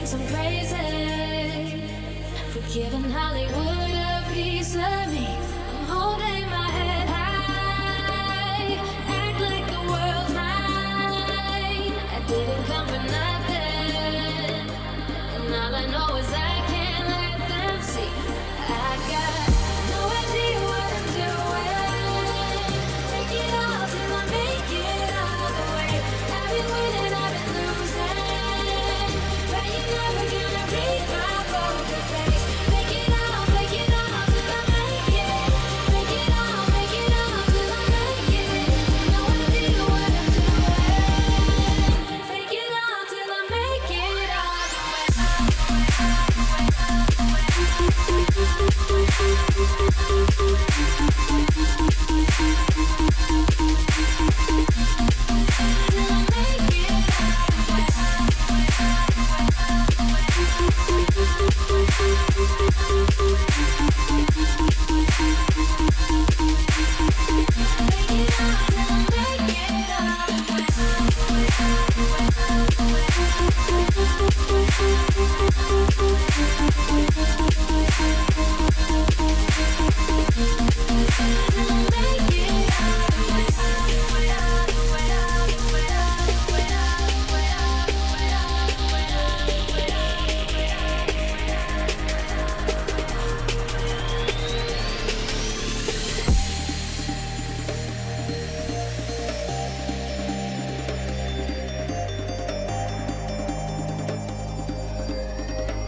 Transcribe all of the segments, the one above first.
thinks I'm crazy for giving Hollywood a piece of me. I'm holding my head high, act like the world's mine. I didn't come for nothing, and all I know is I can't let them see. I got no idea what I'm doing. Take it all till I make it all the way. I've been winning, I've been losing, but you're never gonna read my poker face. Make it all till I make it. Make it all till I make it. No idea what I'm doing. Take it all till I make it all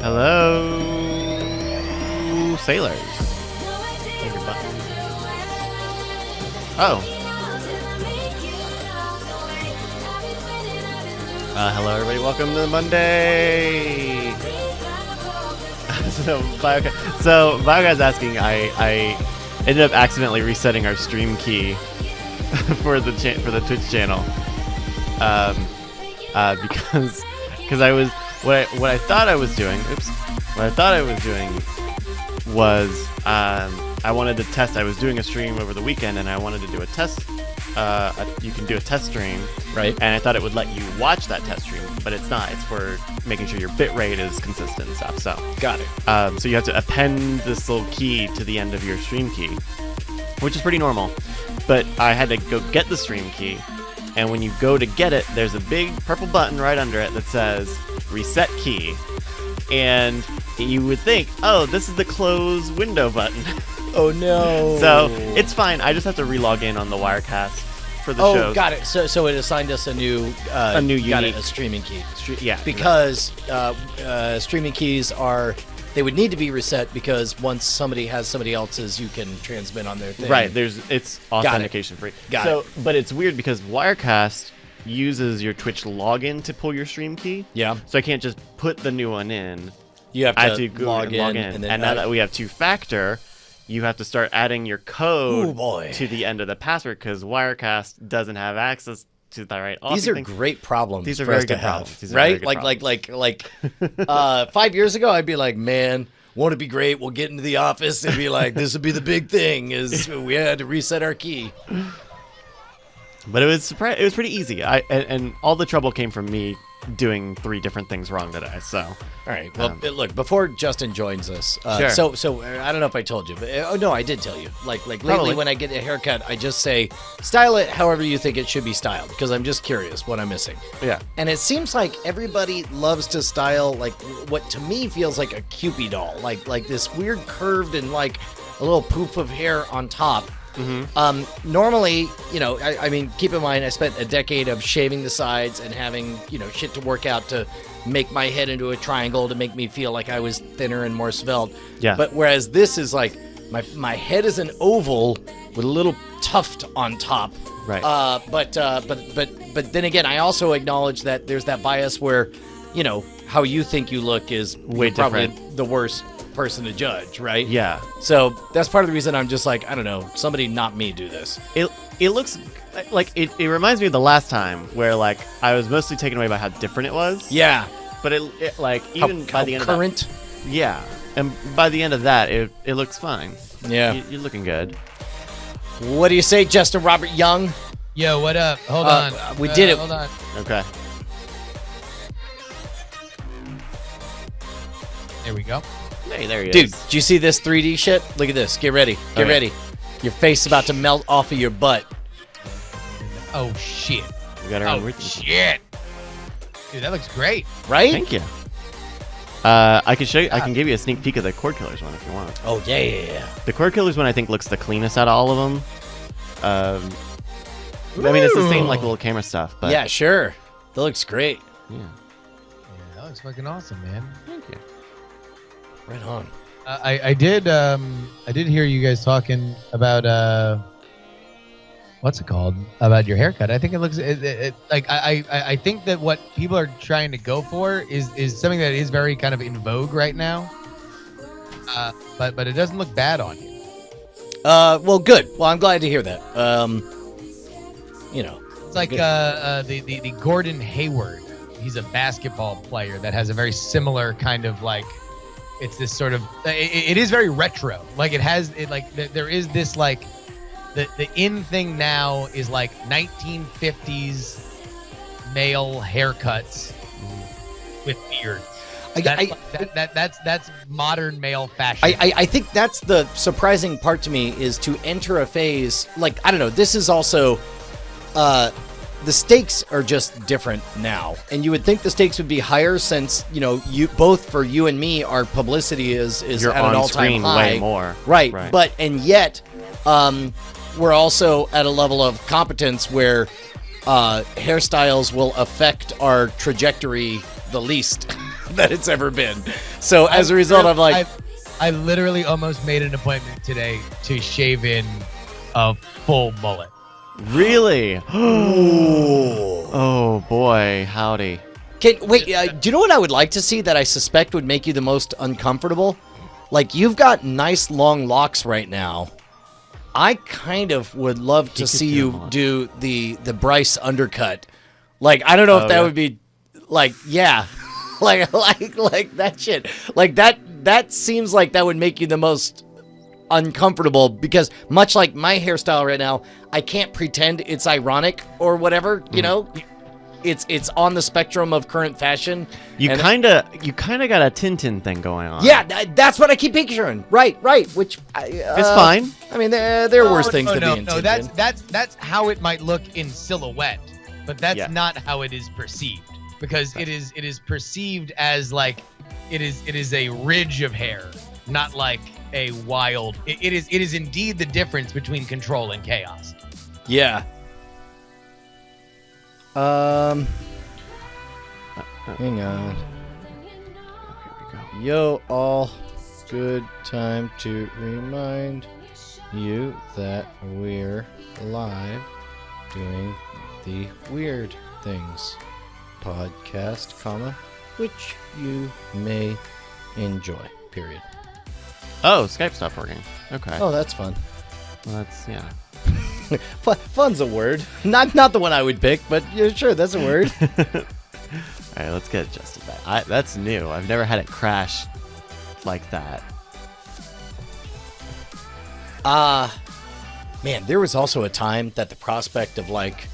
Hello, sailors. Take your button. Oh. Hello, everybody. Welcome to Monday. So Bioguy's asking. I ended up accidentally resetting our stream key for the Twitch channel, because I was. What I thought I was doing was I wanted to test. I was doing a stream over the weekend, and I wanted to do a test. You can do a test stream, right? And I thought it would let you watch that test stream, but it's not. It's for making sure your bit rate is consistent and stuff. So got it. So you have to append this little key to the end of your stream key, which is pretty normal. But I had to go get the stream key, and when you go to get it, there's a big purple button right under it that says reset key, and you would think, oh, this is the close window button. Oh no. So it's fine. I just have to relog in on the Wirecast for the show. Oh, got it. So it assigned us a new unique streaming key. Yeah, because streaming keys they would need to be reset because once somebody has somebody else's, you can transmit on their thing. Right. It's authentication free. Got it. But it's weird because Wirecast uses your Twitch login to pull your stream key. Yeah. So I can't just put the new one in. You have I have to go log in. And now that we have two-factor, you have to start adding your code to the end of the password because Wirecast doesn't have access to the right. These are great problems. These are for very us to good have, problems. These are right? very good Like 5 years ago, I'd be like, man, won't it be great? We'll get into the office and be like, this would be the big thing. Is we had to reset our key. But it was pretty easy. And all the trouble came from me doing 3 different things wrong today. So all right. Well, look, before Justin joins us, sure. So I don't know if I told you, but no, I did tell you. Like lately, Probably. when I get a haircut, I just say, style it however you think it should be styled, because I'm just curious what I'm missing. yeah. And it seems like everybody loves to style like what to me feels like a Cupid doll, like this weird curved and like a little poof of hair on top. Normally, I mean, keep in mind, I spent a decade of shaving the sides and having, shit to work out to make my head into a triangle to make me feel like I was thinner and more svelte. Yeah. But whereas this is like my head is an oval with a little tuft on top. Right. But then again, I also acknowledge that there's that bias where, how you think you look is Way probably different. the worst person to judge, right? Yeah. So that's part of the reason I'm just like, I don't know, somebody not me do this. It looks like it reminds me of the last time where like I was mostly taken away by how different it was. Yeah. But it like even by the end current. of that, yeah, and by the end of that, it looks fine. Yeah. You're looking good. What do you say, Justin Robert Young? Yo, what up? Hold on. We did it. Hold on. Okay. There we go. Hey, there he Dude, is. do you see this 3D shit? Look at this. Get ready. Get Okay. ready. Your face is about to melt off of your butt. Oh shit. We got our own Oh routine. shit. Dude, that looks great. Right? Thank you. I can show you. I can give you a sneak peek of the Cord Killers one if you want. Oh, yeah. The Cord Killers one I think looks the cleanest out of all of them. I mean, it's the same like Ooh. little camera stuff, but Yeah, sure. That looks great. yeah. Yeah, that looks fucking awesome, man. Thank you. Right on. I did hear you guys talking about what's it called, about your haircut. I think it looks like I think that what people are trying to go for is something that is very kind of in vogue right now. But it doesn't look bad on you. Well, good. Well, I'm glad to hear that. You know. It's like the Gordon Hayward. He's a basketball player that has a very similar kind of like. It's this sort of. It is very retro. Like there is this like. The in thing now is like 1950s male haircuts with beards. That's modern male fashion. I think that's the surprising part to me is to enter a phase like I don't know. This is also the stakes are just different now, and you would think the stakes would be higher since you both for you and me our publicity is You're at an on all-time screen high. way more. Right. Right. But and yet we're also at a level of competence where hairstyles will affect our trajectory the least that it's ever been. So as a result, I'm like, I literally almost made an appointment today to shave in a full mullet. Really? Oh boy, howdy. do you know what I would like to see that I suspect would make you the most uncomfortable? Like you've got nice long locks right now. I kind of would love to could see do you them. do the Bryce undercut. Like I don't know if that yeah. would be like like that shit. Like that seems like that would make you the most uncomfortable because much like my hairstyle right now, I can't pretend it's ironic or whatever, you know? It's on the spectrum of current fashion. You And- kind of got a Tintin thing going on. Yeah, that's what I keep picturing. Right. Which It's fine. I mean, there are worse things to be in. No, that's how it might look in silhouette, but that's Yeah. not how it is perceived because it is perceived as like it is a ridge of hair, not like a wild. It is indeed the difference between control and chaos. Yeah. Hang on. Yo, all. Good time to remind you that we're live doing the Weird Things podcast, which you may enjoy. Period. Oh, Skype stopped working. Okay. Oh, that's fun. Well, that's yeah. Fun's a word. Not the one I would pick, but yeah, sure, that's a word. All right, let's get Justin back. That's new. I've never had it crash like that. Man, there was also a time that the prospect of like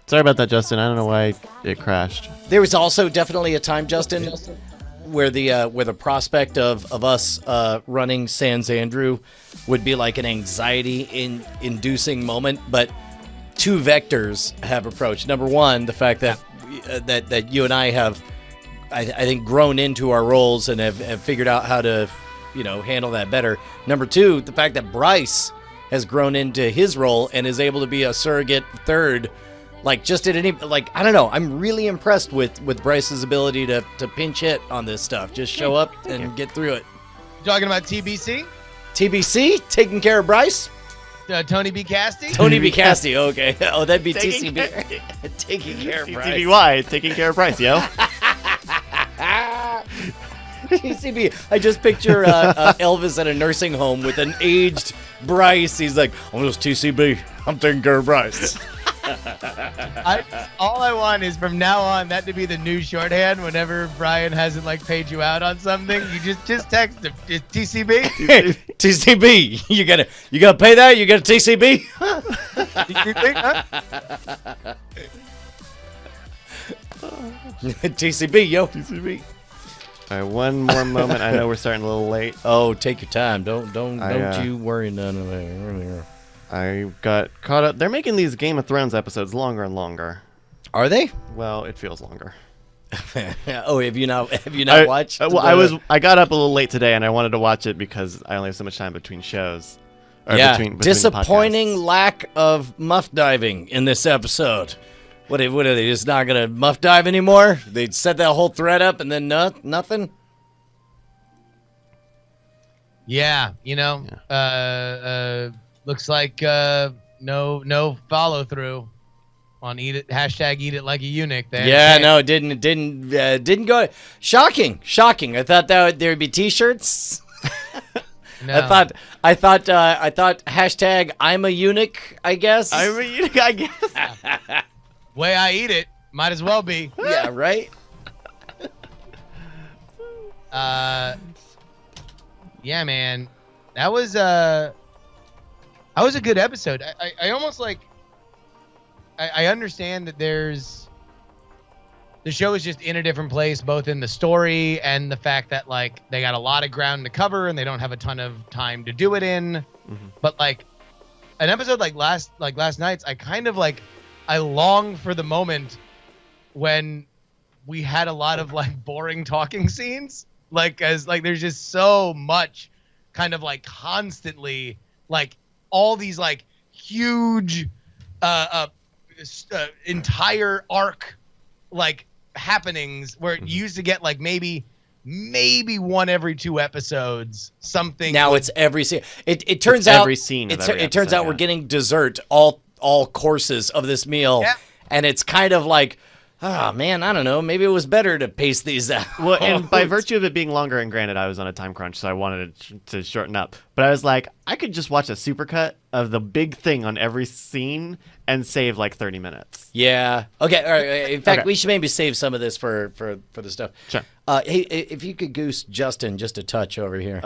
Sorry about that, Justin. I don't know why it crashed. there was also definitely a time, Justin, where the prospect of us running Sans Andrew would be like an anxiety inducing moment, but two vectors have approached. Number one, the fact that that you and I have I think grown into our roles and have figured out how to handle that better. Number two, the fact that Bryce has grown into his role and is able to be a surrogate third. Like just at any I don't know. I'm really impressed with Bryce's ability to pinch hit on this stuff. Just show up and get through it. Talking about TBC, TBC taking care of Bryce. Tony B. Casty. Tony B. Casty. Okay. Oh, that'd be Taking TCB. Taking care of Bryce. TTBY, taking care of Bryce, yo. TCB. I just picture Elvis at a nursing home with an aged Bryce. He's like, I'm just TCB. I'm taking care of Bryce. All I want is from now on that to be the new shorthand. Whenever Brian hasn't paid you out on something, you just text him. It's TCB. TCB. You gotta pay that. You got a TCB. TCB, huh? TCB, yo. TCB. All right, one more moment. I know we're starting a little late. Oh, take your time. Don't I, you worry none of it. I got caught up. They're making these Game of Thrones episodes longer and longer. Are they? Well, it feels longer. Oh, have you not watched? I got up a little late today, and I wanted to watch it because I only have so much time between shows. Between disappointing podcasts. lack of muff diving in this episode. What are they just not gonna muff dive anymore? They set that whole thread up and then nothing. Yeah, looks like no follow through on eat it like a eunuch there. Yeah, no, it didn't go. Shocking. I thought that there'd be T-shirts. No. I thought hashtag I'm a eunuch. I guess. I'm a eunuch, I guess. Way I eat it, might as well be. Yeah, right. Yeah, man, that was a good episode. I almost like. I understand that the show is just in a different place, both in the story and the fact that like they got a lot of ground to cover and they don't have a ton of time to do it in. Mm-hmm. But like an episode like last night's, I kind of like I long for the moment when we had a lot of like boring talking scenes, like as like there's just so much kind of like constantly like all these like huge entire arc like happenings where it used to get like maybe one every 2 episodes something. Now it's every scene. It turns out every scene. It turns out we're getting dessert all courses of this meal, and it's kind of like, oh man, I don't know. Maybe it was better to pace these out. Well, and by virtue of it being longer, and granted, I was on a time crunch, so I wanted to shorten up. But I was like, I could just watch a supercut of the big thing on every scene and save like 30 minutes. Yeah. Okay. All right. In fact, we should maybe save some of this for the stuff. Sure. Hey, if you could goose Justin just a touch over here.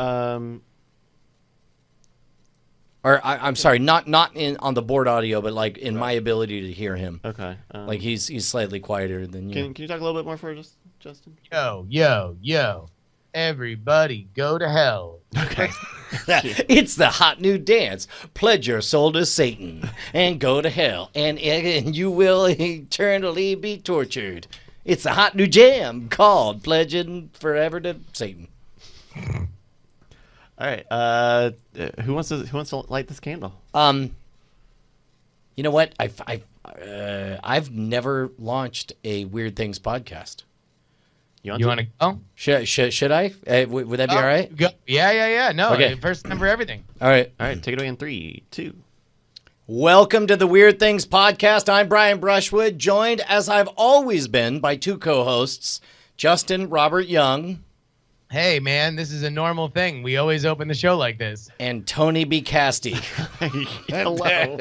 Or I'm sorry, not in on the board audio, but like in my ability to hear him. Okay. Like he's slightly quieter than you. Can you talk a little bit more for us, Justin? Yo. Everybody go to hell. Okay. It's the hot new dance. Pledge your soul to Satan and go to hell, and you will eternally be tortured. It's the hot new jam called Pledging Forever to Satan. All right. Who wants to light this candle? You know what? I've never launched a Weird Things podcast. You want to go? Should I? Would that be all right? Go. Yeah. No. Okay. First time for everything. All right. Take it away in 3, 2. Welcome to the Weird Things podcast. I'm Brian Brushwood, joined as I've always been by 2 co-hosts, Justin Robert Young. Hey, man, this is a normal thing. We always open the show like this. And Tony B. Casty. Hello.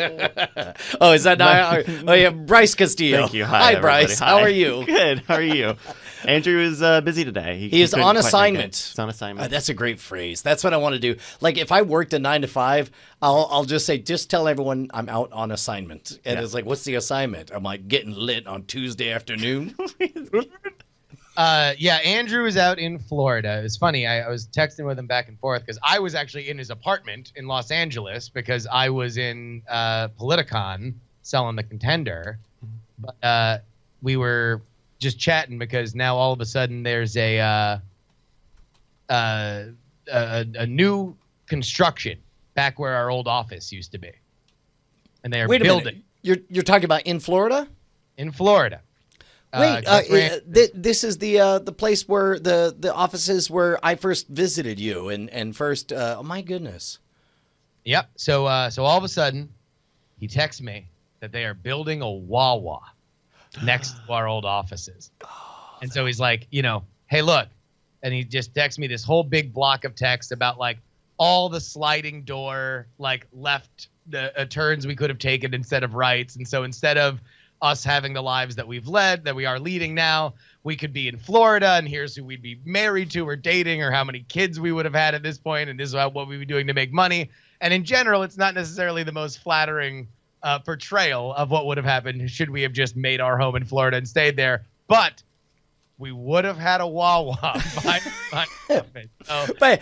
Oh, is that not? Oh, yeah, Bryce Castillo. Thank you. Hi, Bryce. Hi. How are you? Good. How are you? Andrew is busy today. He is on assignment. He's on assignment. That's a great phrase. That's what I want to do. Like if I worked a 9 to 5, I'll just say, just tell everyone I'm out on assignment. And it's like, what's the assignment? I'm like getting lit on Tuesday afternoon. Yeah, Andrew is out in Florida. It's funny. I was texting with him back and forth because I was actually in his apartment in Los Angeles because I was in Politicon selling the Contender. But we were just chatting because now all of a sudden there's a new construction back where our old office used to be, and they are building. You're talking about in Florida? In Florida. Wait, this is the place where the offices where I first visited you and first. Oh my goodness. Yep. So all of a sudden, he texts me that they are building a Wawa next to our old offices, and so he's like, hey, look, and he just texts me this whole big block of text about like all the sliding door like left the turns we could have taken instead of rights, and so instead of us having the lives that we've led, that we are leading now, we could be in Florida, and here's who we'd be married to or dating or how many kids we would have had at this point, and this is what we'd be doing to make money. And in general, it's not necessarily the most flattering portrayal of what would have happened should we have just made our home in Florida and stayed there. But we would have had a Wawa by so, But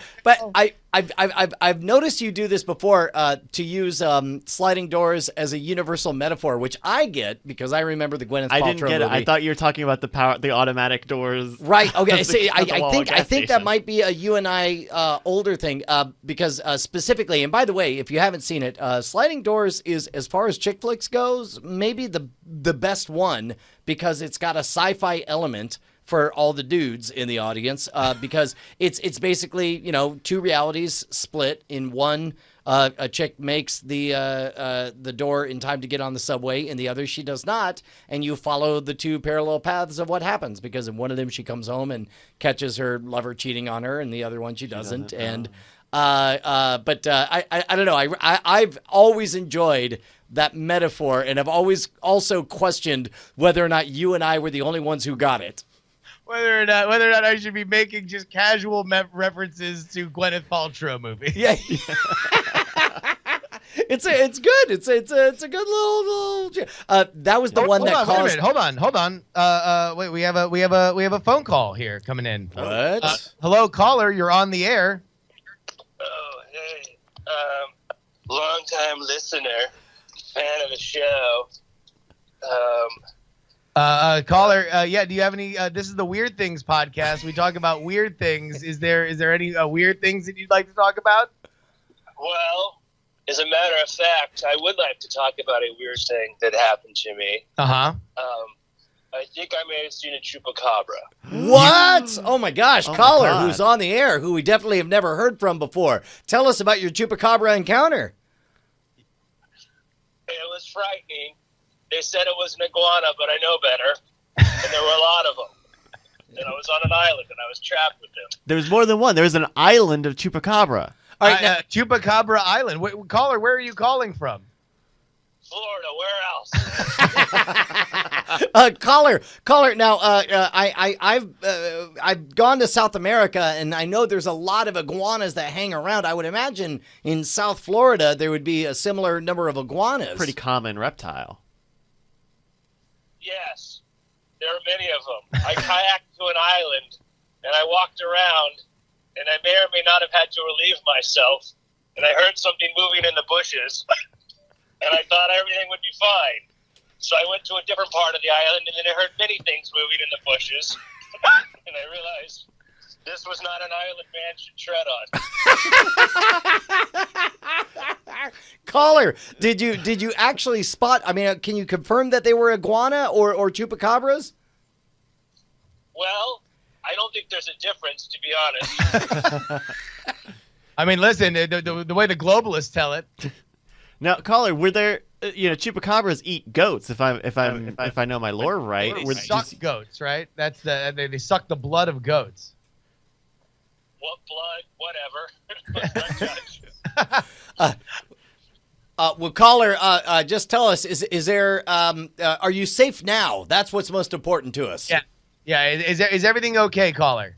I've noticed you do this before to use sliding doors as a universal metaphor, which I get because I remember the Gwyneth Paltrow I didn't get it. movie. I thought you were talking about the automatic doors. Right. Okay. See, at the I Wawa think gas that station. might be a you and I older thing because specifically, and by the way, if you haven't seen it, sliding doors is, as far as chick flicks goes, maybe the best one because it's got a sci-fi element for all the dudes in the audience because it's basically, you know, two realities split in one. A chick makes the door in time to get on the subway, and the other she does not. And you follow the two parallel paths of what happens because in one of them she comes home and catches her lover cheating on her, and the other one she doesn't. And I don't know. I've always enjoyed that metaphor, and I've always also questioned whether or not you and I were the only ones who got it. whether or not I should be making just casual references to Gwyneth Paltrow movies. Yeah. It's good. It's a good little that was the one that caused. Hold on. Wait, we have a phone call here coming in. What? Hello, caller. You're on the air. Oh, hey. Long-time listener, fan of the show. Caller. Yeah. Do you have any? This is the Weird Things podcast. We talk about weird things. Is there any weird things that you'd like to talk about? Well, as a matter of fact, I would like to talk about a weird thing that happened to me. Uh-huh. I think I may have seen a chupacabra. What? Oh my gosh, Oh my caller, God. who's on the air, who we definitely have never heard from before. Tell us about your chupacabra encounter. It was frightening. They said it was an iguana, but I know better. And there were a lot of them. And I was on an island, and I was trapped with them. There was more than one. There was an island of chupacabra. All right, now, Chupacabra Island. Caller, where are you calling from? Florida, where else? caller. Now, I've gone to South America, and I know there's a lot of iguanas that hang around. I would imagine in South Florida there would be a similar number of iguanas. Pretty common reptile. Yes, there are many of them. I kayaked to an island, and I walked around, and I may or may not have had to relieve myself, and I heard something moving in the bushes, and I thought everything would be fine. So I went to a different part of the island, and then I heard many things moving in the bushes, and I realized this was not an island man should tread on. Caller, did you actually spot? I mean, can you confirm that they were iguana or chupacabras? Well, I don't think there's a difference, to be honest. I mean, listen, the way the globalists tell it. Now, caller, were there? Chupacabras eat goats. If I know my lore right. They Were suck goats, right? That's they suck the blood of goats. What blood? Whatever. Let's not judge. Well, caller, just tell us: is there? Are you safe now? That's what's most important to us. Yeah. Is everything okay, caller?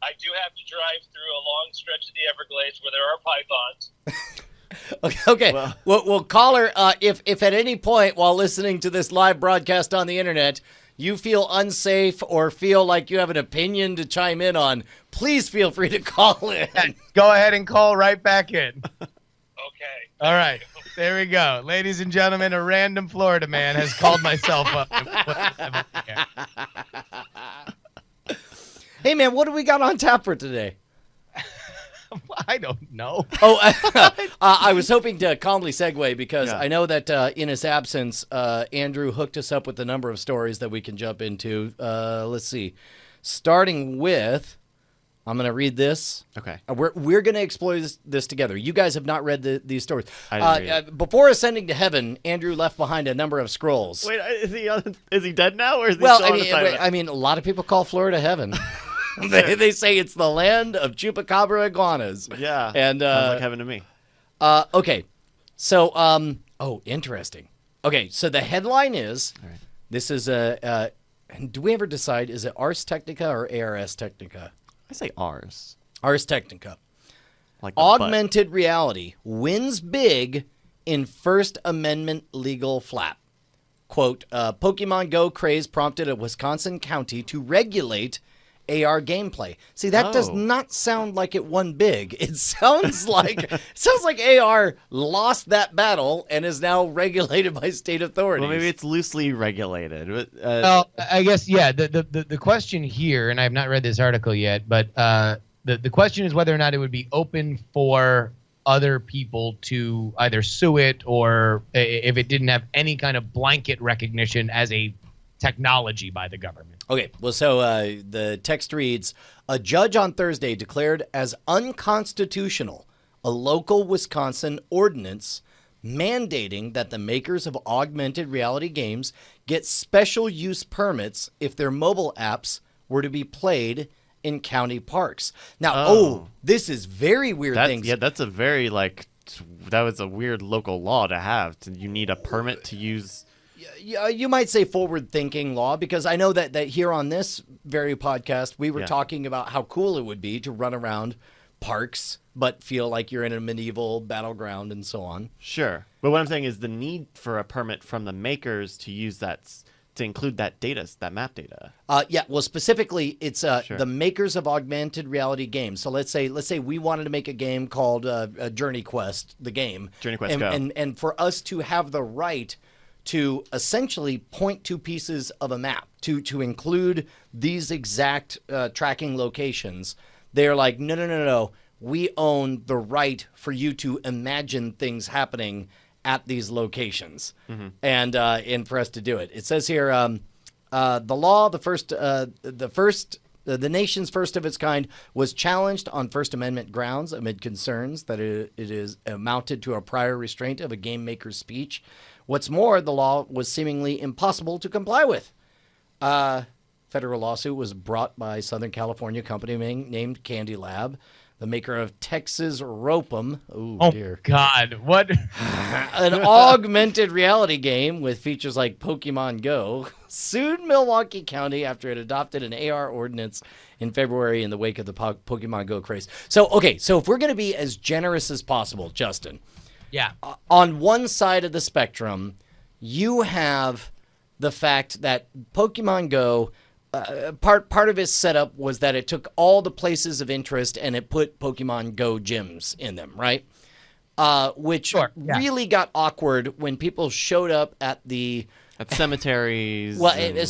I do have to drive through a long stretch of the Everglades where there are pythons. Okay. Well, caller, if at any point while listening to this live broadcast on the internet you feel unsafe or feel like you have an opinion to chime in on, please feel free to call in. Go ahead and call right back in. Okay. All right. There we go. Ladies and gentlemen, a random Florida man has called myself up. Hey, man, what do we got on tap for today? I don't know. Oh, I was hoping to calmly segue because Yeah. I know that in his absence, Andrew hooked us up with a number of stories that we can jump into. Let's see. Starting with, I'm going to read this. Okay. We're going to explore this together. You guys have not read these stories. I didn't read Before ascending to heaven, Andrew left behind a number of scrolls. Wait, is he dead now, or is he Well, still on assignment? I mean, a lot of people call Florida heaven. they say it's the land of chupacabra iguanas. Yeah. And sounds like heaven to me. okay, so interesting. Okay, so the headline is, All right. this is a. Do we ever decide is it Ars Technica or ARS Technica? I say ours. Ars Technica. Like the butt. Augmented reality wins big in First Amendment legal flap. quote, Pokemon Go craze prompted a Wisconsin county to regulate AR gameplay. See, that does Oh. not sound like it won big. It sounds like AR lost that battle and is now regulated by state authorities. Well, maybe it's loosely regulated. But, Well, I guess, yeah, the question here, and I have not read this article yet, but the question is whether or not it would be open for other people to either sue it or if it didn't have any kind of blanket recognition as a technology by the government. Okay, well, so the text reads, a judge on Thursday declared as unconstitutional a local Wisconsin ordinance mandating that the makers of augmented reality games get special use permits if their mobile apps were to be played in county parks. Now, this is very weird things. that's a very, that was a weird local law to have. You need a permit to use... You might say forward-thinking law, because I know that here on this very podcast, we were talking about how cool it would be to run around parks but feel like you're in a medieval battleground and so on. Sure. But what I'm saying is the need for a permit from the makers to use that, to include that data, that map data. Well, specifically, it's the makers of augmented reality games. So let's say we wanted to make a game called Journey Quest, the game. Journey Quest Go. And for us to have the right to essentially point to pieces of a map, to include these exact tracking locations, they're like, no. We own the right for you to imagine things happening at these locations, and for us to do it. It says here, the law, the nation's first of its kind, was challenged on First Amendment grounds amid concerns that it is amounted to a prior restraint of a game maker's speech. What's more, the law was seemingly impossible to comply with. Federal lawsuit was brought by Southern California company named Candy Lab, the maker of Texas Rope'em. Oh, dear. God. What? An augmented reality game with features like Pokemon Go, sued Milwaukee County after it adopted an AR ordinance in February in the wake of the Pokemon Go craze. So if we're going to be as generous as possible, Justin, Yeah. on one side of the spectrum, you have the fact that Pokemon Go, part of its setup was that it took all the places of interest and it put Pokemon Go gyms in them, right? Which really got awkward when people showed up at the... At cemeteries.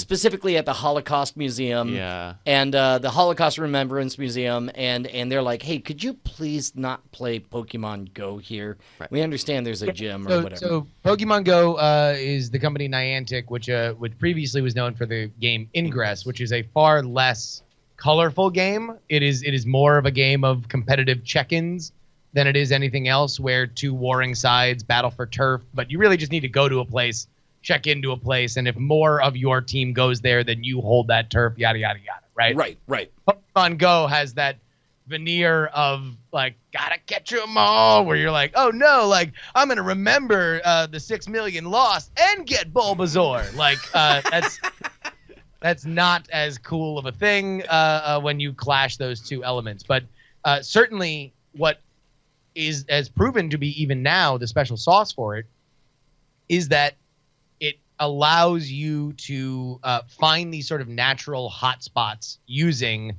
Specifically at the Holocaust Museum. Yeah. And the Holocaust Remembrance Museum. And they're like, hey, could you please not play Pokemon Go here? Right. We understand there's a gym or whatever. So Pokemon Go is the company Niantic, which previously was known for the game Ingress, which is a far less colorful game. It is more of a game of competitive check-ins than it is anything else, where two warring sides battle for turf. But you really just need to go to a place, check into a place, and if more of your team goes there, then you hold that turf, yada, yada, yada, right? Right. Pokemon Go has that veneer of, gotta catch 'em all, where you're like, oh, no, I'm going to remember the 6 million lost and get Bulbasaur. That's not as cool of a thing when you clash those two elements. But certainly what has proven to be, even now, the special sauce for it is that allows you to find these sort of natural hotspots using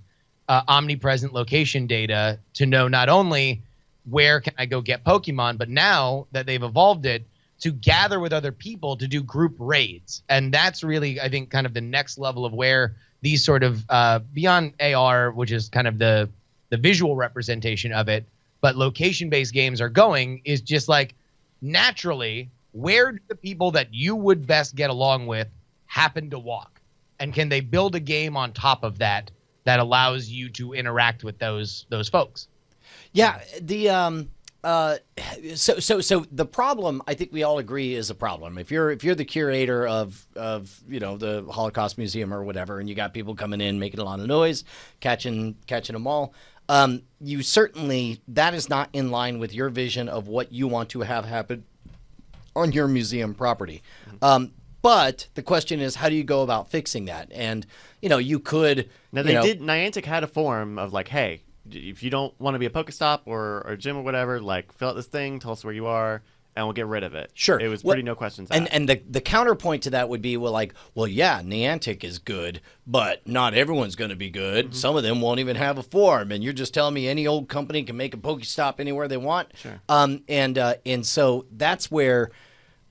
omnipresent location data to know not only where can I go get Pokemon, but now that they've evolved it, to gather with other people to do group raids. And that's really, I think, kind of the next level of where these sort of beyond AR, which is kind of the visual representation of it, but location-based games are going, is just naturally, where do the people that you would best get along with happen to walk? And can they build a game on top of that allows you to interact with those folks? Yeah, so the problem, I think we all agree, is a problem. If you're the curator of the Holocaust Museum or whatever, and you got people coming in making a lot of noise, catching them all, you certainly, that is not in line with your vision of what you want to have happen on your museum property. But the question is, how do you go about fixing that? And, you could... Now, Niantic had a forum of hey, if you don't want to be a Pokestop or a gym or whatever, fill out this thing, tell us where you are, and we'll get rid of it. Sure. It was Well, pretty no questions asked. And the counterpoint to that would be, well, yeah, Niantic is good, but not everyone's going to be good. Some of them won't even have a form, and you're just telling me any old company can make a Pokestop anywhere they want. Sure. And so that's where,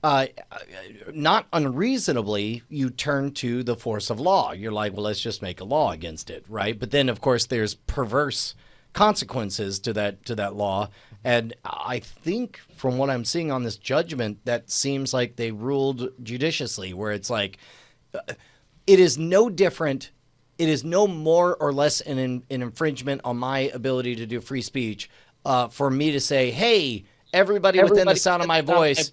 not unreasonably, you turn to the force of law. You're like, well, let's just make a law against it, right? But then, of course, there's perverse consequences to that law. And I think from what I'm seeing on this judgment, that seems like they ruled judiciously, where it's like, it is no different. It is no more or less an infringement on my ability to do free speech for me to say, hey, everybody within the sound of my voice,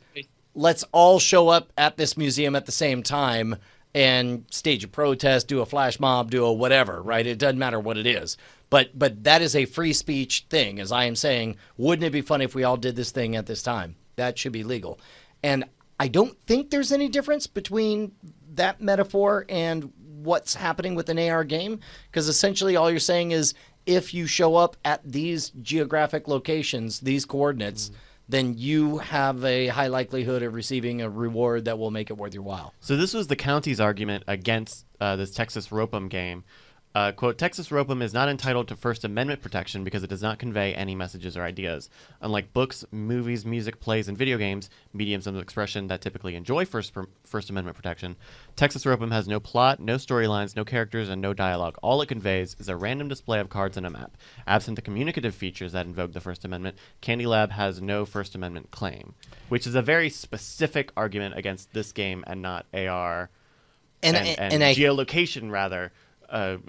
let's all show up at this museum at the same time and stage a protest, do a flash mob, do a whatever, right? It doesn't matter what it is. But that is a free speech thing, as I am saying. Wouldn't it be funny if we all did this thing at this time? That should be legal. And I don't think there's any difference between that metaphor and what's happening with an AR game, because essentially all you're saying is if you show up at these geographic locations, these coordinates, then you have a high likelihood of receiving a reward that will make it worth your while. So this was the county's argument against this Texas Rope'em game. Quote, Texas Rope'em is not entitled to First Amendment protection because it does not convey any messages or ideas. Unlike books, movies, music, plays, and video games, mediums of expression that typically enjoy First Amendment protection, Texas Rope'em has no plot, no storylines, no characters, and no dialogue. All it conveys is a random display of cards and a map. Absent the communicative features that invoke the First Amendment, Candy Lab has no First Amendment claim, which is a very specific argument against this game and not AR and geolocation, rather.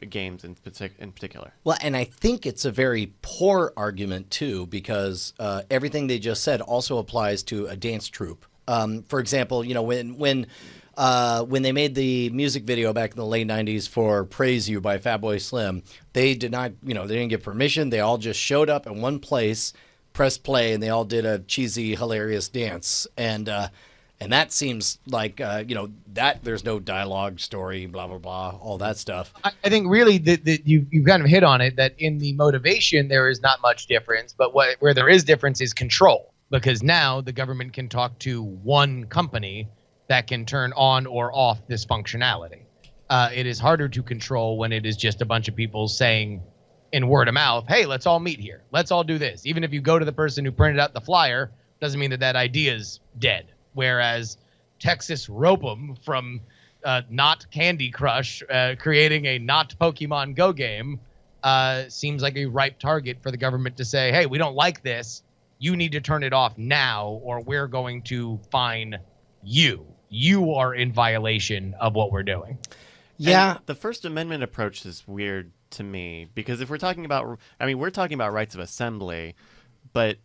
Games in particular. Well, and I think it's a very poor argument too, because everything they just said also applies to a dance troupe. For example, when they made the music video back in the late '90s for "Praise You" by Fatboy Slim, they did not, they didn't get permission. They all just showed up in one place, pressed play, and they all did a cheesy, hilarious dance. And that seems like, that there's no dialogue, story, blah, blah, blah, all that stuff. I think really that you've kind of hit on it, that in the motivation there is not much difference, but where there is difference is control, because now the government can talk to one company that can turn on or off this functionality. It is harder to control when it is just a bunch of people saying in word of mouth, hey, let's all meet here. Let's all do this. Even if you go to the person who printed out the flyer, doesn't mean that idea is dead. Whereas Texas Rope'em from not Candy Crush creating a not Pokemon Go game seems like a ripe target for the government to say, hey, we don't like this. You need to turn it off now or we're going to fine you. You are in violation of what we're doing. Yeah. And the First Amendment approach is weird to me because if we're talking about, we're talking about rights of assembly, but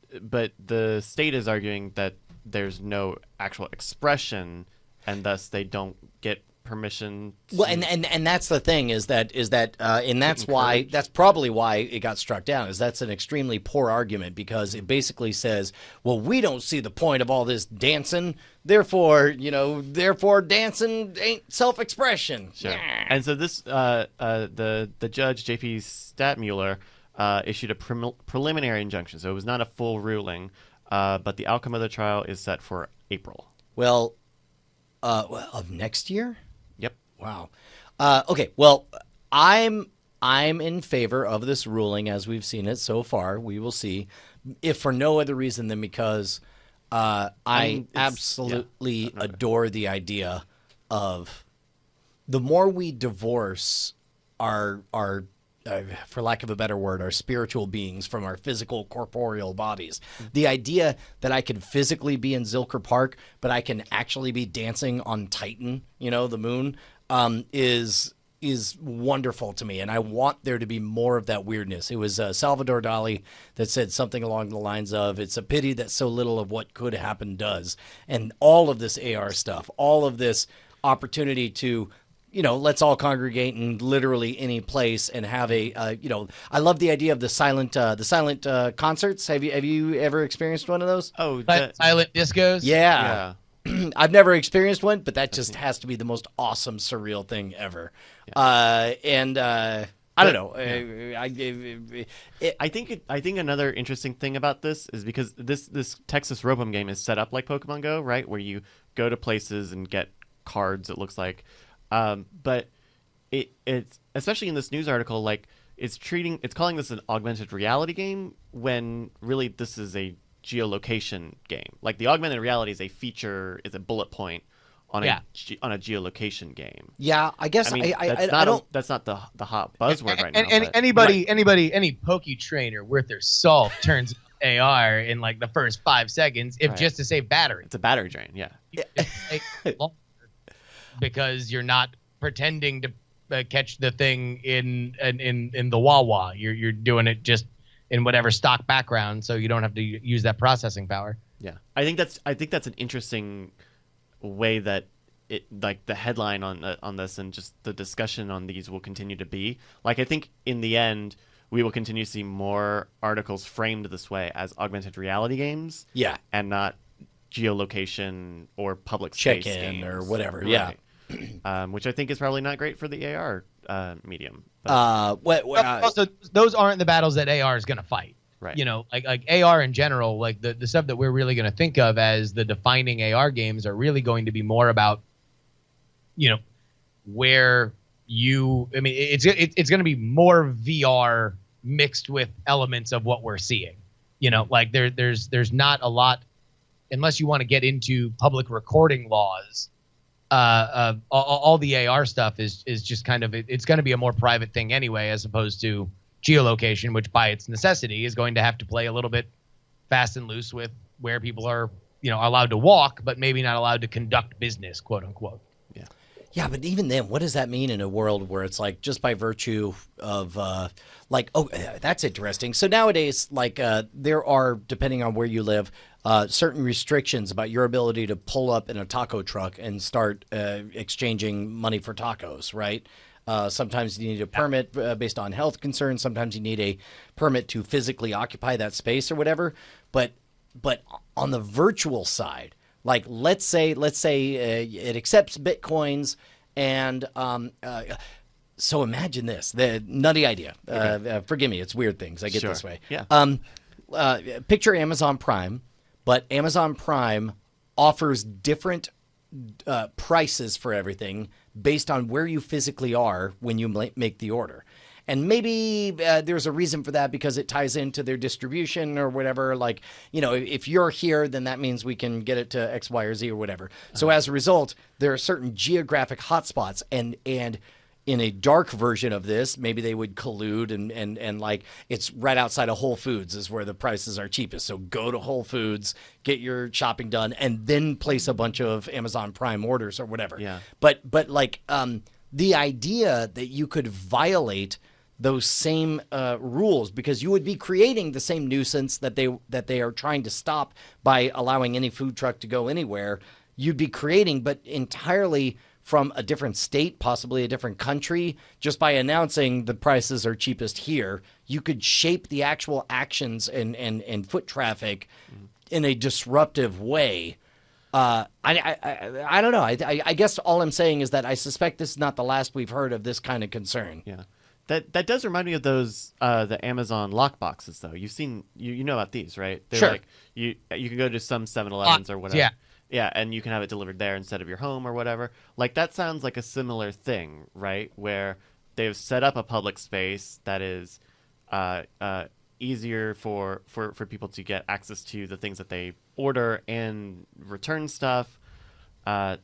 the state is arguing that there's no actual expression, and thus they don't get permission. Well, and that's the thing is that and that's probably why it got struck down. Is that's an extremely poor argument because it basically says, well, we don't see the point of all this dancing, therefore dancing ain't self-expression. Sure. And so this the judge J.P. Statmuller issued a preliminary injunction, so it was not a full ruling. But the outcome of the trial is set for April. Well, of next year? Yep. Wow. Okay. Well, I'm in favor of this ruling as we've seen it so far. We will see, if for no other reason than because I absolutely adore the idea of the more we divorce our for lack of a better word, our spiritual beings from our physical corporeal bodies. The idea that I can physically be in Zilker Park, but I can actually be dancing on Titan, the moon, is wonderful to me. And I want there to be more of that weirdness. It was Salvador Dali that said something along the lines of, it's a pity that so little of what could happen does. And all of this AR stuff, all of this opportunity to let's all congregate in literally any place and have I love the idea of the silent concerts. Have you ever experienced one of those? Oh, silent discos? Yeah. I've never experienced one, but that just has to be the most awesome, surreal thing ever. Yeah. I don't know. I think another interesting thing about this is because this Texas Rope'em game is set up like Pokemon Go, right? Where you go to places and get cards. It looks like, but it's especially in this news article, like it's calling this an augmented reality game when really this is a geolocation game. Like the augmented reality is a bullet point on a geolocation game. Yeah, I guess that's not the hot buzzword right now. And any Poke trainer worth their salt turns AR in like the first 5 seconds, if just to save battery. It's a battery drain, yeah. Because you're not pretending to catch the thing in the Wawa. You're doing it just in whatever stock background, so you don't have to use that processing power. Yeah, I think that's an interesting way that it, like the headline on this and just the discussion on these will continue to be. Like, I think in the end we will continue to see more articles framed this way as augmented reality games. Yeah, and not geolocation or public space check-in games or whatever. Right. Yeah, which I think is probably not great for the AR medium. But, also, those aren't the battles that AR is going to fight. right. You know, like AR in general, like the stuff that we're really going to think of as the defining AR games are really going to be more about, you know, where you. I mean, it's going to be more VR mixed with elements of what we're seeing. You know, like there's not a lot, unless you want to get into public recording laws. All the AR stuff is just kind of, it's going to be a more private thing anyway, as opposed to geolocation, which by its necessity is going to have to play a little bit fast and loose with where people are, you know, allowed to walk, but maybe not allowed to conduct business, quote unquote. Yeah. Yeah, but even then, what does that mean in a world where it's like just by virtue of that's interesting. So nowadays, like there are, depending on where you live, certain restrictions about your ability to pull up in a taco truck and start exchanging money for tacos, right? Sometimes you need a permit based on health concerns. Sometimes you need a permit to physically occupy that space or whatever. But on the virtual side, like let's say it accepts Bitcoins, and so imagine this, the nutty idea. Forgive me, it's weird things. I get this way. Yeah. Picture Amazon Prime, but Amazon Prime offers different prices for everything based on where you physically are when you make the order. And maybe there's a reason for that because it ties into their distribution or whatever. Like, you know, if you're here, then that means we can get it to X, Y, or Z or whatever. So as a result, there are certain geographic hotspots. And in a dark version of this, maybe they would collude and like it's right outside of Whole Foods is where the prices are cheapest. So go to Whole Foods, get your shopping done, and then place a bunch of Amazon Prime orders or whatever. Yeah. But like the idea that you could violate those same rules, because you would be creating the same nuisance that they are trying to stop by allowing any food truck to go anywhere. You'd be creating, but entirely from a different state, possibly a different country, just by announcing the prices are cheapest here. You could shape the actual actions and foot traffic in a disruptive way. I don't know. I guess all I'm saying is that I suspect this is not the last we've heard of this kind of concern. Yeah. That does remind me of those the Amazon lock boxes, though. You've seen you know about these, right? They're Sure. like you can go to some 7-Elevens or whatever. Yeah. Yeah, and you can have it delivered there instead of your home or whatever. Like that sounds like a similar thing, right? Where they've set up a public space that is easier for people to get access to the things that they order and return stuff. But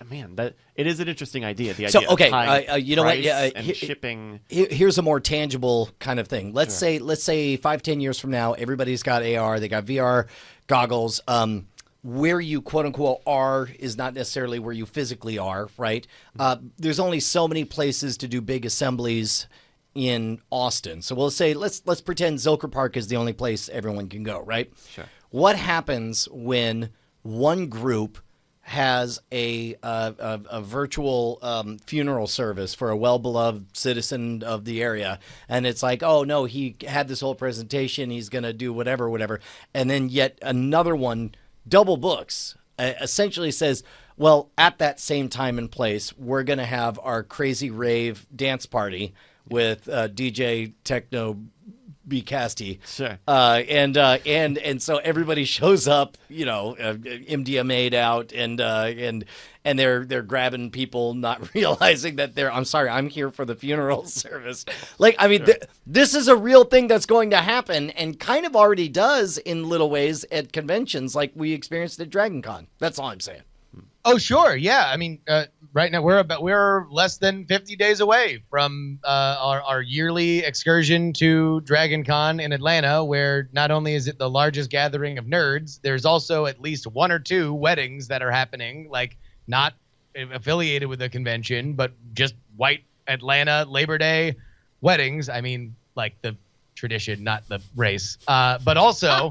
man, that it is an interesting idea. The idea So okay, of tying you know what? price Yeah, and shipping. Here's a more tangible kind of thing. Let's say 5-10 years from now, everybody's got AR, they got VR goggles. Where you quote unquote are is not necessarily where you physically are, right? There's only so many places to do big assemblies in Austin. So we'll say let's pretend Zilker Park is the only place everyone can go, right? Sure. What happens when one group has a virtual funeral service for a well-beloved citizen of the area, and it's like, oh no, he had this whole presentation, he's gonna do whatever, and then yet another one double books, essentially says, Well, at that same time and place, we're going to have our crazy rave dance party with DJ Techno Bcasty. Sure. And so everybody shows up, MDMA'd out, and they're grabbing people, not realizing that I'm here for the funeral service. Like, I mean, this is a real thing that's going to happen, and kind of already does in little ways at conventions, like we experienced at Dragon Con. That's all I'm saying. Oh, sure. Yeah. I mean, right now we're less than 50 days away from our yearly excursion to Dragon Con in Atlanta, where not only is it the largest gathering of nerds, there's also at least one or two weddings that are happening, like not affiliated with the convention, but just white Atlanta Labor Day weddings. I mean, like the tradition, not the race, but also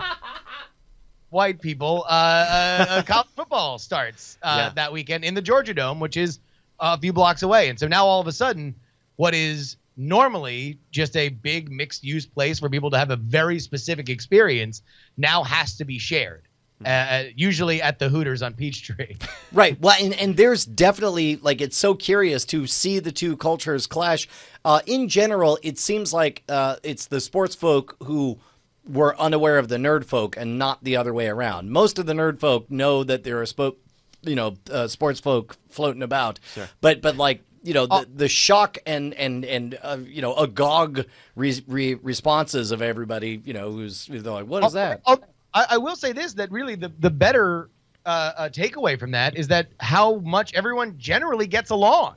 white people. College football starts that weekend in the Georgia Dome, which is a few blocks away. And so now all of a sudden, what is normally just a big mixed use place for people to have a very specific experience now has to be shared. Usually at the Hooters on Peachtree. Right. Well, and there's definitely, like, it's so curious to see the two cultures clash. In general, it seems like it's the sports folk who were unaware of the nerd folk and not the other way around. Most of the nerd folk know that there are sports folk floating about. Sure. But like, the shock and agog responses of everybody, who's like, what is that? I will say this, that really the better takeaway from that is that how much everyone generally gets along.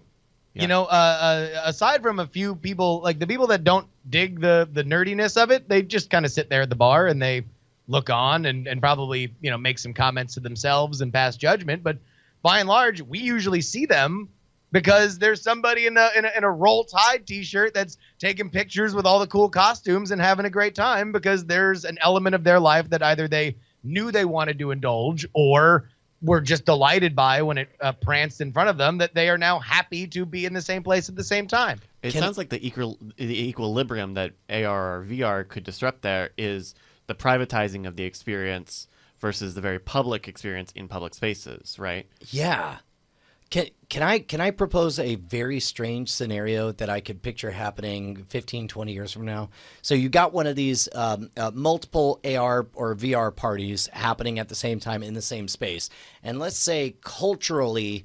Yeah. Aside from a few people, like the people that don't dig the nerdiness of it, they just kind of sit there at the bar and they look on and probably, make some comments to themselves and pass judgment. But by and large, we usually see them because there's somebody in a Roll Tide t-shirt that's taking pictures with all the cool costumes and having a great time because there's an element of their life that either they knew they wanted to indulge or were just delighted by when it pranced in front of them, that they are now happy to be in the same place at the same time. It sounds like the equilibrium that AR or VR could disrupt there is the privatizing of the experience versus the very public experience in public spaces, right? Yeah. Can I propose a very strange scenario that I could picture happening 15, 20 years from now? So you got one of these multiple AR or VR parties happening at the same time in the same space. And let's say culturally,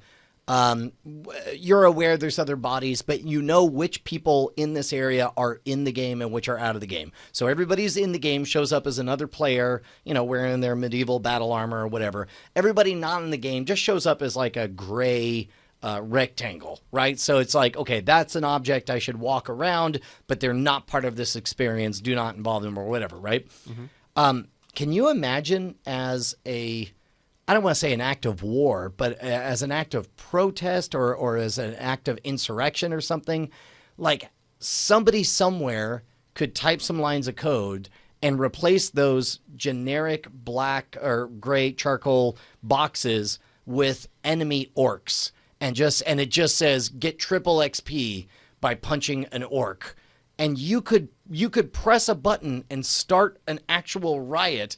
you're aware there's other bodies, but you know which people in this area are in the game and which are out of the game. So everybody's in the game shows up as another player, wearing their medieval battle armor or whatever. Everybody not in the game just shows up as like a gray rectangle, right? So it's like, okay, that's an object I should walk around, but they're not part of this experience. Do not involve them or whatever, right? Mm-hmm. Can you imagine as I don't want to say an act of war, but as an act of protest or as an act of insurrection or something, like somebody somewhere could type some lines of code and replace those generic black or gray charcoal boxes with enemy orcs. And it just says get triple XP by punching an orc. And you could press a button and start an actual riot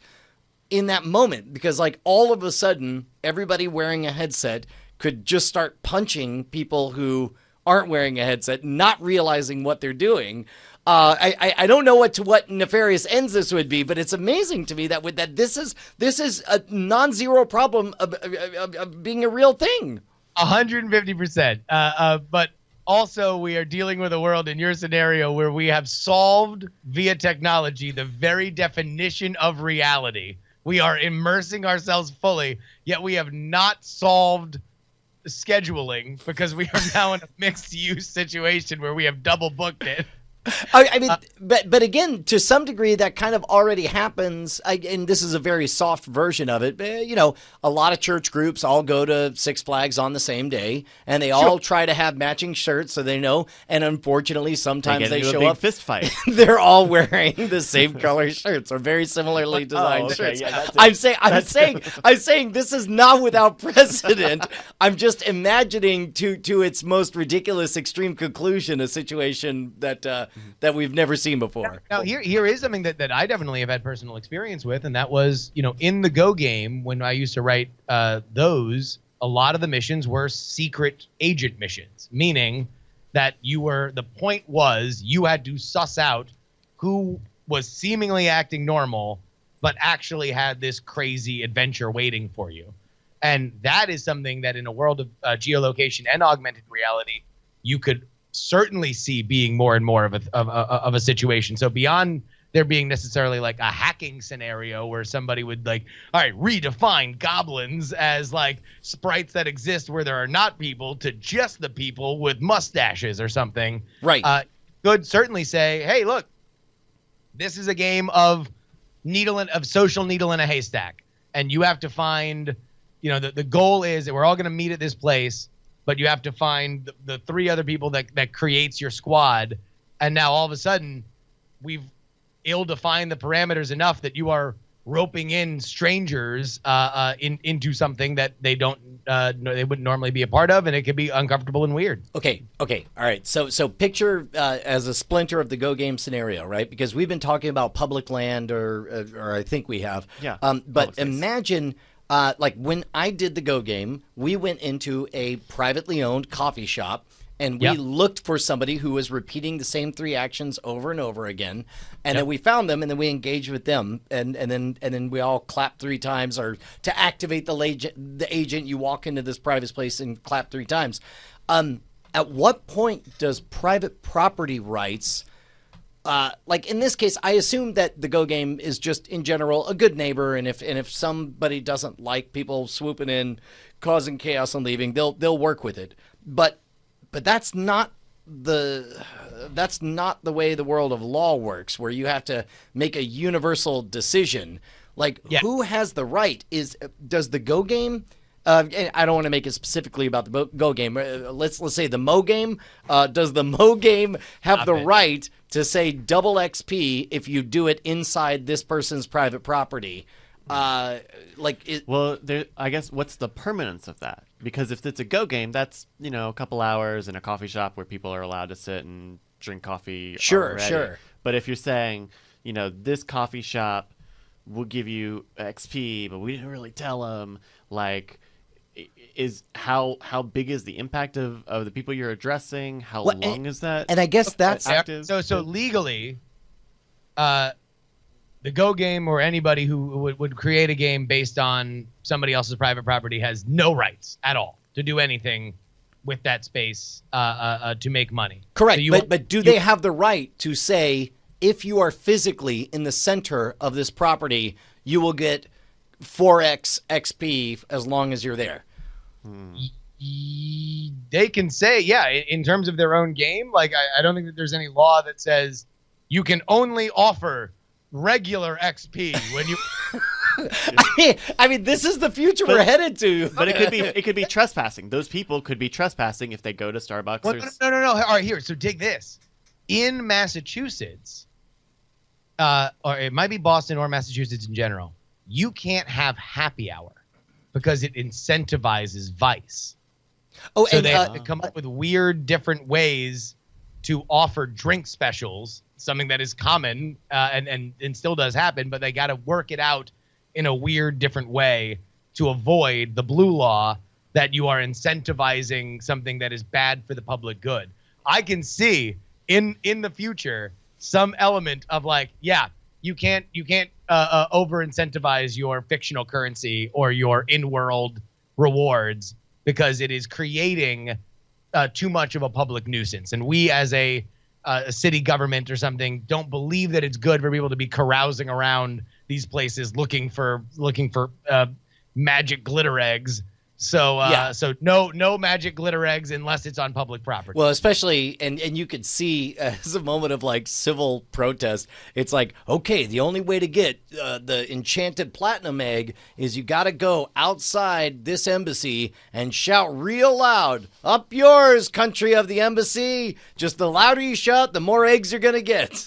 in that moment, because like all of a sudden everybody wearing a headset could just start punching people who aren't wearing a headset, not realizing what they're doing. I don't know what nefarious ends this would be, but it's amazing to me that this is a non-zero problem of being a real thing. 150%. But also we are dealing with a world in your scenario where we have solved via technology the very definition of reality. We are immersing ourselves fully, yet we have not solved scheduling because we are now in a mixed use situation where we have double booked it. I mean, but again, to some degree, that kind of already happens. And this is a very soft version of it. But, a lot of church groups all go to Six Flags on the same day, and they all try to have matching shirts so they know. And unfortunately, sometimes they show up fist fight. They're all wearing the same color shirts or very similarly designed shirts. Yeah, I'm saying this is not without precedent. I'm just imagining to its most ridiculous extreme conclusion a situation that we've never seen before. Now here is something that I definitely have had personal experience with, and that was, in the Go game when I used to write those, a lot of the missions were secret agent missions, meaning that the point was you had to suss out who was seemingly acting normal, but actually had this crazy adventure waiting for you. And that is something that in a world of geolocation and augmented reality, you could certainly see being more and more of a situation. So beyond there being necessarily like a hacking scenario where somebody would like, all right, redefine goblins as like sprites that exist where there are not people to just the people with mustaches or something. Right. Could certainly say, hey, look, this is a game of social needle in a haystack. And you have to find, the goal is that we're all going to meet at this place, but you have to find the three other people that creates your squad. And now all of a sudden we've ill-defined the parameters enough that you are roping in strangers into something that they wouldn't normally be a part of, and it could be uncomfortable and weird. Okay, all right. So picture as a splinter of the Go game scenario, right? Because we've been talking about public land, or I think we have. Yeah. But imagine, like when I did the Go game, we went into a privately owned coffee shop. And we looked for somebody who was repeating the same 3 actions over and over again, and then we found them, and then we engaged with them, and then we all clapped 3 times, or to activate the agent, you walk into this private place and clap 3 times. At what point does private property rights, like in this case, I assume that the Go game is just in general a good neighbor, and if somebody doesn't like people swooping in, causing chaos and leaving, they'll work with it, but that's not the way the world of law works, where you have to make a universal decision. Like, who has the right? Does the Go game? And I don't want to make it specifically about the Go game. Let's say the Mo game. Does the Mo game have the right to say double XP if you do it inside this person's private property? I guess what's the permanence of that? Because if it's a Go game, that's a couple hours in a coffee shop where people are allowed to sit and drink coffee. Sure. But if you're saying, this coffee shop will give you XP, but we didn't really tell them, like, is how big is the impact of the people you're addressing? How long is that? And I guess that's active? So legally, the Go game or anybody who would create a game based on somebody else's private property has no rights at all to do anything with that space to make money. Correct. So but do they have the right to say, if you are physically in the center of this property, you will get 4x XP as long as you're there? They can say, in terms of their own game. Like, I don't think that there's any law that says you can only offer regular XP when you I mean this is the future we're headed to. But it could be trespassing. Those people could be trespassing if they go to Starbucks. Well, no. All right, here. So dig this. In Massachusetts, or it might be Boston or Massachusetts in general, you can't have happy hour because it incentivizes vice. Oh, so they have to come up with weird different ways to offer drink specials, something that is common and still does happen, but they got to work it out in a weird different way to avoid the blue law that you are incentivizing something that is bad for the public good. I can see in the future some element of like, you can't over incentivize your fictional currency or your in-world rewards because it is creating too much of a public nuisance. And we as a city government or something don't believe that it's good for people to be carousing around these places looking for magic glitter eggs. So so no magic glitter eggs unless it's on public property. Well, especially and you could see as a moment of like civil protest, it's like, okay, the only way to get the enchanted platinum egg is you got to go outside this embassy and shout real loud, "Up yours, country of the embassy." Just the louder you shout, the more eggs you're gonna get.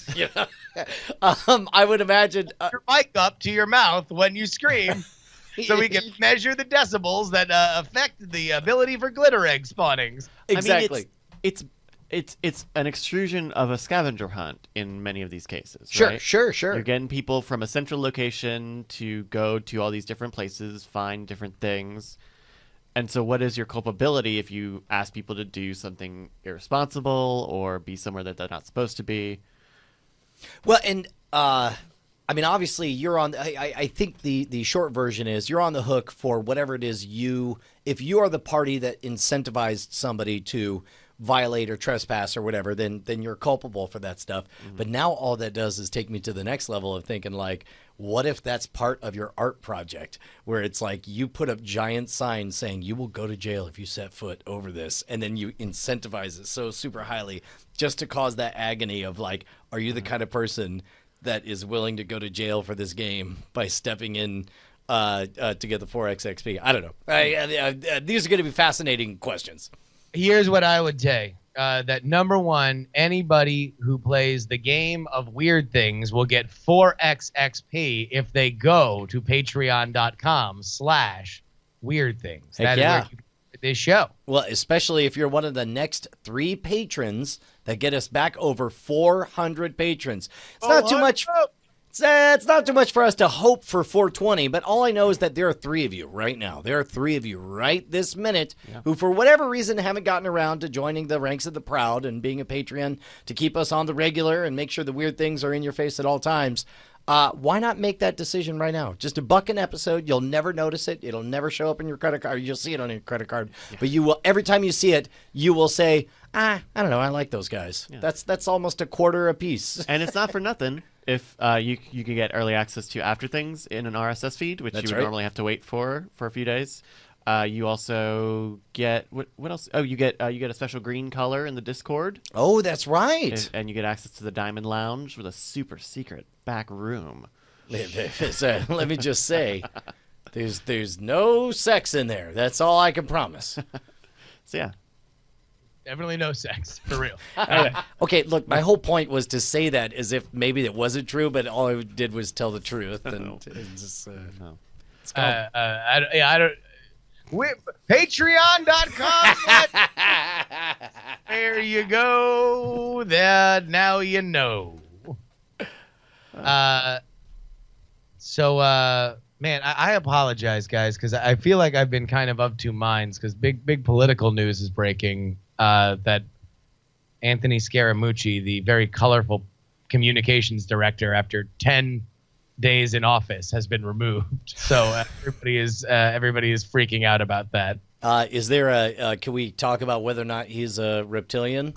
I would imagine your mic up to your mouth when you scream. So we can measure the decibels that affect the ability for glitter egg spawnings. Exactly. I mean, it's an extrusion of a scavenger hunt in many of these cases. Sure, right? sure. You're getting people from a central location to go to all these different places, find different things. And so what is your culpability if you ask people to do something irresponsible or be somewhere that they're not supposed to be? Well, and I mean, obviously, you're on. I think the short version is you're on the hook for whatever it is if you are the party that incentivized somebody to violate or trespass or whatever, then you're culpable for that stuff. But now all that does is take me to the next level of thinking, like, what if that's part of your art project where it's like you put up giant signs saying you will go to jail if you set foot over this, and then you incentivize it so super highly just to cause that agony of like, are you the kind of person that is willing to go to jail for this game by stepping in to get the 4X XP? I don't know. These are going to be fascinating questions. Here's what I would say. That number one, anybody who plays the game of weird things will get 4X XP if they go to patreon.com/weird things. Heck That yeah. is where you get this show. Well, especially if you're one of the next 3 patrons that get us back over 400 patrons. It's not too much. It's not too much for us to hope for 420, but all I know is that there are 3 of you right now. There are 3 of you right this minute who, for whatever reason, haven't gotten around to joining the ranks of the proud and being a Patreon to keep us on the regular and make sure the weird things are in your face at all times. Why not make that decision right now? Just $1 an episode. You'll never notice it. It'll never show up in your credit card. You'll see it on your credit card, but you will. Every time you see it, you will say, I don't know. I like those guys. Yeah. That's almost a quarter a piece. And it's not for nothing if you can get early access to After Things in an RSS feed, which That's you would right. normally have to wait for a few days. You also get what else? Oh, you get a special green color in the Discord, Oh, that's right. and you get access to the Diamond Lounge with a super secret back room. So, let me just say, there's no sex in there. That's all I can promise. So yeah, Definitely no sex, for real. Okay, look, my whole point was to say that as if maybe it wasn't true, but all I did was tell the truth. And it's just, no. it's called- I don't. Patreon.com. There you go. There, now you know. Man, I apologize, guys, because I feel like I've been kind of 2 minds because big political news is breaking that Anthony Scaramucci, the very colorful communications director, after 10 days in office, has been removed. So everybody is freaking out about that. is there can we talk about whether or not he's a reptilian?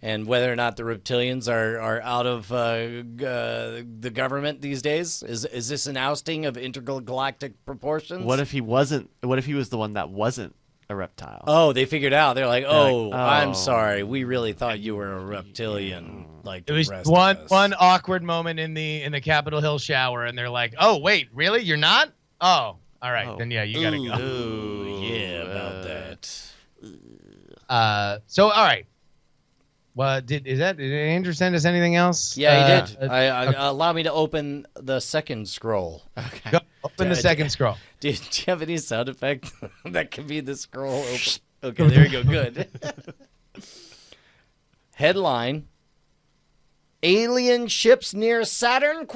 And whether or not the reptilians are out of the government these days? Is this an ousting of intergalactic proportions? What if he wasn't? What if he was the one that wasn't a reptile? Oh, they figured out. They're like, like, I'm oh. sorry. We really thought you were a reptilian. Like It the was rest of one us." awkward moment in the Capitol Hill shower, and they're like, "Oh, wait, really? You're not? Oh, all right, Oh. then yeah, you gotta go." Ooh, yeah, about that. So all right. Well, did Andrew send us anything else? Yeah, he did. Okay. Allow me to open the second scroll. Okay. Go, open the second scroll. Do you have any sound effect that could be the scroll open? Okay, there you go. Good. Headline: Alien ships near Saturn? ?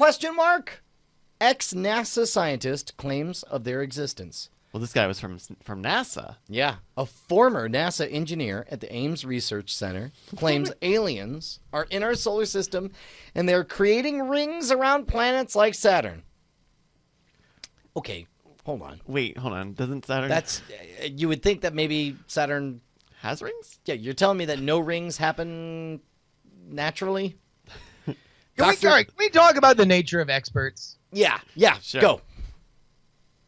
Ex-NASA scientist claims of their existence. Well, this guy was from NASA. Yeah, a former NASA engineer at the Ames Research Center claims aliens are in our solar system and they're creating rings around planets like Saturn. Okay, hold on. Wait, hold on. Doesn't Saturn That's you would think that maybe Saturn. has rings? Yeah, you're telling me that no rings happen naturally? Can we talk about the nature of experts? Yeah, Sure. go.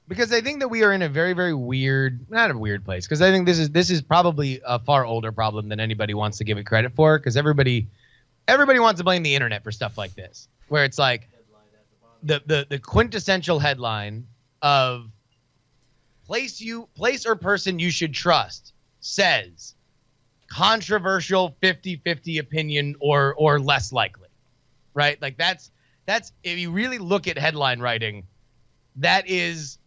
Because I think that we are in a very, very weird, not a weird place, because I think this is probably a far older problem than anybody wants to give it credit for, because everybody wants to blame the internet for stuff like this, where it's like the quintessential headline of place or person you should trust says controversial 50-50 opinion or less likely, right? Like that's if you really look at headline writing, that is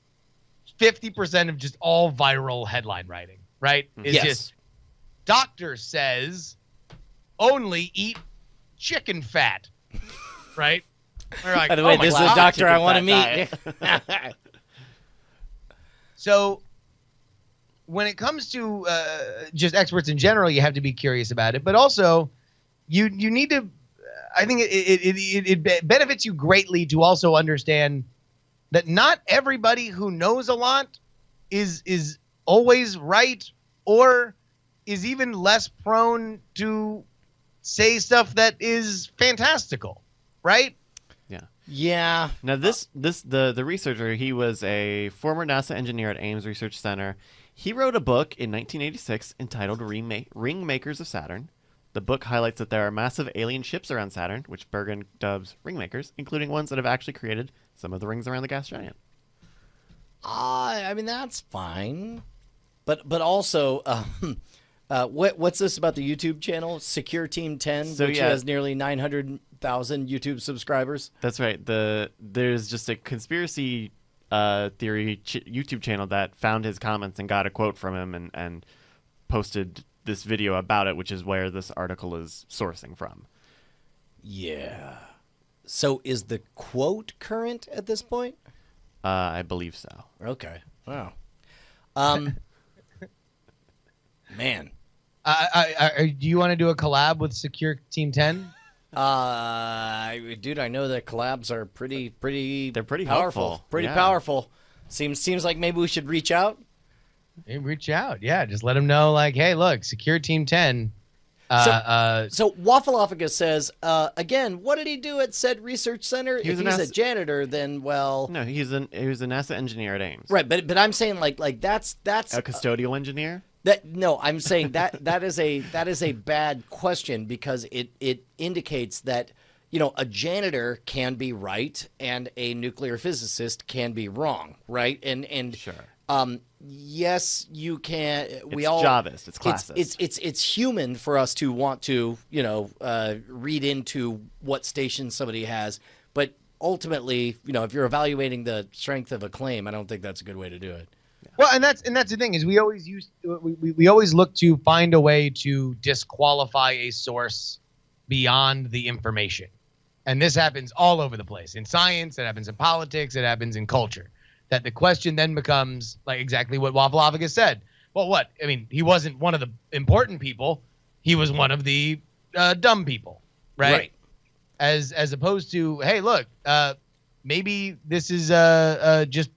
50% of just all viral headline writing, right? It's Yes. just doctor says only eat chicken fat, right? We're like, By the way, oh my this is God. the doctor I Chicken want to fat meet. So when it comes to just experts in general, you have to be curious about it. But also, you need to. I think it benefits you greatly to also understand that not everybody who knows a lot is always right, or is even less prone to say stuff that is fantastical, right? Yeah. Now the researcher, he was a former NASA engineer at Ames Research Center. He wrote a book in 1986 entitled Ring Makers of Saturn. The book highlights that there are massive alien ships around Saturn, which Bergen dubs ring makers, including ones that have actually created some of the rings around the gas giant. I mean, that's fine. But also, what's this about the YouTube channel? Secure Team 10, which has nearly 900,000 YouTube subscribers. That's right. There's just a conspiracy theory YouTube channel that found his comments and got a quote from him and posted this video about it, which is where this article is sourcing from. Yeah. So is the quote current at this point? I believe so. Okay. Wow. Man. Do you want to do a collab with Secure Team 10? Dude, I know that collabs are pretty. They're pretty powerful. helpful. Pretty Yeah. powerful. Seems like maybe we should reach out. Hey, reach out. Yeah, just let them know, like, hey, look, Secure Team 10. So Waffleophagus says, again, what did he do at said research center? If he's a janitor, then, well... No, he was a NASA engineer at Ames. Right, but I'm saying, like that's... A custodial engineer? I'm saying that is a bad question, because it indicates that, a janitor can be right and a nuclear physicist can be wrong, right? And Sure. Yes, you can. It's Javist. It's classist. It's human for us to want to, read into what station somebody has. But ultimately, if you're evaluating the strength of a claim, I don't think that's a good way to do it. Well, and that's the thing, is we always look to find a way to disqualify a source beyond the information. And this happens all over the place. In science, it happens in politics, it happens in culture. That the question then becomes, like, exactly what Waffleophagus said. Well, what? I mean, he wasn't one of the important people. He was one of the dumb people, right? As opposed to, hey, look, maybe this is just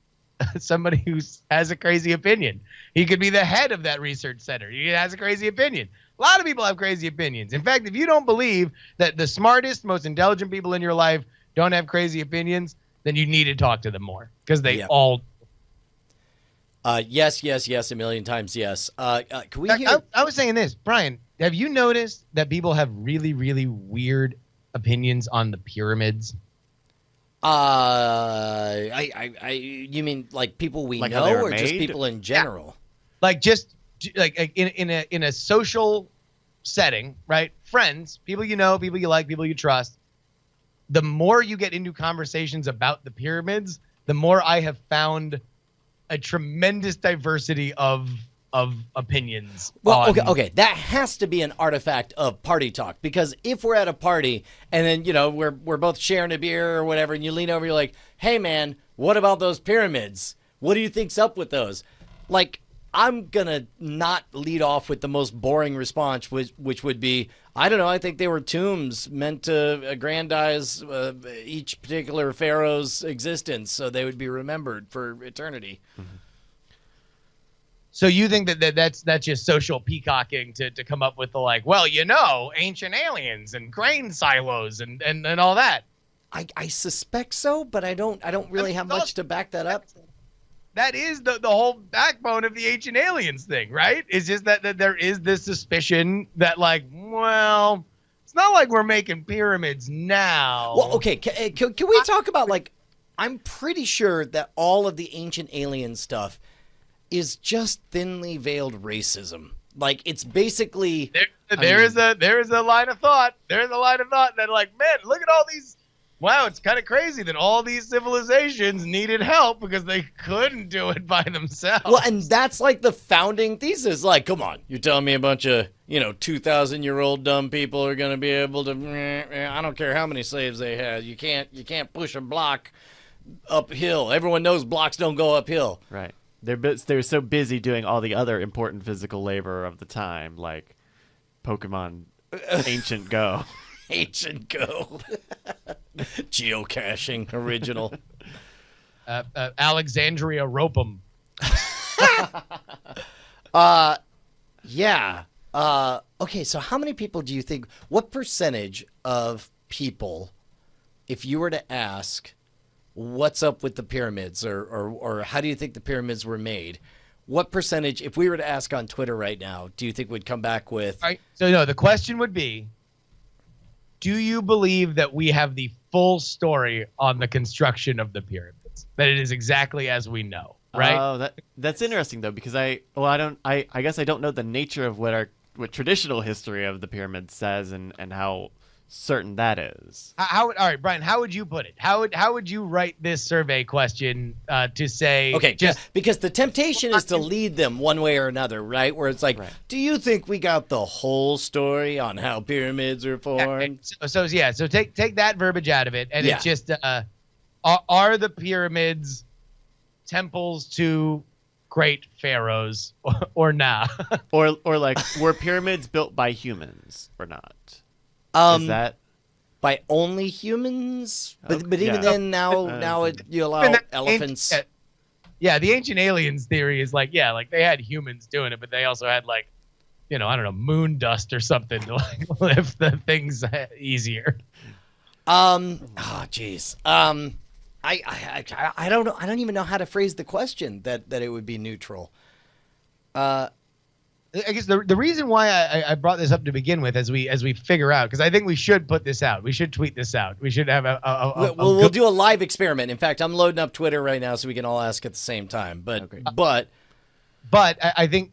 somebody who has a crazy opinion. He could be the head of that research center. He has a crazy opinion. A lot of people have crazy opinions. In fact, if you don't believe that the smartest, most intelligent people in your life don't have crazy opinions, then you need to talk to them more, because they all. Yes, a million times yes. Can we hear? I was saying this, Brian. Have you noticed that people have really, really weird opinions on the pyramids? You mean like people we Like how they know, were or just made? people in general? Like, just like in a social setting, right? Friends, people you know, people you like, people you trust. The more you get into conversations about the pyramids, the more I have found a tremendous diversity of opinions. Well, okay, that has to be an artifact of party talk, because if we're at a party and then we're both sharing a beer or whatever, and you lean over, you're like, "Hey, man, what about those pyramids? What do you think's up with those?" Like, I'm gonna not lead off with the most boring response, which would be, I don't know, I think they were tombs meant to aggrandize each particular pharaoh's existence, so they would be remembered for eternity. Mm-hmm. So you think that's just social peacocking to come up with the, like, well, ancient aliens and grain silos and all that? I suspect so, but I don't really have much to back that up. That is the whole backbone of the ancient aliens thing, right? It's just that there is this suspicion that, like, well, it's not like we're making pyramids now. Well, okay, can we talk about, like, I'm pretty sure that all of the ancient alien stuff is just thinly veiled racism. Like, it's basically there is a line of thought. There's a line of thought that, like, man, look at all these. Wow, it's kind of crazy that all these civilizations needed help because they couldn't do it by themselves. Well, and that's like the founding thesis. Like, come on, you're telling me a bunch of 2,000-year-old dumb people are going to be able to? I don't care how many slaves they had. You can't push a block uphill. Everyone knows blocks don't go uphill. Right. They're so busy doing all the other important physical labor of the time, like Pokemon Ancient Go. Ancient Go. Geocaching original. Alexandria Ropum. Yeah. Okay, so how many people do you think, what percentage of people, if you were to ask what's up with the pyramids or how do you think the pyramids were made, what percentage, if we were to ask on Twitter right now, do you think would come back with? All right. So no, the question would be, do you believe that we have the full story on the construction of the pyramids? That it is exactly as we know, right? Oh, that's interesting though, because I guess I don't know the nature of what traditional history of the pyramids says and how certain that is. All right, Brian, how would you put it? How would you write this survey question to say? Okay, because the temptation is to lead them one way or another, right? Where it's like, right. Do you think we got the whole story on how pyramids are formed? So take that verbiage out of it, and Yeah. it's just are the pyramids temples to great pharaohs or nah? Or like, were pyramids built by humans or not? Is that By only humans? But Okay, even yeah. then, now you allow elephants. Yeah, the ancient aliens theory is like, yeah, like they had humans doing it, but they also had like, I don't know, moon dust or something to like lift the things easier. Oh, jeez. I don't know. I don't even know how to phrase the question that it would be neutral. I guess the reason why I brought this up to begin with, as we figure out, because I think we should put this out. We should tweet this out. We should have We'll do a live experiment. In fact, I'm loading up Twitter right now so we can all ask at the same time. But I think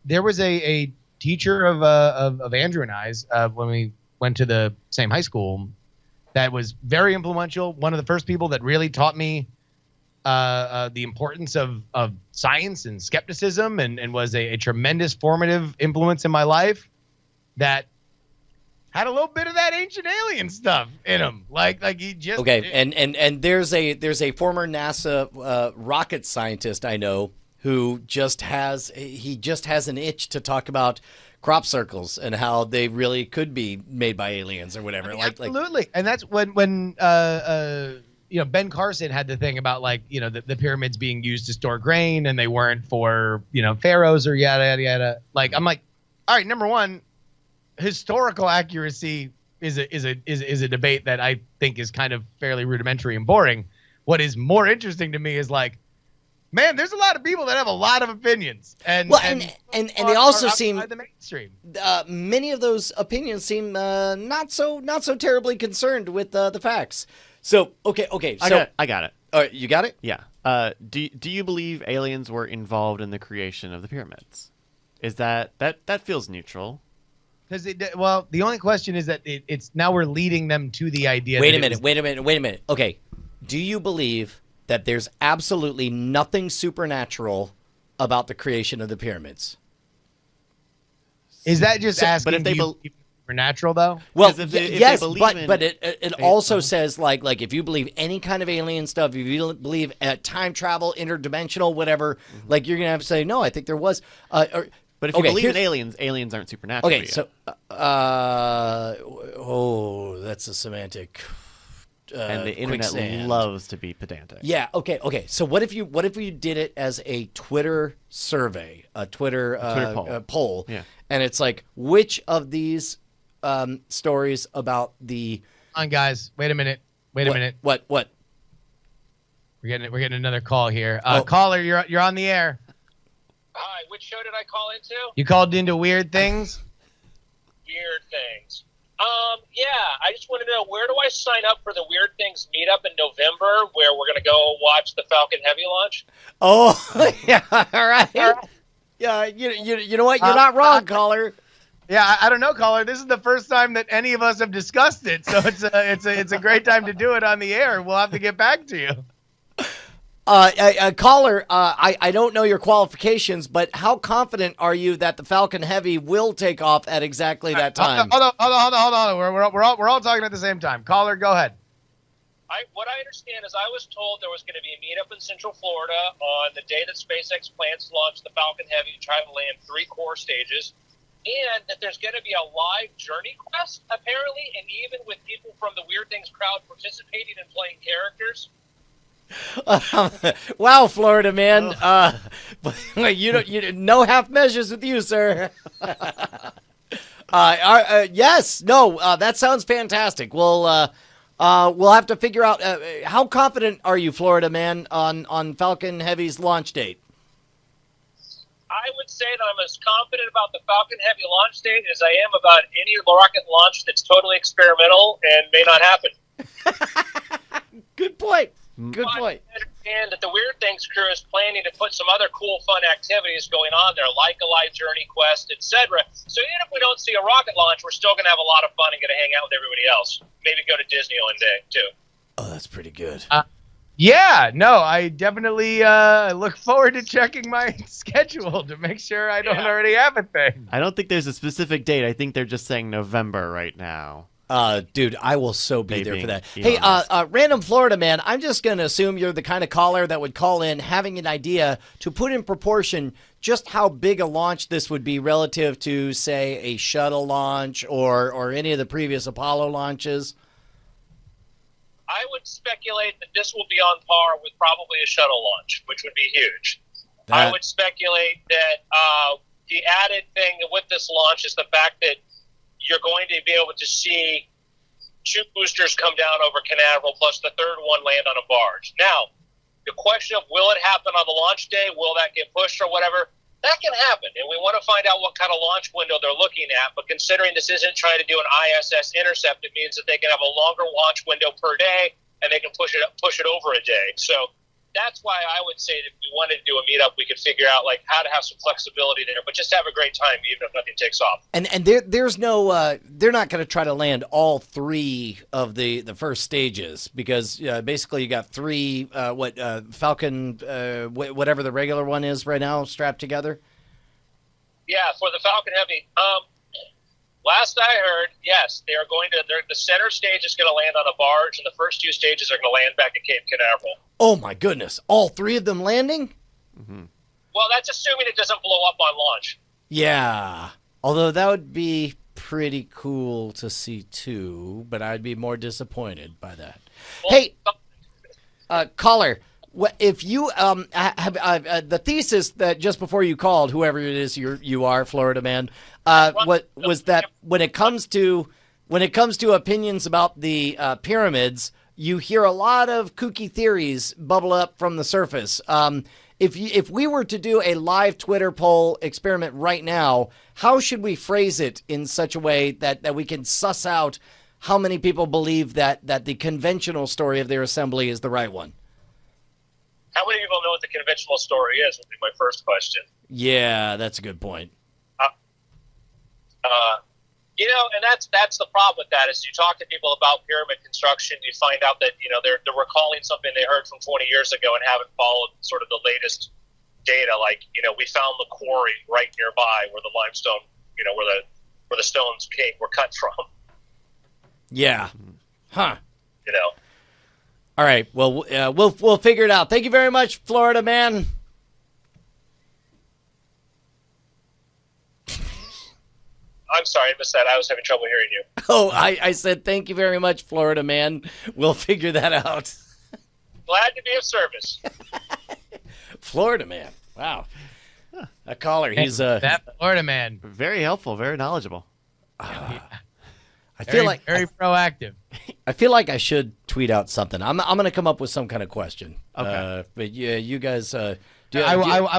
there was a teacher of Andrew and I's when we went to the same high school that was very influential. One of the first people that really taught me the importance of science and skepticism, and was a tremendous formative influence in my life, that had a little bit of that ancient alien stuff in him. Like he just okay. And there's a former NASA rocket scientist I know who just has an itch to talk about crop circles and how they really could be made by aliens or whatever. Absolutely. And that's when Ben Carson had the thing about the pyramids being used to store grain and they weren't for, pharaohs or yada, yada, yada. Like, I'm like, all right, number one, historical accuracy is a debate that I think is kind of fairly rudimentary and boring. What is more interesting to me is like, man, there's a lot of people that have a lot of opinions, and they also seem the mainstream. Many of those opinions seem not so terribly concerned with the facts. So okay. So I got it. All right, you got it? Yeah. Do you believe aliens were involved in the creation of the pyramids? Is that feels neutral? Because the only question is that it's now we're leading them to the idea. Wait a minute. Okay, do you believe that there's absolutely nothing supernatural about the creation of the pyramids? Is that just asking? But if they supernatural though? Well, yes, but it also says like if you believe any kind of alien stuff, if you believe time travel, interdimensional, whatever, like you're gonna have to say no. I think there was. But if you believe in aliens aren't supernatural. Okay, so that's a semantic. And the internet quicksand. loves to be pedantic. Yeah. Okay. So what if you did it as a Twitter survey, a Twitter poll, yeah. And it's like, which of these stories about the? Come on, guys, wait a minute. What? We're getting another call here. Caller, you're on the air. Hi, which show did I call into? You called into Weird Things. Weird Things. Yeah, I just want to know, where do I sign up for the Weird Things meetup in November, where we're going to go watch the Falcon Heavy launch? Oh, yeah, all right. Yeah, you know what? You're not wrong, caller. Yeah, I don't know, caller. This is the first time that any of us have discussed it, so it's a great time to do it on the air. We'll have to get back to you. Caller, I don't know your qualifications, but how confident are you that the Falcon Heavy will take off at exactly that time? Hold on. We're all talking at the same time. Caller, go ahead. What I understand is I was told there was going to be a meetup in Central Florida on the day that SpaceX plans to launch the Falcon Heavy to try to land 3 core stages, and that there's going to be a live Journey quest, apparently, and even with people from the Weird Things crowd participating and playing characters. Wow, Florida man. No half measures with you, sir. Yes, no, that sounds fantastic. We'll have to figure out how confident are you, Florida man, on Falcon Heavy's launch date? I would say that I'm as confident about the Falcon Heavy launch date as I am about any rocket launch that's totally experimental and may not happen. Good point. Good point. I understand that the Weird Things crew is planning to put some other cool, fun activities going on there, like a live Journey quest, etc. So even if we don't see a rocket launch, we're still going to have a lot of fun and get to hang out with everybody else. Maybe go to Disney one day, too. Oh, that's pretty good. Yeah, no, I definitely look forward to checking my schedule to make sure I don't already have a thing. I don't think there's a specific date. I think they're just saying November right now. Dude, I will so be there for that. Hey, random Florida man, I'm just going to assume you're the kind of caller that would call in having an idea to put in proportion just how big a launch this would be relative to, say, a shuttle launch or any of the previous Apollo launches. I would speculate that this will be on par with probably a shuttle launch, which would be huge. I would speculate that the added thing with this launch is the fact that you're going to be able to see 2 boosters come down over Canaveral, plus the 3rd one land on a barge. Now, the question of will it happen on the launch day, will that get pushed or whatever, that can happen. And we want to find out what kind of launch window they're looking at. But considering this isn't trying to do an ISS intercept, it means that they can have a longer launch window per day, and they can push it over a day. So that's why I would say that if we wanted to do a meetup, we could figure out like how to have some flexibility there, but just have a great time even if nothing takes off. And there's no they're not going to try to land all 3 of the first stages because basically you got 3 Falcon whatever the regular one is right now strapped together. Yeah, for the Falcon Heavy. Last I heard, yes, they are going to. The center stage is going to land on a barge, and the first 2 stages are going to land back at Cape Canaveral. Oh my goodness! All 3 of them landing? Mm-hmm. Well, that's assuming it doesn't blow up on launch. Yeah. Although that would be pretty cool to see too, but I'd be more disappointed by that. Well, Hey, caller. If you have the thesis that just before you called, whoever it is you are, Florida man, what was that when it comes to opinions about the pyramids, you hear a lot of kooky theories bubble up from the surface. If we were to do a live Twitter poll experiment right now, how should we phrase it in such a way that we can suss out how many people believe that the conventional story of their assembly is the right one? How many people know what the conventional story is would be my first question. Yeah, that's a good point. And that's the problem with that is you talk to people about pyramid construction, you find out that, they're recalling something they heard from 20 years ago and haven't followed sort of the latest data. Like, we found the quarry right nearby where the limestone, where the stones were cut from. Yeah. Huh. All right. Well, we'll figure it out. Thank you very much, Florida man. I'm sorry, I missed that. I was having trouble hearing you. Oh, I said thank you very much, Florida man. We'll figure that out. Glad to be of service. Florida man. Wow. A caller. He's that Florida man. Very helpful, very knowledgeable. I feel like very proactive. I feel like I should tweet out something. I'm going to come up with some kind of question. Okay. But yeah, you guys. I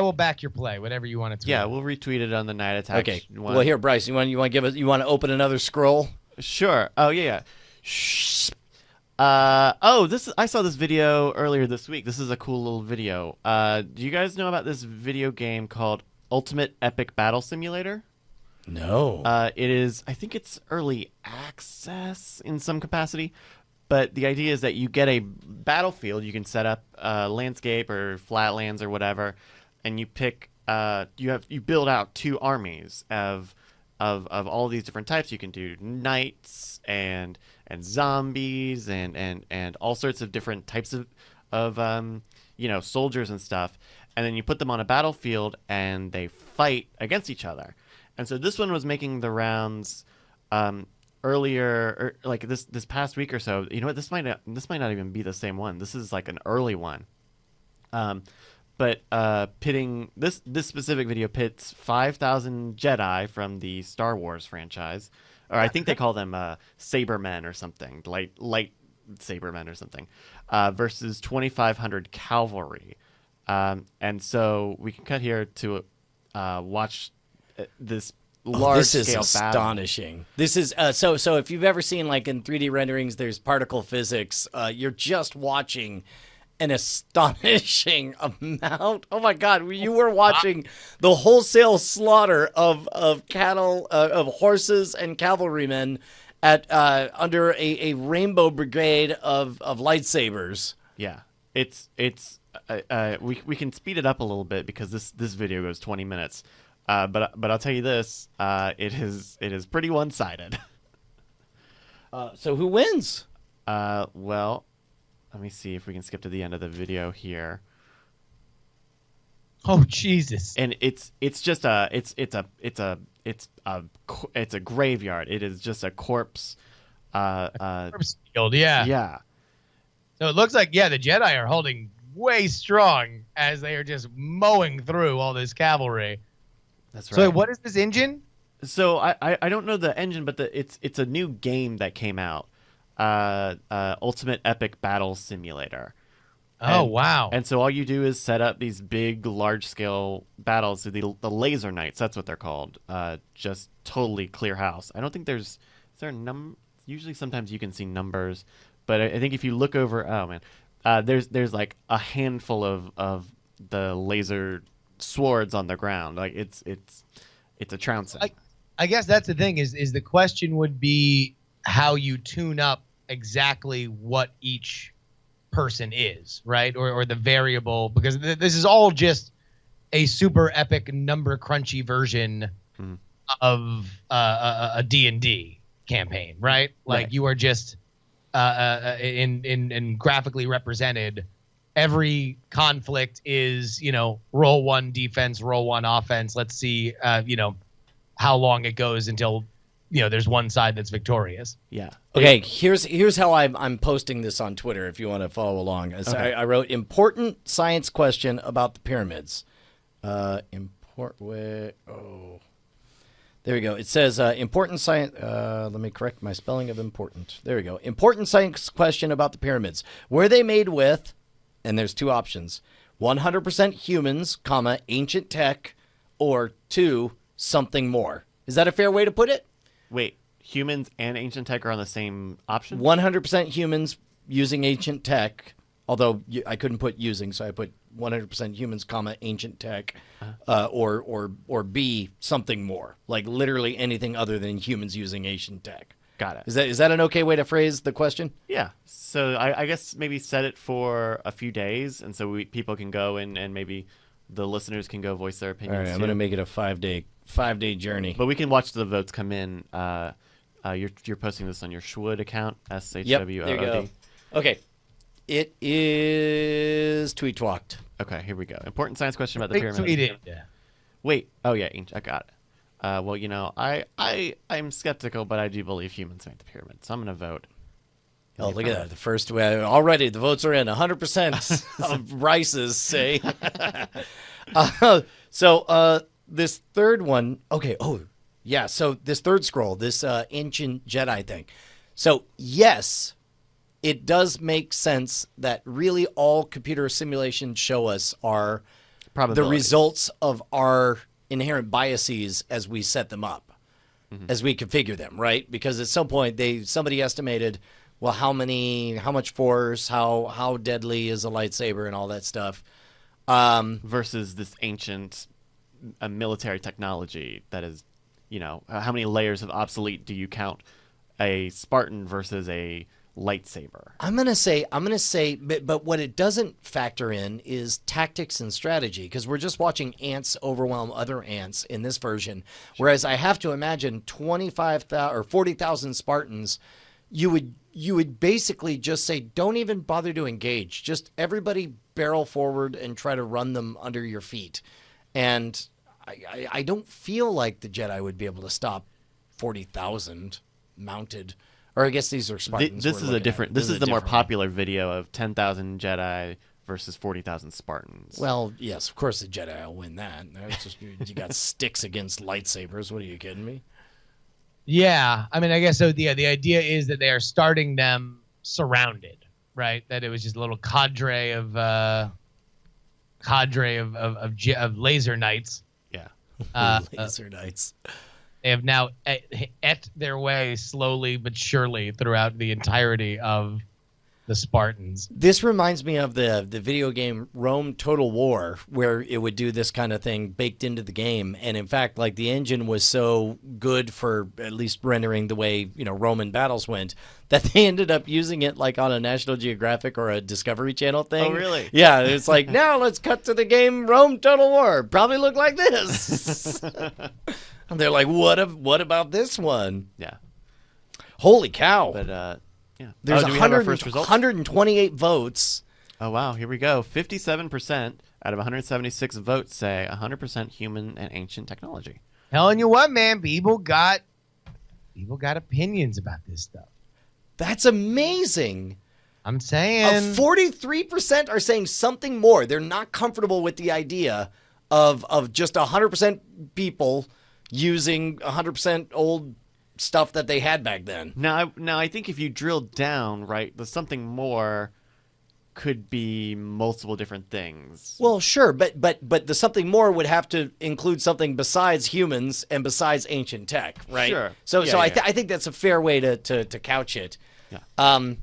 will back your play. Whatever you want to tweet. Yeah, we'll retweet it on the Night Attack. Okay. one. Well, here, Bryce, you want to open another scroll? Sure. Oh yeah. Shh. I saw this video earlier this week. This is a cool little video. Do you guys know about this video game called Ultimate Epic Battle Simulator? No. It is, I think it's early access in some capacity, but the idea is that you get a battlefield. You can set up landscape or flatlands or whatever, and you pick. You build out 2 armies of of all these different types. You can do knights and zombies and all sorts of different types of soldiers and stuff. And then you put them on a battlefield and they fight against each other. And so this one was making the rounds earlier, or like this past week or so. You know what? This might not even be the same one. This is like an early one. But pitting this specific video pits 5,000 Jedi from the Star Wars franchise, or I think they call them Sabermen or something, light Sabermen or something, versus 2,500 cavalry. And so we can cut here to watch this large this is scale astonishing. This is so if you've ever seen like in 3D renderings there's particle physics, you're just watching an astonishing amount. Oh my god, you were watching the wholesale slaughter of cattle, of horses and cavalrymen at under a rainbow brigade of lightsabers. Yeah, it's we can speed it up a little bit because this video goes 20 minutes. But I'll tell you this, it is pretty one-sided. So who wins? Well, let me see if we can skip to the end of the video here. Oh Jesus! And it's just a graveyard. It is just a corpse. Corpse field, yeah. Yeah. So it looks like the Jedi are holding way strong as they are just mowing through all this cavalry. That's right. So what is this engine? So I don't know the engine, but it's a new game that came out. Ultimate Epic Battle Simulator. Oh, wow. And so all you do is set up these big, large-scale battles. The Laser Knights, that's what they're called. Just totally clear house. I don't think is there a usually sometimes you can see numbers, but I think if you look over, oh man, there's like a handful of the laser swords on the ground. Like it's a trouncing. I guess that's the thing is the question would be how you tune up exactly what each person is, right? Or the variable, because this is all just a super epic number crunchy version of a D&D campaign, right? Like right. You are just in graphically represented. Every conflict is, roll one defense, roll one offense. Let's see, how long it goes until, there's one side that's victorious. Yeah. Okay, here's how I'm posting this on Twitter if you want to follow along. Okay. I wrote important science question about the pyramids. There we go. It says important science. Let me correct my spelling of important. There we go. Important science question about the pyramids. Were they made with? And there's two options: 100% humans, comma ancient tech, or 2 something more. Is that a fair way to put it? Wait, humans and ancient tech are on the same option? 100% humans using ancient tech, although I couldn't put using, so I put 100% humans, comma ancient tech, or B something more, like literally anything other than humans using ancient tech. Got it. Is that an okay way to phrase the question? Yeah. So I guess maybe set it for a few days, and so people can go and maybe the listeners can go voice their opinions. All right, I'm too. going to make it a 5-day journey. But we can watch the votes come in. You're posting this on your Schwood account, SHWOOD. Yep, there you go. Okay, it is tweet walked. Okay, here we go. Important science question about the pyramids. Tweeted. Yeah. Wait. Oh yeah, I got it. Well, I'm skeptical, but I do believe humans made the pyramids. So I'm going to vote. Oh, look at that. The first way. Already, the votes are in. 100% of Rice's say. This third one. Okay. Oh, yeah. So this third scroll, this ancient Jedi thing. So, yes, it does make sense that really all computer simulations show us are the results of our inherent biases as we set them up, as we configure them, right? Because at some point, somebody estimated, well, how much force, how deadly is a lightsaber and all that stuff. Versus this ancient military technology that is, how many layers of obsolete do you count a Spartan versus a lightsaber. I'm gonna say, but what it doesn't factor in is tactics and strategy, because we're just watching ants overwhelm other ants in this version. Whereas I have to imagine 25,000 or 40,000 Spartans, you would basically just say, don't even bother to engage. Just everybody barrel forward and try to run them under your feet. And I don't feel like the Jedi would be able to stop 40,000 mounted. Or I guess these are Spartans. This is a different. This is the more popular video of 10,000 Jedi versus 40,000 Spartans. Well, yes, of course the Jedi will win that. That's just, you got sticks against lightsabers. What are you kidding me? Yeah, I mean, I guess so. The idea is that they are starting them surrounded, right? That it was just a little cadre of laser knights. Yeah, Laser knights. They have now et their way slowly but surely throughout the entirety of the Spartans. This reminds me of the video game Rome Total War, where it would do this kind of thing baked into the game. And in fact, like, the engine was so good for at least rendering the way, Roman battles went, that they ended up using it like on a National Geographic or a Discovery Channel thing. Oh, really? Yeah, it's like, now let's cut to the game Rome Total War. Probably look like this. And they're like, what about this one? yeah. Holy cow. But yeah. There's do we have our first results? 128 votes. Oh wow, here we go. 57% out of 176 votes say 100% human and ancient technology. Telling you what, man, people got opinions about this stuff. That's amazing. I'm saying 43% are saying something more. They're not comfortable with the idea of just 100% people using 100% old stuff that they had back then. Now I think if you drill down, right, the something more could be multiple different things. Well, sure, but the something more would have to include something besides humans and besides ancient tech, right? Sure. So Yeah, yeah. I think that's a fair way to couch it. Yeah.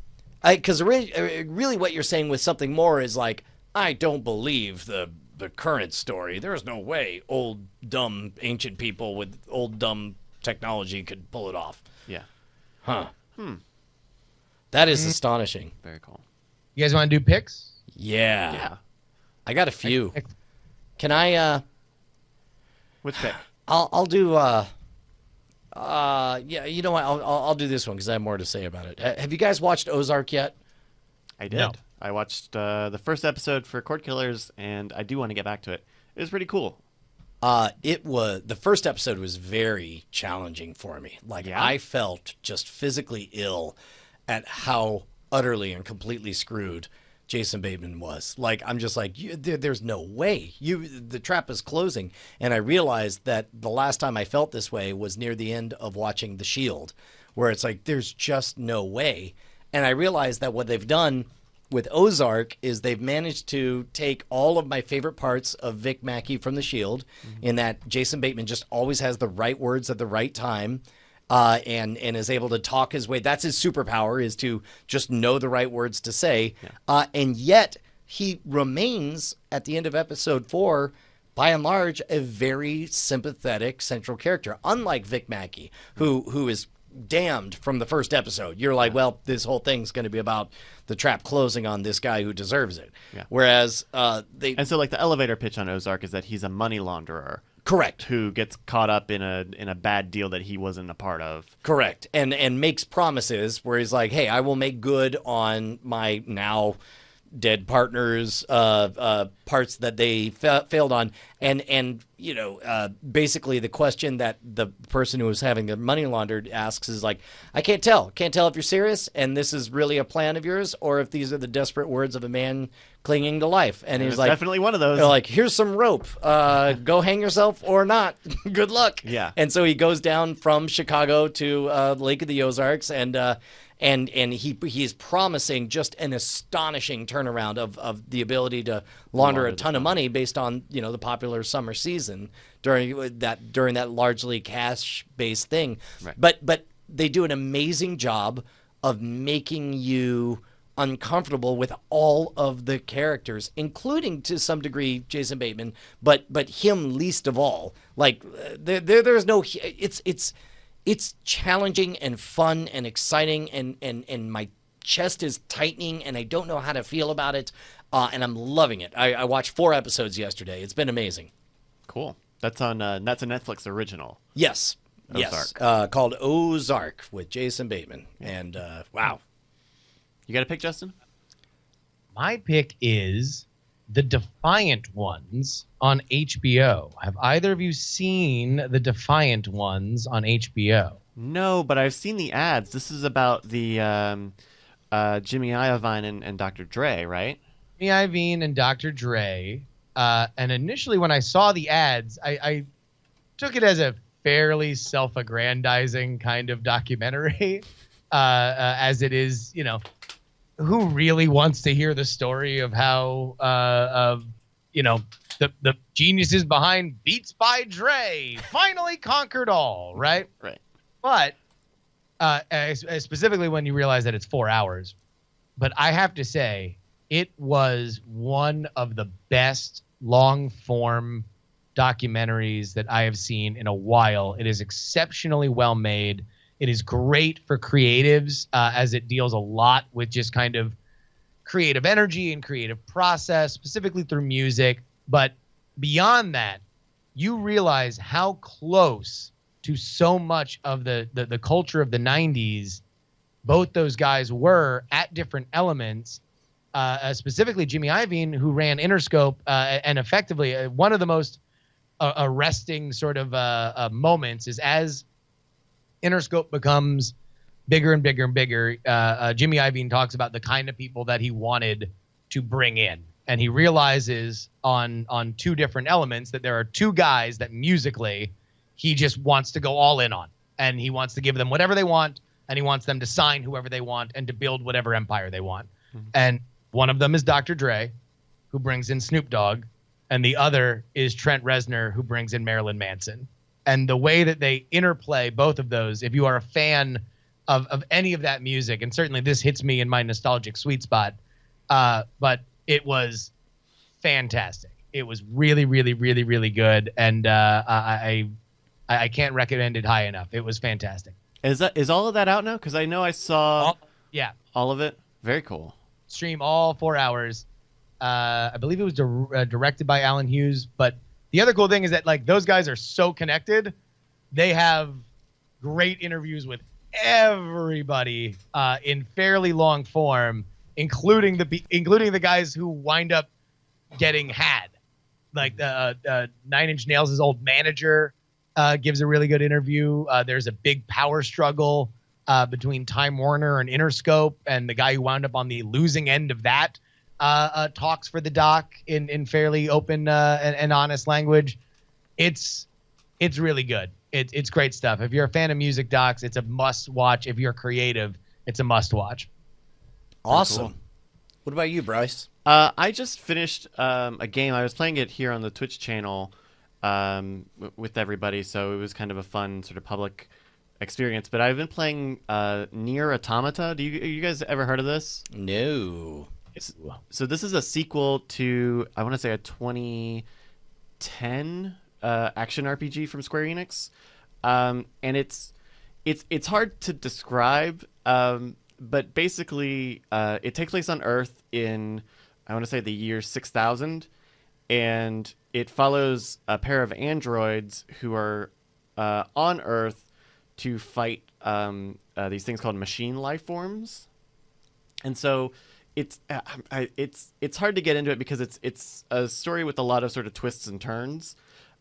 Because really what you're saying with something more is like, I don't believe the current story. There's no way old, dumb, ancient people with old, dumb technology could pull it off. Yeah. Huh. That is astonishing. Very cool. you guys want to do picks? Yeah. Yeah. I got a few. Can I, Which pick? I'll do, yeah, you know what? I'll do this one because I have more to say about it. Have you guys watched Ozark yet? I did. No. I watched the first episode for Court Killers, and I do want to get back to it. It was pretty cool. The first episode was very challenging for me. Like, Yeah? I felt just physically ill at how utterly and completely screwed Jason Bateman was. Like, I'm just like, there's no way. The trap is closing. And I realized that the last time I felt this way was near the end of watching The Shield, where it's like, there's just no way. And I realized that what they've done with Ozark is they've managed to take all of my favorite parts of Vic Mackey from The Shield, in that Jason Bateman just always has the right words at the right time, and is able to talk his way. That's his superpower, is to just know the right words to say. And yet he remains, at the end of episode 4, by and large, a very sympathetic central character, unlike Vic Mackey, who is damned from the first episode. You're like, well, this whole thing's going to be about the trap closing on this guy who deserves it. Yeah. Whereas And so, like, the elevator pitch on Ozark is that he's a money launderer correct, who gets caught up in a bad deal that he wasn't a part of. correct, and makes promises where he's like, hey, I will make good on my now dead partners parts that they failed on, and basically the question that the person who was having the money laundered asks is like, I can't tell if you're serious and this is really a plan of yours, or if these are the desperate words of a man clinging to life. And he's It's like, definitely one of those. they're like, here's some rope, go hang yourself or not. Good luck. Yeah. And so he goes down from Chicago to Lake of the Ozarks, and he is promising just an astonishing turnaround of the ability to launder a ton of money based on the popular summer season during that largely cash based thing. Right. But they do an amazing job of making you uncomfortable with all of the characters, including to some degree Jason Bateman, but him least of all. Like there's no it's challenging and fun and exciting, and my chest is tightening, and I don't know how to feel about it. And I'm loving it. I watched 4 episodes yesterday. It's been amazing. Cool. That's on. That's a Netflix original. Yes. Yes. Called Ozark with Jason Bateman. And wow. You got a pick, Justin? My pick is The Defiant Ones on HBO. Have either of you seen The Defiant Ones on HBO? No, but I've seen the ads. This is about the Jimmy Iovine and Dr. Dre, right? Jimmy Iovine and Dr. Dre. And initially, when I saw the ads, I took it as a fairly self-aggrandizing kind of documentary, as it is, you know, who really wants to hear the story of how, you know, the geniuses behind Beats by Dre finally conquered all, right? Right. But specifically when you realize that it's 4 hours. But I have to say, it was one of the best long-form documentaries that I have seen in a while. It is exceptionally well made. It is great for creatives, as it deals a lot with just kind of creative energy and creative process, specifically through music. But beyond that, you realize how close to so much of the culture of the 90s both those guys were at different elements. Specifically Jimmy Iovine, who ran Interscope, and effectively one of the most arresting sort of moments is as Interscope becomes bigger and bigger and bigger, Jimmy Iovine talks about the kind of people that he wanted to bring in. And he realizes on 2 different elements that there are 2 guys that musically he just wants to go all in on. And he wants to give them whatever they want, and he wants them to sign whoever they want and to build whatever empire they want. Mm-hmm. And one of them is Dr. Dre, who brings in Snoop Dogg, and the other is Trent Reznor, who brings in Marilyn Manson. And the way that they interplay both of those, if you are a fan of any of that music, and certainly this hits me in my nostalgic sweet spot, but it was fantastic. It was really, really, really, really good, and I can't recommend it high enough. It was fantastic. Is all of that out now? Because I know I saw all of it. Very cool. Stream all 4 hours. I believe it was directed by Alan Hughes. But the other cool thing is that like those guys are so connected. They have great interviews with everybody in fairly long form, including the guys who wind up getting had. Like 9 Inch Nails' old manager gives a really good interview. There's a big power struggle between Time Warner and Interscope, and the guy who wound up on the losing end of that talks for the doc in fairly open and honest language. It's really good. It's great stuff. If you're a fan of music docs, it's a must watch. If you're creative, it's a must watch. Awesome. Cool. What about you, Bryce? I just finished a game. I was playing it here on the Twitch channel with everybody, so it was kind of a fun sort of public experience. But I've been playing Nier Automata. You guys ever heard of this? No. So this is a sequel to, I want to say, a 2010 action RPG from Square Enix, and it's hard to describe, but basically it takes place on Earth in, I want to say, the year 6000, and it follows a pair of androids who are on Earth to fight these things called machine life forms. And so it's hard to get into it because it's a story with a lot of sort of twists and turns,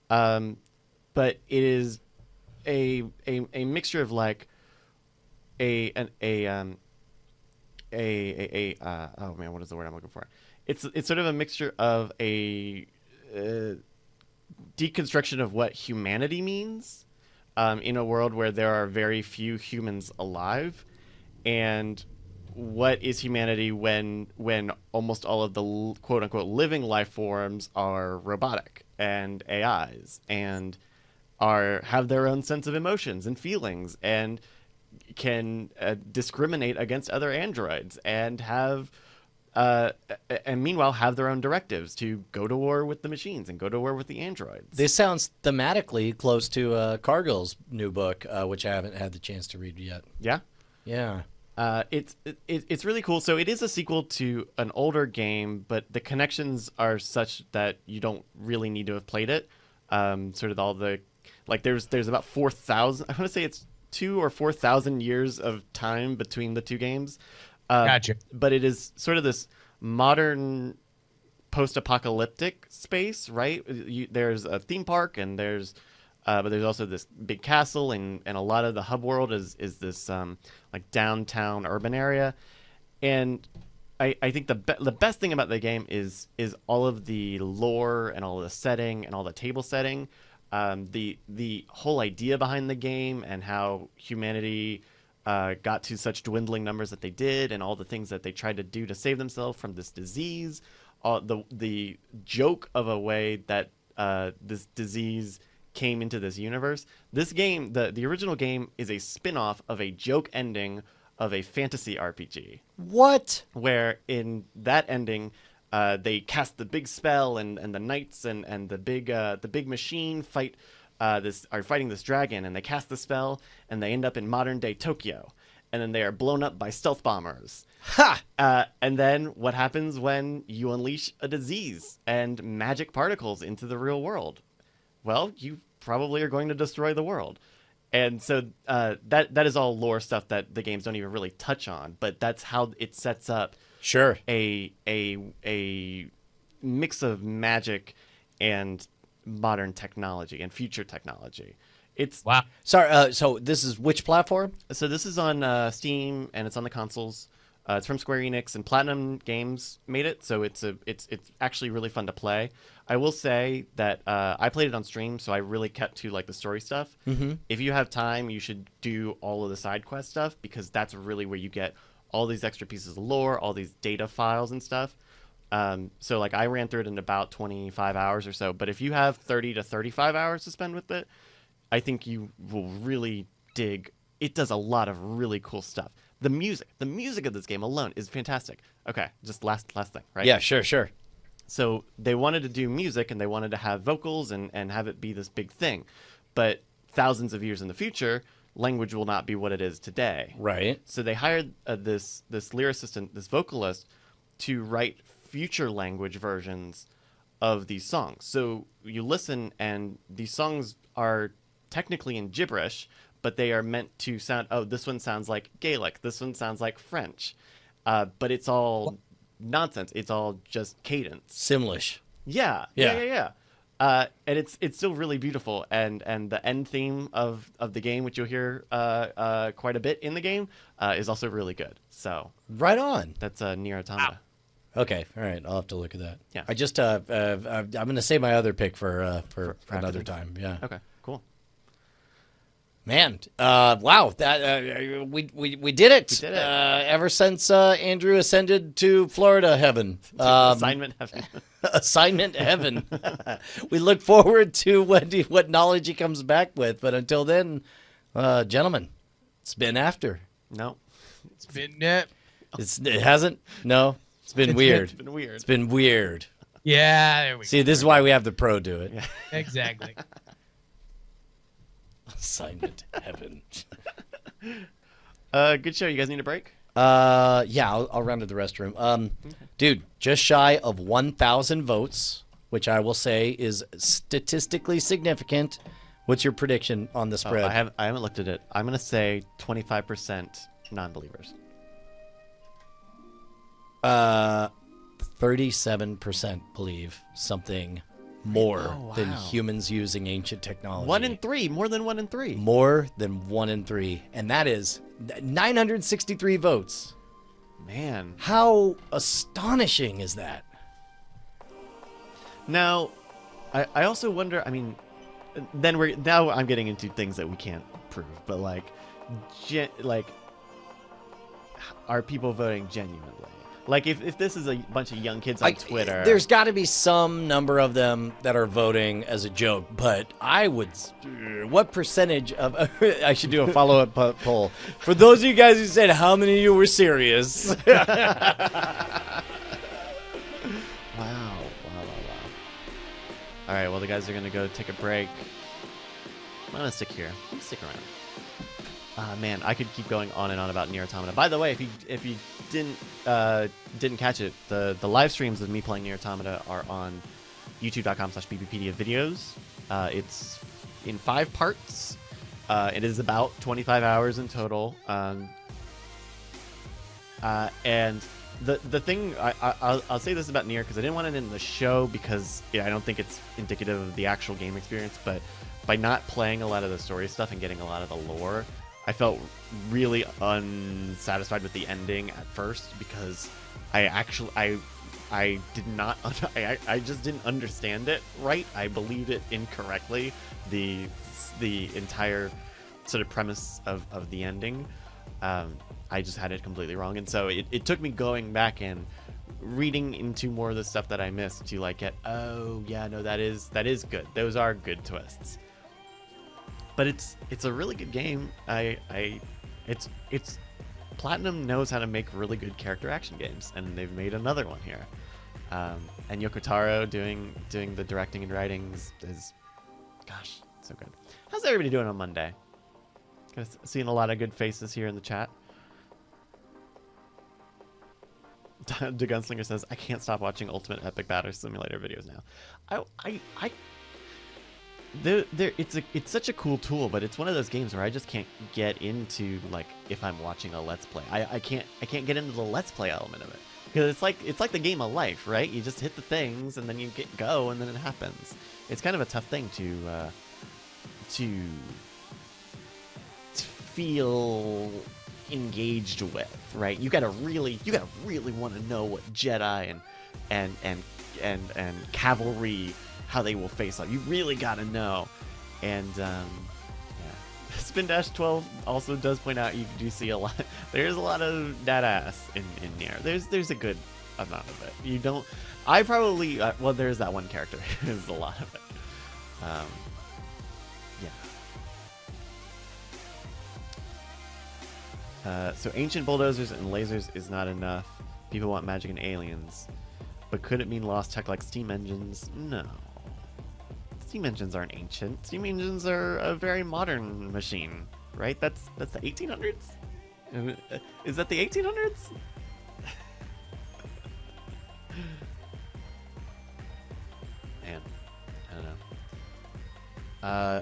but it is a mixture of like oh man, what is the word I'm looking for? It's sort of a mixture of a deconstruction of what humanity means in a world where there are very few humans alive, and what is humanity when almost all of the quote unquote living life forms are robotic and AIs and have their own sense of emotions and feelings and can discriminate against other androids and have and meanwhile have their own directives to go to war with the machines and go to war with the androids. This sounds thematically close to Cargill's new book, which I haven't had the chance to read yet. Yeah? Yeah. It's really cool. So it is a sequel to an older game, but the connections are such that you don't really need to have played it. Sort of all the there's about 4,000. I want to say it's 2,000 or 4,000 years of time between the two games. Gotcha. But it is sort of this modern post-apocalyptic space, right? There's a theme park, and but there's also this big castle, and a lot of the hub world is this like downtown urban area. And I think the best thing about the game is all of the lore and all of the setting and all the table setting, the whole idea behind the game and how humanity got to such dwindling numbers that they did, and all the things that they tried to do to save themselves from this disease. The joke of a way that this disease came into this universe. This game, the original game, is a spin-off of a joke ending of a fantasy RPG. What? Where in that ending, they cast the big spell, and the knights and the big machine are fighting this dragon, and they cast the spell, and they end up in modern day Tokyo, and then they are blown up by stealth bombers. Ha! And then what happens when you unleash a disease and magic particles into the real world? Well, you probably are going to destroy the world. And so that is all lore stuff that the games don't even really touch on, but that's how it sets up Sure. a mix of magic and modern technology and future technology. It's Wow. Sorry. So this is which platform? So this is on Steam, and it's on the consoles. It's from Square Enix, and Platinum Games made it, so it's actually really fun to play. I will say that I played it on stream, so I really kept to like the story stuff. Mm-hmm. If you have time, you should do all of the side quest stuff, because that's really where you get all these extra pieces of lore, all these data files and stuff. So like I ran through it in about 25 hours or so, but if you have 30 to 35 hours to spend with it, I think you will really dig. It does a lot of really cool stuff. The music of this game alone is fantastic. Okay, just last thing, right? Yeah, sure. So they wanted to do music, and they wanted to have vocals and have it be this big thing. But thousands of years in the future, language will not be what it is today. Right. So they hired this lyricist and this vocalist to write future language versions of these songs. So you listen, and these songs are technically in gibberish, but they are meant to sound, this one sounds like Gaelic, this one sounds like French. But it's all nonsense. It's all just cadence. Simlish. Yeah. And it's still really beautiful. And the end theme of the game, which you'll hear quite a bit in the game, is also really good. So Right on. that's Nier Automata. Okay. All right. I'll have to look at that. Yeah. I just I'm going to save my other pick for after another this? time. Yeah. Okay, cool. Man, wow! That we did it. We did it. Ever since Andrew ascended to Florida heaven, Assignment heaven. assignment heaven. We look forward to what knowledge he comes back with. But until then, gentlemen, it's been after. No. It's been It hasn't. No, it's been weird. It's been weird. It's been weird. yeah. There we See, this is why we have the pro do it. Yeah. go. Exactly. Assignment heaven. Good show. You guys need a break? Yeah, I'll run to the restroom. Dude, just shy of 1,000 votes, which I will say is statistically significant. What's your prediction on the spread? I haven't looked at it. I'm gonna say 25% non-believers. 37% believe something more than humans using ancient technology. 1 in 3, more than 1 in 3. More than 1 in 3. And that is 963 votes. Man. How astonishing is that? Now, I also wonder. I mean, now I'm getting into things that we can't prove, but like, are people voting genuinely? Like, if this is a bunch of young kids on Twitter, there's got to be some number of them that are voting as a joke. But I would, what percentage of? I should do a follow-up poll for those of you guys who said how many of you were serious. Wow. All right, well, the guys are going to go take a break. I'm going to stick here. Stick around. Man, I could keep going on and on about Nier Automata. By the way, if you didn't catch it, the live streams of me playing Nier Automata are on youtube.com/bbpedia videos. It's in 5 parts. It is about 25 hours in total. And the thing I'll say this about Nier because I didn't want it in the show because I don't think it's indicative of the actual game experience, but by not playing a lot of the story stuff and getting a lot of the lore, I felt really unsatisfied with the ending at first because I did not I just didn't understand it right. I believed it incorrectly, the entire sort of premise of the ending. I just had it completely wrong, and so it took me going back and reading into more of the stuff that I missed to like get, oh yeah, no, that is good. Those are good twists. But it's a really good game. It's Platinum knows how to make really good character action games, and they've made another one here. And Yoko Taro doing the directing and writing is gosh, so good. How's everybody doing on Monday? Seeing a lot of good faces here in the chat. The Gunslinger says, "I can't stop watching Ultimate Epic Battle Simulator videos now." It's such a cool tool, but it's one of those games where I just can't get into like if I'm watching a Let's Play. I can't get into the Let's Play element of it because it's like the game of life, right? You just hit the things and then you go and then it happens. It's kind of a tough thing to feel engaged with, right? You gotta really want to know what Jedi and cavalry, how they will face off. You really gotta know. And yeah. Spin Dash 12 also does point out you do see a lot. There's a lot of that ass in Nier. There's a good amount of it. You don't. I probably well, there's that one character. There's a lot of it. Yeah. So ancient bulldozers and lasers is not enough. People want magic and aliens. But could it mean lost tech like steam engines? No. Steam engines aren't ancient. Steam engines are a very modern machine, right? That's the 1800s? Is that the 1800s? Man, I don't know.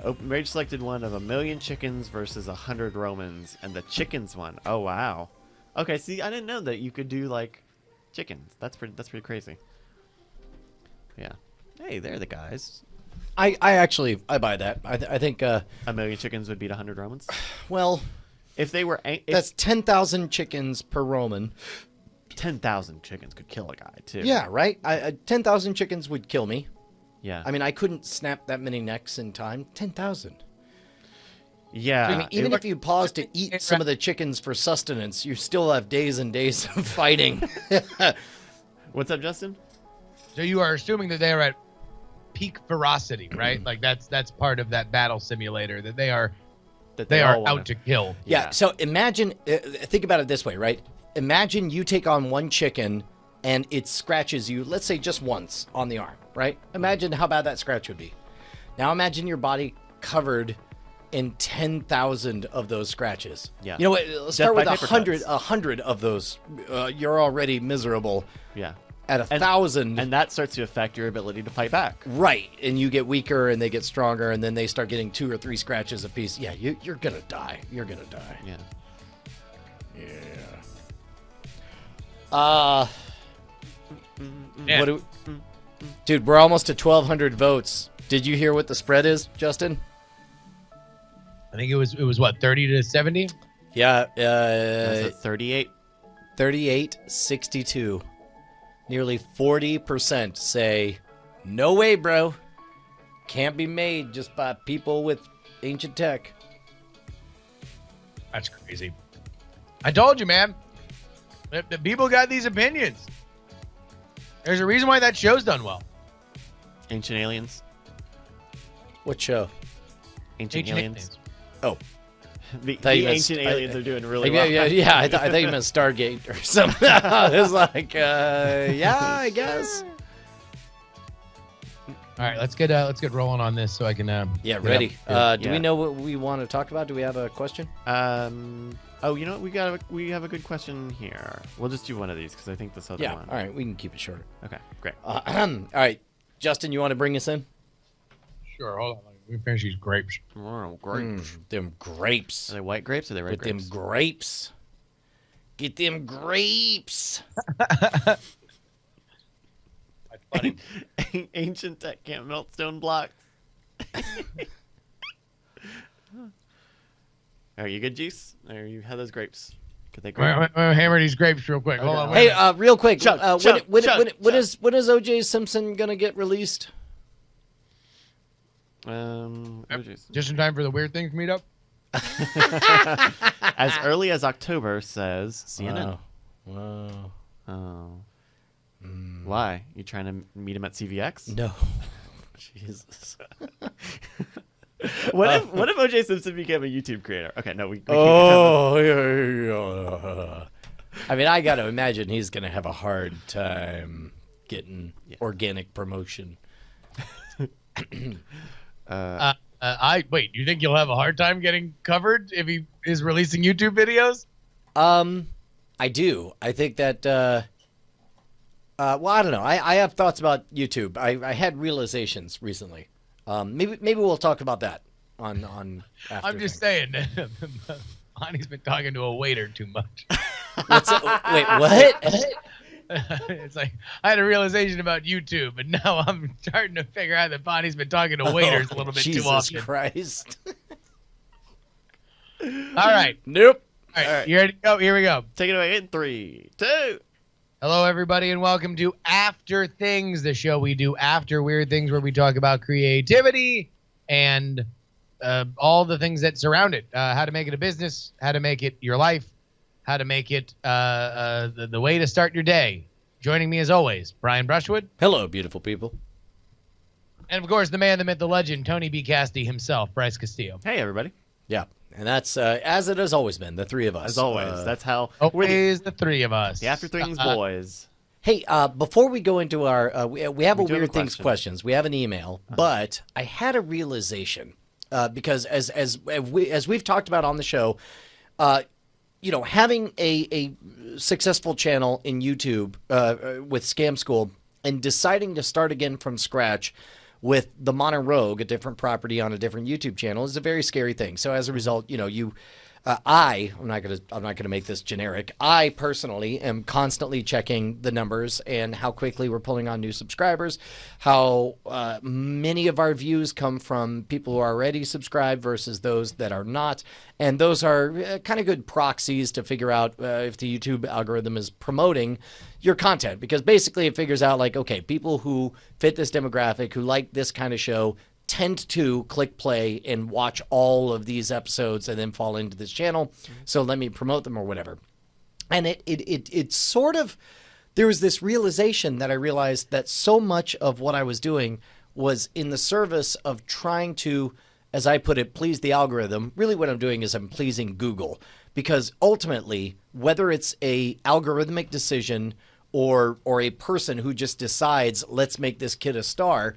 Open Rage selected one of 1,000,000 chickens versus 100 Romans, and the chickens won. Oh wow. Okay, see, I didn't know that you could do like chickens. That's pretty crazy. Yeah. Hey, they're the guys. I actually buy that. I think 1,000,000 chickens would beat 100 Romans. well, If they were, that's 10,000 chickens per Roman. 10,000 chickens could kill a guy too. Yeah, right. 10,000 chickens would kill me. Yeah. I mean, I couldn't snap that many necks in time. 10,000. Yeah. I mean, even if you pause to eat some of the chickens for sustenance, you still have days and days of fighting. What's up, Justin? So you are assuming that they are at peak ferocity, right? Like that's part of that battle simulator that they are all out to kill. Yeah. So imagine, think about it this way, right? Imagine you take on one chicken and it scratches you, let's say just once on the arm, right? Imagine how bad that scratch would be. Now imagine your body covered in 10,000 of those scratches. Yeah. You know what? Let's start with by paper 100 of those. You're already miserable. Yeah. At 1,000. And that starts to affect your ability to fight back. Right. And you get weaker and they get stronger and then they start getting 2 or 3 scratches apiece. Yeah, you're going to die. You're going to die. Yeah. Yeah. Dude, we're almost to 1,200 votes. Did you hear what the spread is, Justin? I think it was what, 30 to 70? Yeah, That's a 38. 38-62. Nearly 40% say, no way, bro. Can't be made just by people with ancient tech. That's crazy. I told you, man. The people got these opinions. There's a reason why that show's done well. Ancient Aliens. What show? Ancient Aliens. Oh. The you meant- Ancient Aliens are doing really Yeah, well. yeah. I thought you meant Stargate or something. It was like, yeah, I guess. All right, let's get rolling on this so I can. Yeah, get ready. up. Do we know what we want to talk about? Do we have a question? Oh, you know what? We have a good question here. We'll just do one of these because I think this other Yeah. one. All right, we can keep it shorter. Okay, great. All right, Justin, you want to bring us in? Sure, hold on. Let me finish these grapes. Oh, grapes. Them grapes. Are they white grapes or are they red Get them grapes? grapes. Get them grapes. Funny. Ancient tech can't melt stone blocks. Are you good, Juice? Or you have those grapes? Could they I'm gonna hammer these grapes real quick. Hold on. wait a Hey, minute. real quick. Chug, chug, when chug, is O.J. Simpson gonna get released? Oh, Juice. Just in time for the Weird Things meetup. As early as October, says CNN. Wow. Oh. Why? You trying to meet him at CVX? No. Jesus. What if O.J. Simpson became a YouTube creator? Okay, no, we keep Oh, yeah. I mean, I got to imagine he's going to have a hard time getting organic promotion. Wait. You think you'll have a hard time getting covered if he is releasing YouTube videos? I do. I think that. Well, I don't know. I have thoughts about YouTube. I had realizations recently. Maybe we'll talk about that on. After I'm just saying. Bonnie's been talking to a waiter too much. Wait, what? It's like I had a realization about YouTube, and now I'm starting to figure out that Bonnie's been talking to waiters a little bit Jesus too often. Christ. All right. Nope. All right. All right. You ready to go? Here we go. Take it away in 3, 2. Hello, everybody, and welcome to After Things, the show we do after Weird Things, where we talk about creativity and all the things that surround it. How to make it a business, how to make it your life, how to make it the way to start your day. Joining me, as always, Brian Brushwood. Hello, beautiful people. And, of course, the man, the myth, the legend, Tony B. Cassidy himself, Bryce Castillo. Hey, everybody. Yeah, and that's as it has always been, the three of us. As always, that's how Always the three of us. the After Things boys. Hey, before we go into our, we have We a do have a weird things question. questions. We have an email, but I had a realization because as we've talked about on the show, having a successful channel in YouTube with Scam School and deciding to start again from scratch with the Modern Rogue, a different property on a different YouTube channel, is a very scary thing. So as a result, I'm not gonna make this generic. I personally am constantly checking the numbers and how quickly we're pulling on new subscribers, how many of our views come from people who are already subscribed versus those that are not, and those are kind of good proxies to figure out if the YouTube algorithm is promoting your content, because basically it figures out like, okay, people who fit this demographic, who like this kind of show, tend to click play and watch all of these episodes and then fall into this channel. So let me promote them or whatever. And it sort of, there was this realization that I realized that so much of what I was doing was in the service of trying to, as I put it, please the algorithm. Really what I'm doing is I'm pleasing Google, because ultimately, whether it's a algorithmic decision or a person who just decides, let's make this kid a star,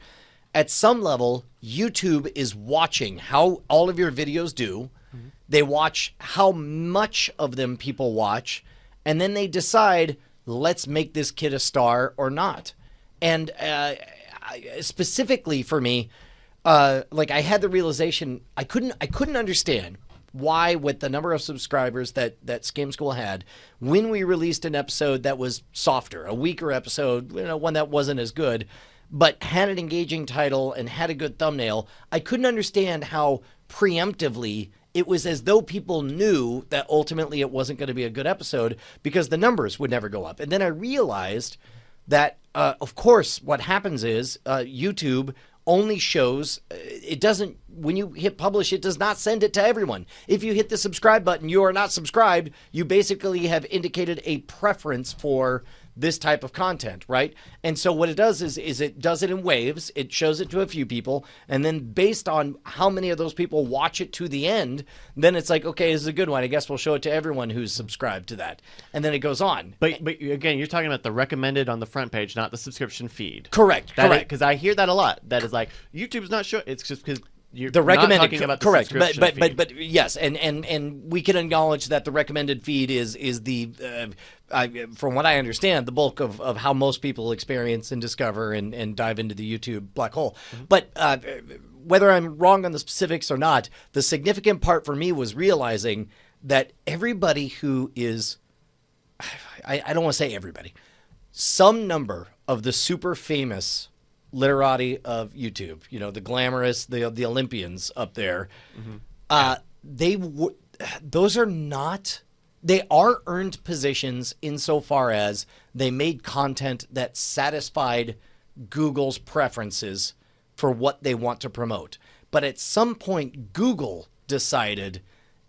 at some level, YouTube is watching how all of your videos do. Mm-hmm. They watch how much of them people watch, and then they decide, let's make this kid a star or not. And specifically for me, I had the realization I couldn't understand why, with the number of subscribers that Scam School had, when we released an episode that was softer, a weaker episode, one that wasn't as good, but had an engaging title and had a good thumbnail, I couldn't understand how preemptively it was as though people knew that ultimately it wasn't going to be a good episode because the numbers would never go up. And then I realized that, of course, what happens is YouTube only shows, it doesn't, when you hit publish, it does not send it to everyone. If you hit the subscribe button, you are not subscribed. You basically have indicated a preference for this type of content, right? And so what it does is it does it in waves. It shows it to a few people, and then based on how many of those people watch it to the end, then it's like, okay, this is a good one. I guess we'll show it to everyone who's subscribed to that. And then it goes on. But again, you're talking about the recommended on the front page, not the subscription feed. Correct. Because I hear that a lot. That is like, YouTube's not sure. It's just because you're The recommended, not talking about the correct, subscription feed. but yes, and we can acknowledge that the recommended feed is the from what I understand, the bulk of how most people experience and discover and dive into the YouTube black hole. But whether I'm wrong on the specifics or not, the significant part for me was realizing that everybody who is, I don't want to say everybody, some number of the super famous literati of YouTube, the glamorous, the Olympians up there, those are not, they are earned positions insofar as they made content that satisfied Google's preferences for what they want to promote. But at some point, Google decided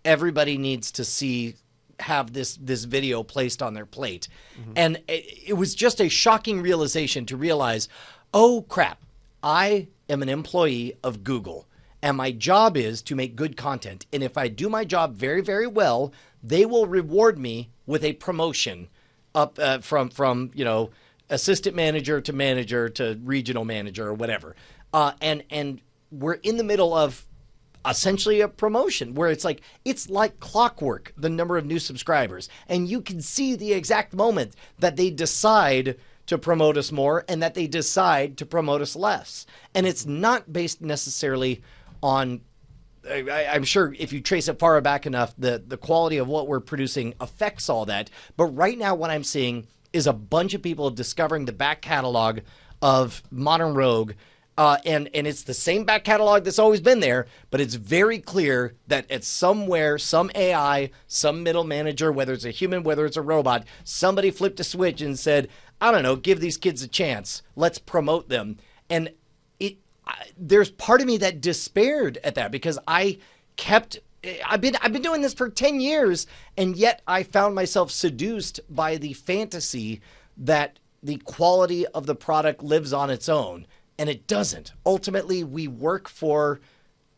everybody needs to have this video placed on their plate. And it was just a shocking realization to realize, oh crap, I am an employee of Google, and my job is to make good content. And if I do my job very, very well, they will reward me with a promotion up from assistant manager to regional manager or whatever. And we're in the middle of essentially a promotion where it's like clockwork, the number of new subscribers. And you can see the exact moment that they decide to promote us more and that they decide to promote us less. And it's not based necessarily on, I'm sure if you trace it far back enough, the quality of what we're producing affects all that. But right now what I'm seeing is a bunch of people discovering the back catalog of Modern Rogue. And it's the same back catalog that's always been there, but it's very clear that it's somewhere, some AI, some middle manager, whether it's a human, whether it's a robot, somebody flipped a switch and said, I don't know, give these kids a chance. Let's promote them. And there's part of me that despaired at that because I've been doing this for 10 years, and yet I found myself seduced by the fantasy that the quality of the product lives on its own. And it doesn't. Ultimately, we work for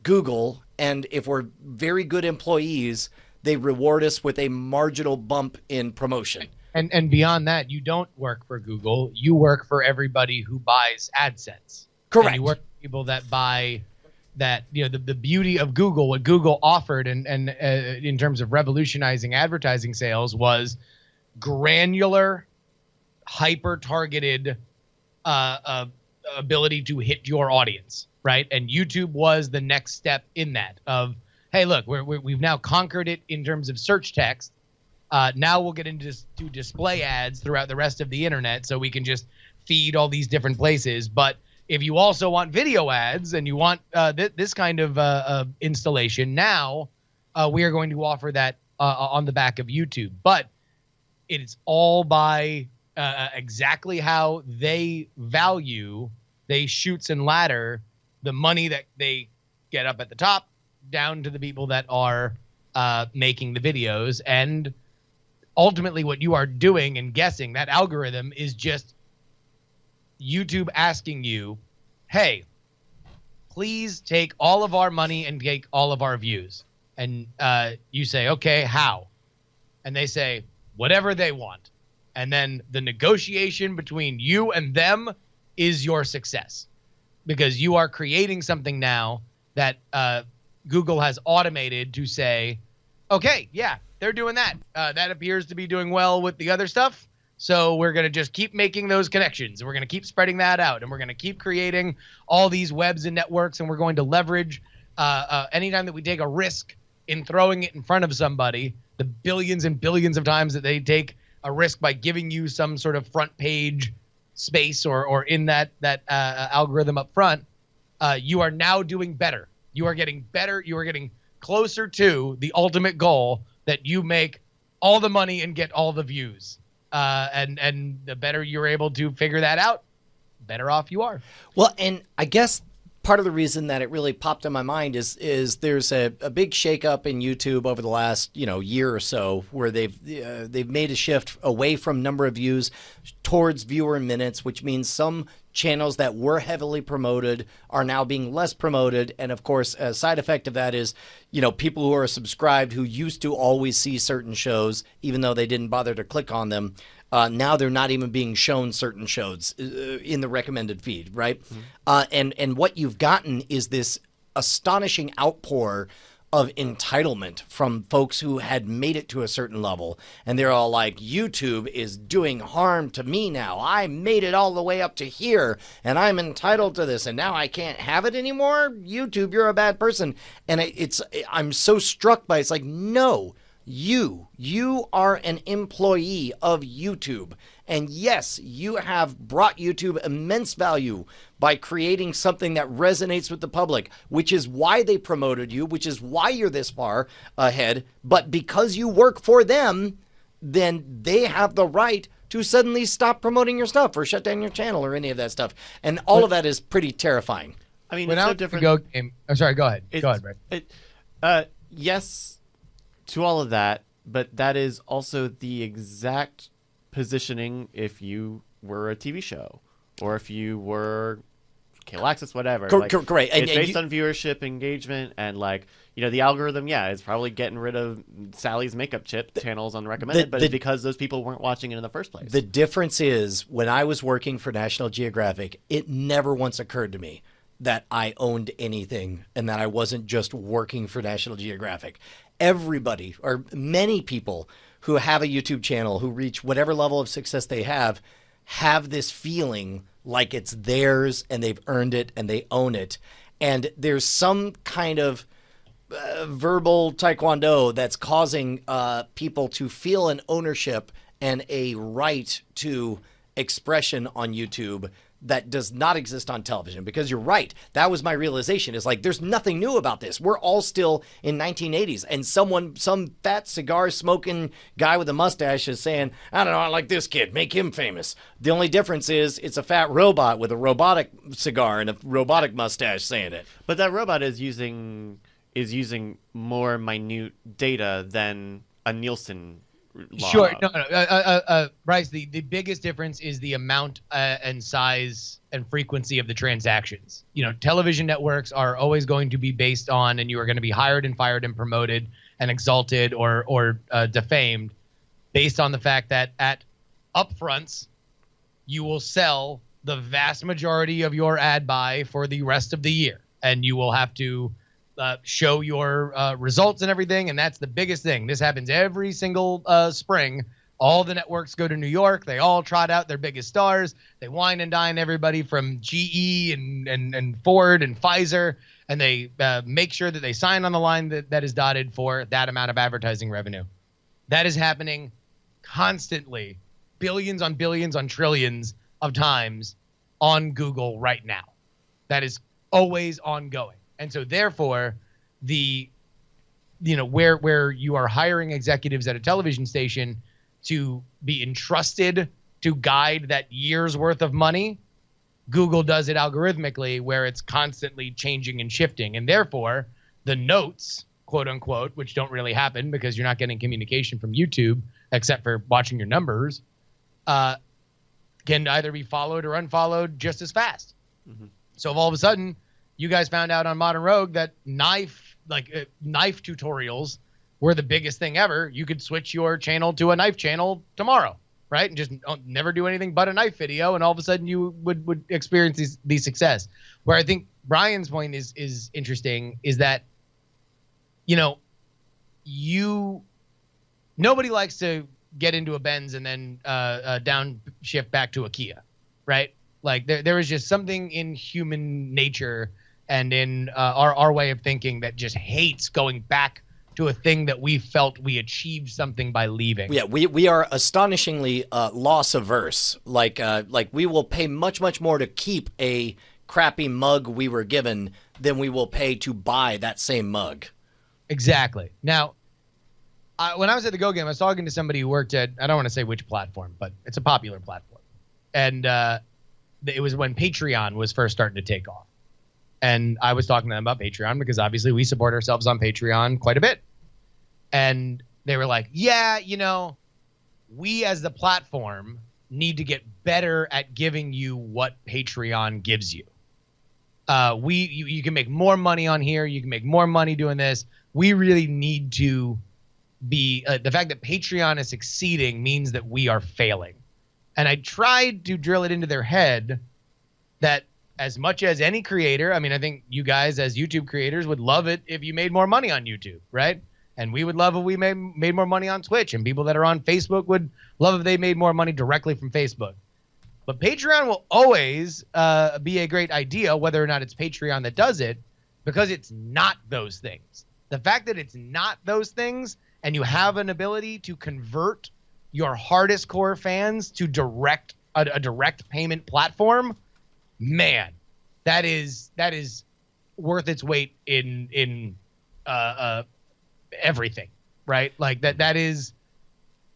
Google, and if we're very good employees, they reward us with a marginal bump in promotion. And beyond that, you don't work for Google. You work for everybody who buys AdSense. Correct. And you work for people that buy that, the beauty of Google, what Google offered and in terms of revolutionizing advertising sales was granular, hyper-targeted ability to hit your audience, right? And YouTube was the next step in that of, hey, look, we've now conquered it in terms of search text. Now we'll get into display ads throughout the rest of the internet so we can just feed all these different places. But if you also want video ads and you want this kind of installation, now we are going to offer that on the back of YouTube. But it's all by exactly how they value, they shoots and ladder the money that they get up at the top down to the people that are making the videos. And ultimately what you are doing and guessing, that algorithm is just YouTube asking you, hey, please take all of our money and take all of our views. And you say, okay, how? And they say, whatever they want. And then the negotiation between you and them is your success, because you are creating something now that Google has automated to say, okay, yeah, they're doing that. That appears to be doing well with the other stuff. So we're going to just keep making those connections. We're going to keep spreading that out. And we're going to keep creating all these webs and networks. And we're going to leverage anytime that we take a risk in throwing it in front of somebody, the billions and billions of times that they take a risk by giving you some sort of front page space or in that algorithm up front, you are now doing better. You are getting better. You are getting closer to the ultimate goal that you make all the money and get all the views. And the better you're able to figure that out, better off you are. Well, and I guess part of the reason that it really popped in my mind is there's a big shakeup in YouTube over the last year or so, where they've made a shift away from number of views towards viewer minutes, which means some channels that were heavily promoted are now being less promoted. And of course, a side effect of that is, people who are subscribed who used to always see certain shows, even though they didn't bother to click on them, now they're not even being shown certain shows in the recommended feed, right? And what you've gotten is this astonishing outpour of entitlement from folks who had made it to a certain level. And they're all like, YouTube is doing harm to me now. I made it all the way up to here, and I'm entitled to this, and now I can't have it anymore? YouTube, you're a bad person. And I'm so struck by it's like, no. You are an employee of YouTube. And yes, you have brought YouTube immense value by creating something that resonates with the public, which is why they promoted you, which is why you're this far ahead. But because you work for them, then they have the right to suddenly stop promoting your stuff or shut down your channel or any of that stuff. And all of that is pretty terrifying. I mean, When it's I so was different. Go game. I'm sorry. Go ahead. Go ahead, Brett. Yes to all of that, but that is also the exact positioning if you were a TV show or if you were cable access, whatever. Great. It's based on viewership, engagement, and the algorithm. Yeah, is probably getting rid of Sally's makeup chip channels on recommended, but it's because those people weren't watching it in the first place. The difference is when I was working for National Geographic, it never once occurred to me that I owned anything and that I wasn't just working for National Geographic. Everybody, or many people who have a YouTube channel, who reach whatever level of success they have this feeling like it's theirs and they've earned it and they own it. And there's some kind of verbal taekwondo that's causing people to feel an ownership and a right to expression on YouTube that does not exist on television. Because you're right, that was my realization, is like, there's nothing new about this. We're all still in 1980s, and some fat cigar smoking guy with a mustache is saying, I don't know, I like this kid, make him famous. The only difference is it's a fat robot with a robotic cigar and a robotic mustache saying it. But that robot is using more minute data than a Nielsen log. Sure. No. Bryce, the biggest difference is the amount and size and frequency of the transactions. Television networks are always going to be based on, and you are going to be hired and fired and promoted and exalted or defamed based on the fact that at upfronts, you will sell the vast majority of your ad buy for the rest of the year. And you will have to show your results and everything, and that's the biggest thing. This happens every single spring. All the networks go to New York. They all trot out their biggest stars. They wine and dine everybody from GE and Ford and Pfizer, and they make sure that they sign on the line that is dotted for that amount of advertising revenue. That is happening constantly, billions on trillions of times on Google right now. That is always ongoing. And so therefore, where you are hiring executives at a television station to be entrusted to guide that year's worth of money, Google does it algorithmically, where it's constantly changing and shifting. And therefore, the notes, quote unquote, which don't really happen because you're not getting communication from YouTube except for watching your numbers, can either be followed or unfollowed just as fast. Mm-hmm. So if all of a sudden you guys found out on Modern Rogue that knife tutorials were the biggest thing ever, you could switch your channel to a knife channel tomorrow, right? And just never do anything but a knife video, and all of a sudden you would experience the success. Where I think Brian's point is interesting is that, nobody likes to get into a Benz and then downshift back to a Kia, right? Like there is just something in human nature and in our way of thinking that just hates going back to a thing that we felt we achieved something by leaving. Yeah, we are astonishingly loss averse. Like we will pay much more to keep a crappy mug we were given than we will pay to buy that same mug. Exactly. Now, when I was at the Go Game, I was talking to somebody who worked at, I don't want to say which platform, but it's a popular platform. And it was when Patreon was first starting to take off. And I was talking to them about Patreon because obviously we support ourselves on Patreon quite a bit. And they were like, yeah, we as the platform need to get better at giving you what Patreon gives you. You can make more money on here. You can make more money doing this. We really need to be the fact that Patreon is succeeding means that we are failing. And I tried to drill it into their head that as much as any creator, I mean, I think you guys as YouTube creators would love it if you made more money on YouTube, right? And we would love if we made more money on Twitch, and people that are on Facebook would love if they made more money directly from Facebook. But Patreon will always be a great idea, whether or not it's Patreon that does it, because it's not those things. The fact that it's not those things, and you have an ability to convert your hardest core fans to a direct payment platform, man, that is worth its weight in everything, right? Like that is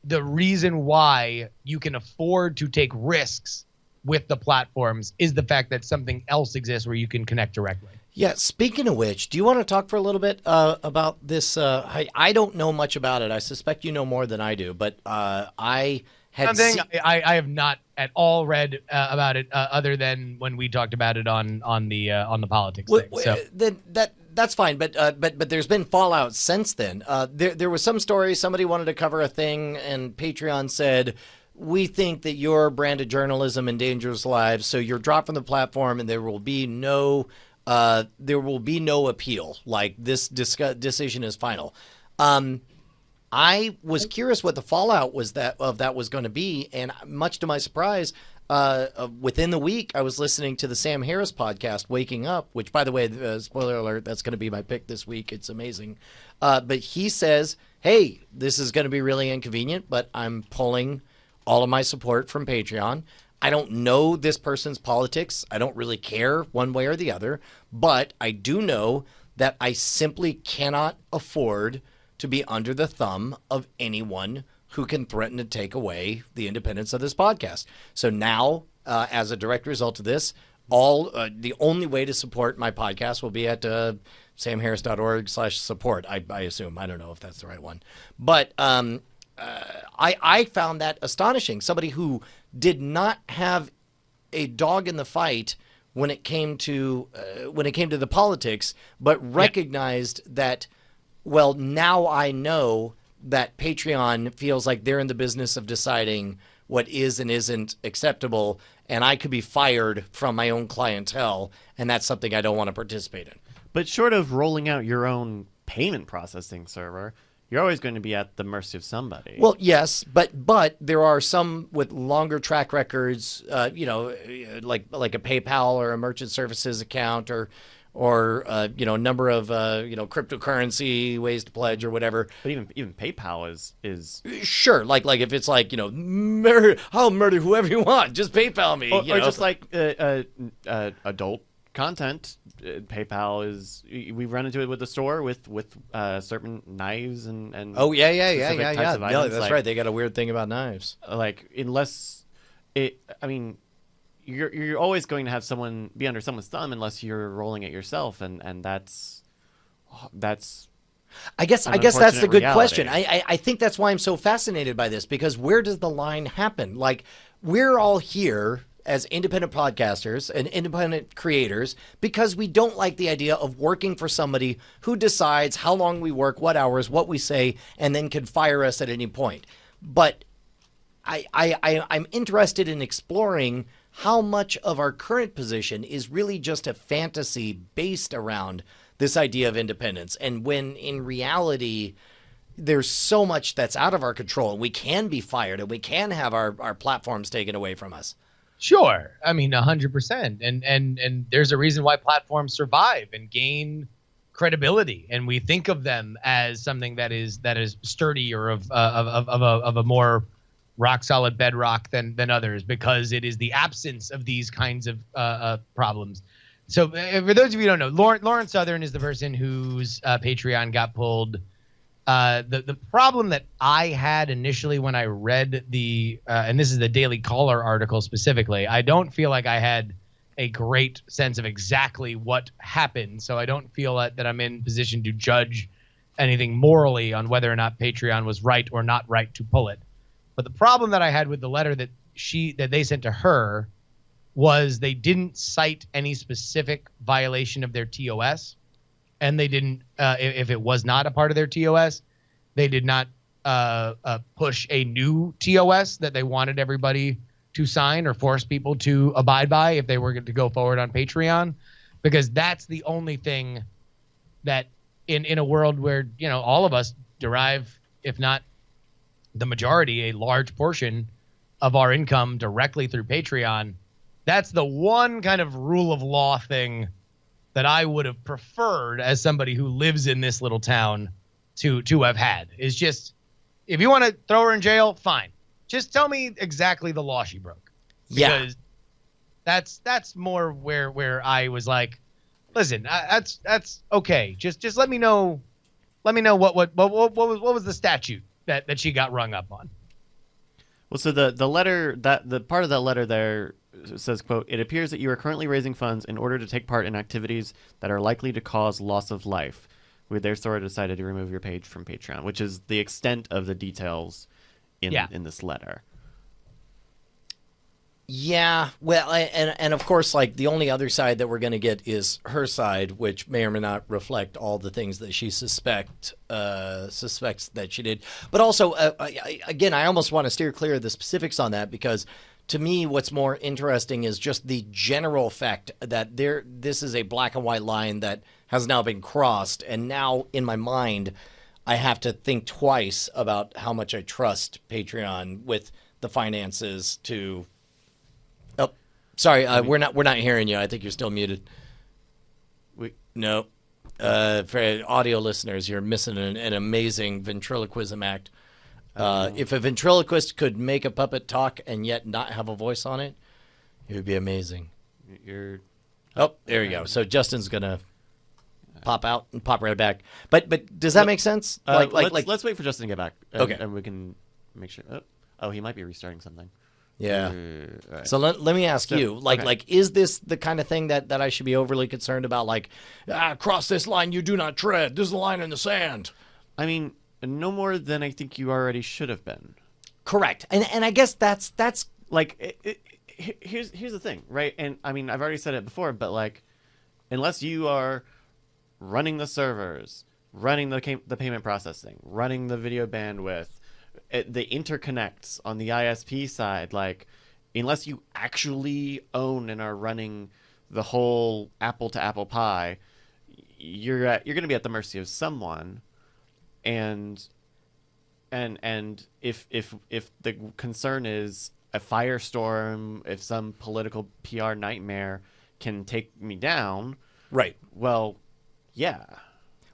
the reason why you can afford to take risks with the platforms, is the fact that something else exists where you can connect directly. Yeah, speaking of which, do you want to talk for a little bit about this? I don't know much about it. I suspect you know more than I do, but I had I have not at all read about it other than when we talked about it on the politics thing. So that's fine, but there's been fallout since then. There was some story, somebody wanted to cover a thing, and Patreon said, we think that your brand of journalism endangers lives, so you're dropped from the platform, and there will be no appeal. Like, this decision is final. I was curious what the fallout was that was going to be, and much to my surprise, within the week, I was listening to the Sam Harris podcast, Waking Up, which, by the way, spoiler alert, that's going to be my pick this week. It's amazing. But he says, hey, this is going to be really inconvenient, but I'm pulling all of my support from Patreon. I don't know this person's politics. I don't really care one way or the other, but I do know that I simply cannot afford to be under the thumb of anyone who can threaten to take away the independence of this podcast. So now, as a direct result of this, the only way to support my podcast will be at samharris.org/support. I assume. I don't know if that's the right one, but I found that astonishing. Somebody who did not have a dog in the fight when it came to the politics, but recognized that, well, now I know that Patreon feels like they're in the business of deciding what is and isn't acceptable, and I could be fired from my own clientele, and that's something I don't want to participate in. But short of rolling out your own payment processing server, you're always going to be at the mercy of somebody. Well, yes, but there are some with longer track records, like a PayPal or a merchant services account, or a number of cryptocurrency ways to pledge or whatever. But even PayPal is sure, like if it's like, I'll murder whoever you want, just PayPal me, or just like adult content. PayPal is, we run into it with the store with certain knives and types of items. No, that's right. They got a weird thing about knives. Like, unless you're always going to have someone be under someone's thumb unless you're rolling it yourself, and that's I guess that's the good question. I think that's why I'm so fascinated by this, because where does the line happen? Like, we're all here as independent podcasters and independent creators because we don't like the idea of working for somebody who decides how long we work, what hours, what we say, and then can fire us at any point. But I'm interested in exploring how much of our current position is really just a fantasy based around this idea of independence, and when in reality there's so much that's out of our control, and we can be fired, and we can have our platforms taken away from us. Sure. I mean, 100%. And there's a reason why platforms survive and gain credibility, and we think of them as something that is sturdy or of a more rock solid bedrock than others, because it is the absence of these kinds of problems. So for those of you who don't know, Lauren Southern is the person whose Patreon got pulled. The problem that I had initially when I read and this is the Daily Caller article specifically, I don't feel like I had a great sense of exactly what happened. So I don't feel that I'm in position to judge anything morally on whether or not Patreon was right or not right to pull it. But the problem that I had with the letter that they sent to her was they didn't cite any specific violation of their TOS, and they didn't, if it was not a part of their TOS, they did not push a new TOS that they wanted everybody to sign or force people to abide by if they were to go forward on Patreon, because that's the only thing that in a world where, you know, all of us derive, if not the majority, a large portion of our income directly through Patreon, that's the one kind of rule of law thing that I would have preferred as somebody who lives in this little town to have had. Is just, if you want to throw her in jail, fine. Just tell me exactly the law she broke. Because that's more where I was like, listen, that's okay. Just let me know what was the statute that she got rung up on. Well, so the letter, that the part of that letter there says, quote, "It appears that you are currently raising funds in order to take part in activities that are likely to cause loss of life. We therefore decided to remove your page from Patreon," which is the extent of the details in this letter. Yeah, well, and of course, like, the only other side that we're going to get is her side, which may or may not reflect all the things that she suspects that she did. But also, again, I almost want to steer clear of the specifics on that, because to me, what's more interesting is just the general fact that this is a black and white line that has now been crossed, and now in my mind, I have to think twice about how much I trust Patreon with the finances to. Oh, sorry, we're not hearing you. I think you're still muted. No. For audio listeners, you're missing an amazing ventriloquism act. If a ventriloquist could make a puppet talk and yet not have a voice on it, it would be amazing. Oh, there you go. So Justin's gonna pop out and pop right back. But does that make sense? Let's wait for Justin to get back. Okay, and we can make sure. Oh, he might be restarting something. Yeah. Right. So let me ask you, is this the kind of thing that I should be overly concerned about? Like, cross this line you do not tread. This is the line in the sand. I mean, no more than I think you already should have been. Correct. And I guess that's like, here's the thing, right? And I mean, I've already said it before, but like, unless you are running the servers, running the payment processing, running the video bandwidth, the interconnects on the ISP side, like, unless you actually own and are running the whole apple to apple pie, you're going to be at the mercy of someone. And if the concern is a firestorm, if some political PR nightmare can take me down, right. Well, yeah.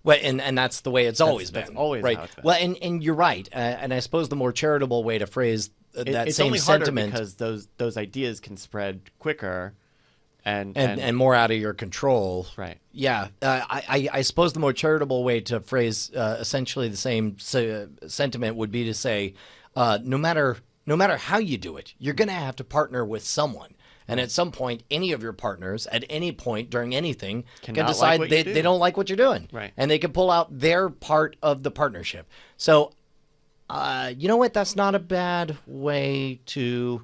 Well, and that's the way it's always been. That's always right. How it's been. Well, and you're right. And I suppose the more charitable way to phrase that it's same only harder sentiment, because those ideas can spread quicker, and more out of your control. Right. Yeah. I suppose the more charitable way to phrase essentially the same sentiment would be to say, no matter how you do it, you're going to have to partner with someone. And at some point, any of your partners, at any point during anything, can decide they don't like what you're doing. Right. And they can pull out their part of the partnership. So, you know what? That's not a bad way to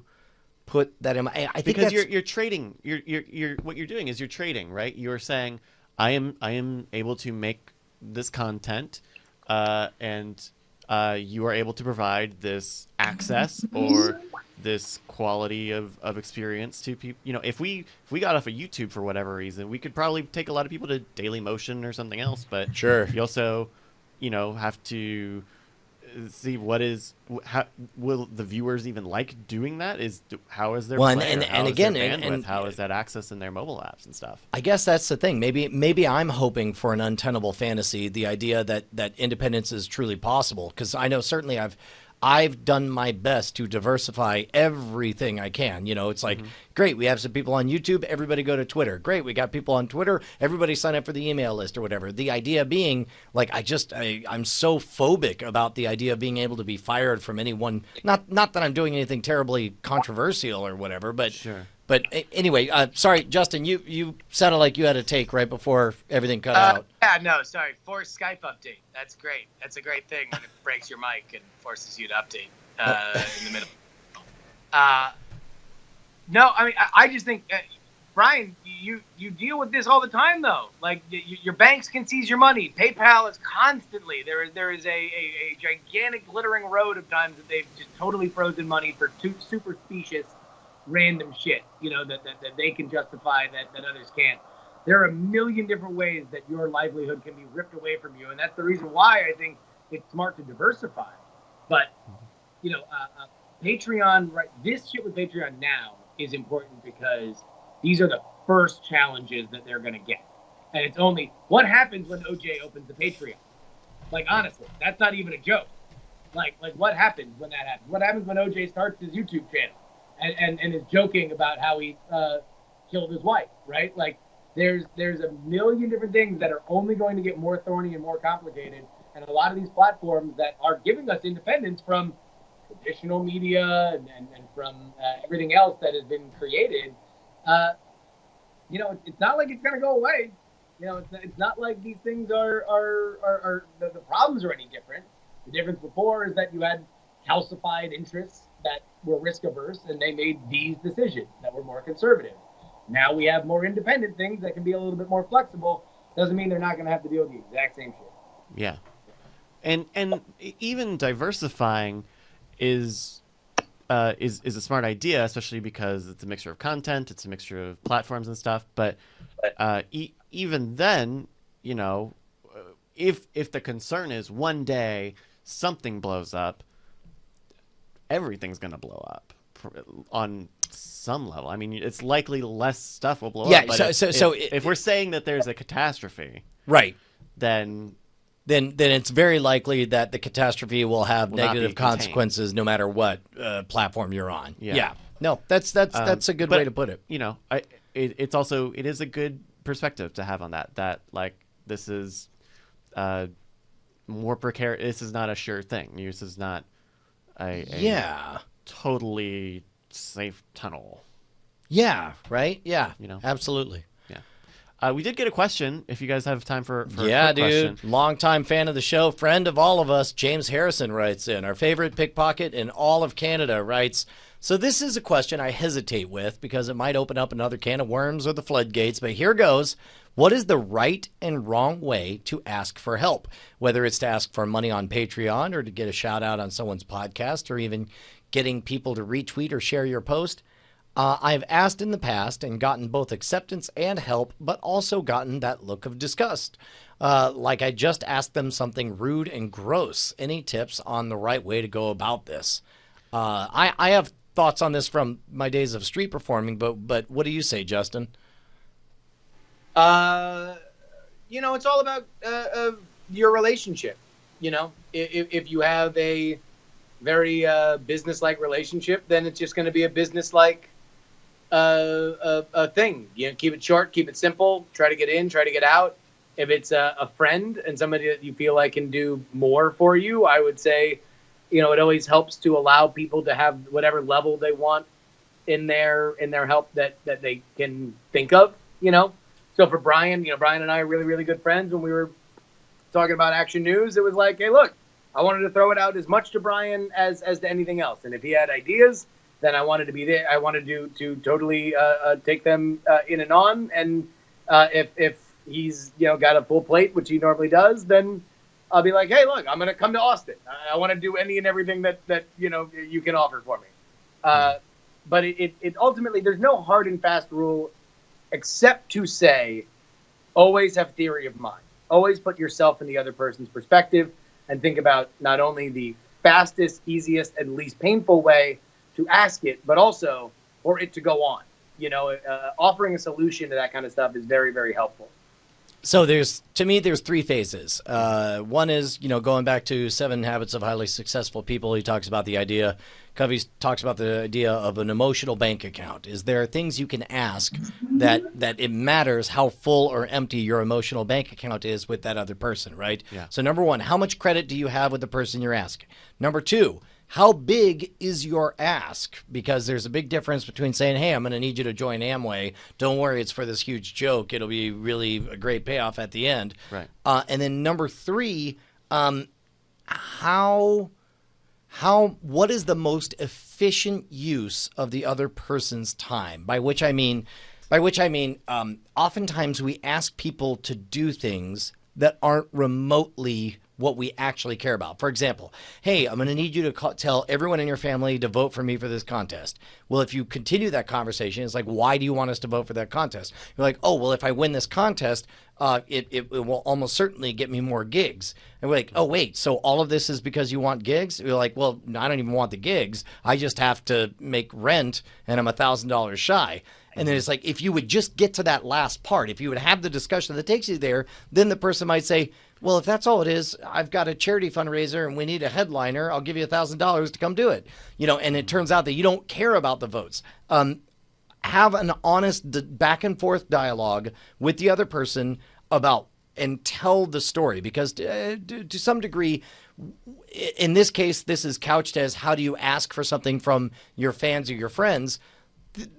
put that in. I think because you're trading. You're what you're doing is you're trading, right? You're saying, I am able to make this content, and you are able to provide this access or this quality of experience to people. You know, if we got off of YouTube for whatever reason, we could probably take a lot of people to Daily Motion or something else. But sure, you also, have to see how will the viewers even like doing that? How is their and again and how is that access in their mobile apps and stuff? I guess that's the thing. Maybe I'm hoping for an untenable fantasy, the idea that independence is truly possible, because I know certainly I've done my best to diversify everything I can. It's like, great, we have some people on YouTube, everybody go to Twitter. Great, we got people on Twitter, everybody sign up for the email list or whatever. The idea being, like, I'm so phobic about the idea of being able to be fired from anyone. Not that I'm doing anything terribly controversial or whatever, but sure. But anyway, sorry, Justin, you sounded like you had a take right before everything cut out. Yeah, no, sorry. Forced Skype update. That's great. That's a great thing when it breaks your mic and forces you to update in the middle. No, I mean, I just think, Brian, you deal with this all the time, though. Like, your banks can seize your money. PayPal is constantly. There is a gigantic glittering road of times that they've just totally frozen money for super specious random shit, that they can justify that others can't. There are a million different ways that your livelihood can be ripped away from you, and that's the reason why I think it's smart to diversify. But Patreon, right? This shit with Patreon now is important because these are the first challenges that they're going to get, and it's only what happens when OJ opens the Patreon. Like, honestly, that's not even a joke. Like what happens when that happens? What happens when OJ starts his YouTube channel? And is joking about how he killed his wife, right? Like, there's a million different things that are only going to get more thorny and more complicated. And a lot of these platforms that are giving us independence from traditional media and from everything else that has been created, it's not like it's going to go away. It's not like these things are the problems are any different. The difference before is that you had calcified interests that were risk averse, and they made these decisions that were more conservative. Now we have more independent things that can be a little bit more flexible. Doesn't mean they're not going to have to deal with the exact same shit. Yeah, and even diversifying is a smart idea, especially because it's a mixture of content, it's a mixture of platforms and stuff. But even then, if the concern is one day something blows up, everything's going to blow up on some level. I mean, it's likely less stuff will blow up. But if we're saying that there's a catastrophe, right, then it's very likely that the catastrophe will have negative consequences no matter what platform you're on. Yeah. No, that's a good way to put it. It is a good perspective to have on that. That, like, this is more precarious. This is not a sure thing. This is not a totally safe tunnel. Yeah, right? Yeah, absolutely. Yeah. We did get a question, if you guys have time for a quick dude. question. Longtime fan of the show, friend of all of us, James Harrison writes in. Our favorite pickpocket in all of Canada writes, so this is a question I hesitate with because it might open up another can of worms or the floodgates, but here goes. What is the right and wrong way to ask for help? Whether it's to ask for money on Patreon or to get a shout out on someone's podcast or even getting people to retweet or share your post. I've asked in the past and gotten both acceptance and help, but also gotten that look of disgust. Like I just asked them something rude and gross. Any tips on the right way to go about this? I have thoughts on this from my days of street performing, but what do you say, Justin? It's all about your relationship. If you have a very business-like relationship, then it's just going to be a business-like a thing. Keep it short, keep it simple. Try to get in, try to get out. If it's a friend and somebody that you feel like can do more for you, I would say, it always helps to allow people to have whatever level they want in their help that they can think of. So for Brian, Brian and I are really, really good friends. When we were talking about Action News, it was like, hey, look, I wanted to throw it out as much to Brian as to anything else. And if he had ideas, then I wanted to be there. I wanted to totally take them in and on. And if he's got a full plate, which he normally does, then I'll be like, hey, look, I'm going to come to Austin. I want to do any and everything that you can offer for me. But it ultimately, there's no hard and fast rule except to say, always have theory of mind. Always put yourself in the other person's perspective and think about not only the fastest, easiest, and least painful way to ask it, but also for it to go on. Offering a solution to that kind of stuff is very, very helpful. So there's three phases. One is, going back to 7 Habits of Highly Successful People. He talks about the idea, Covey talks about the idea of an emotional bank account. Is there things you can ask that it matters how full or empty your emotional bank account is with that other person, right? Yeah. So number one, how much credit do you have with the person you're asking? Number two, how big is your ask? Because there's a big difference between saying, hey, I'm going to need you to join Amway. Don't worry, it's for this huge joke. It'll be really a great payoff at the end. Right. And then number 3, what is the most efficient use of the other person's time? By which I mean, oftentimes we ask people to do things that aren't remotely what we actually care about. For example, hey, I'm going to need you to tell everyone in your family to vote for me for this contest. Well, if you continue that conversation, it's like, why do you want us to vote for that contest? You're like, oh, well, if I win this contest, it will almost certainly get me more gigs. And we're like, oh, wait, so all of this is because you want gigs? You're like, well, no, I don't even want the gigs. I just have to make rent, and I'm $1,000 shy. And then it's like, if you would just get to that last part, if you would have the discussion that takes you there, then the person might say, well, if that's all it is, I've got a charity fundraiser and we need a headliner. I'll give you $1,000 to come do it. And it turns out that you don't care about the votes. Have an honest back and forth dialogue with the other person about and tell the story, because to some degree, in this case, this is couched as how do you ask for something from your fans or your friends.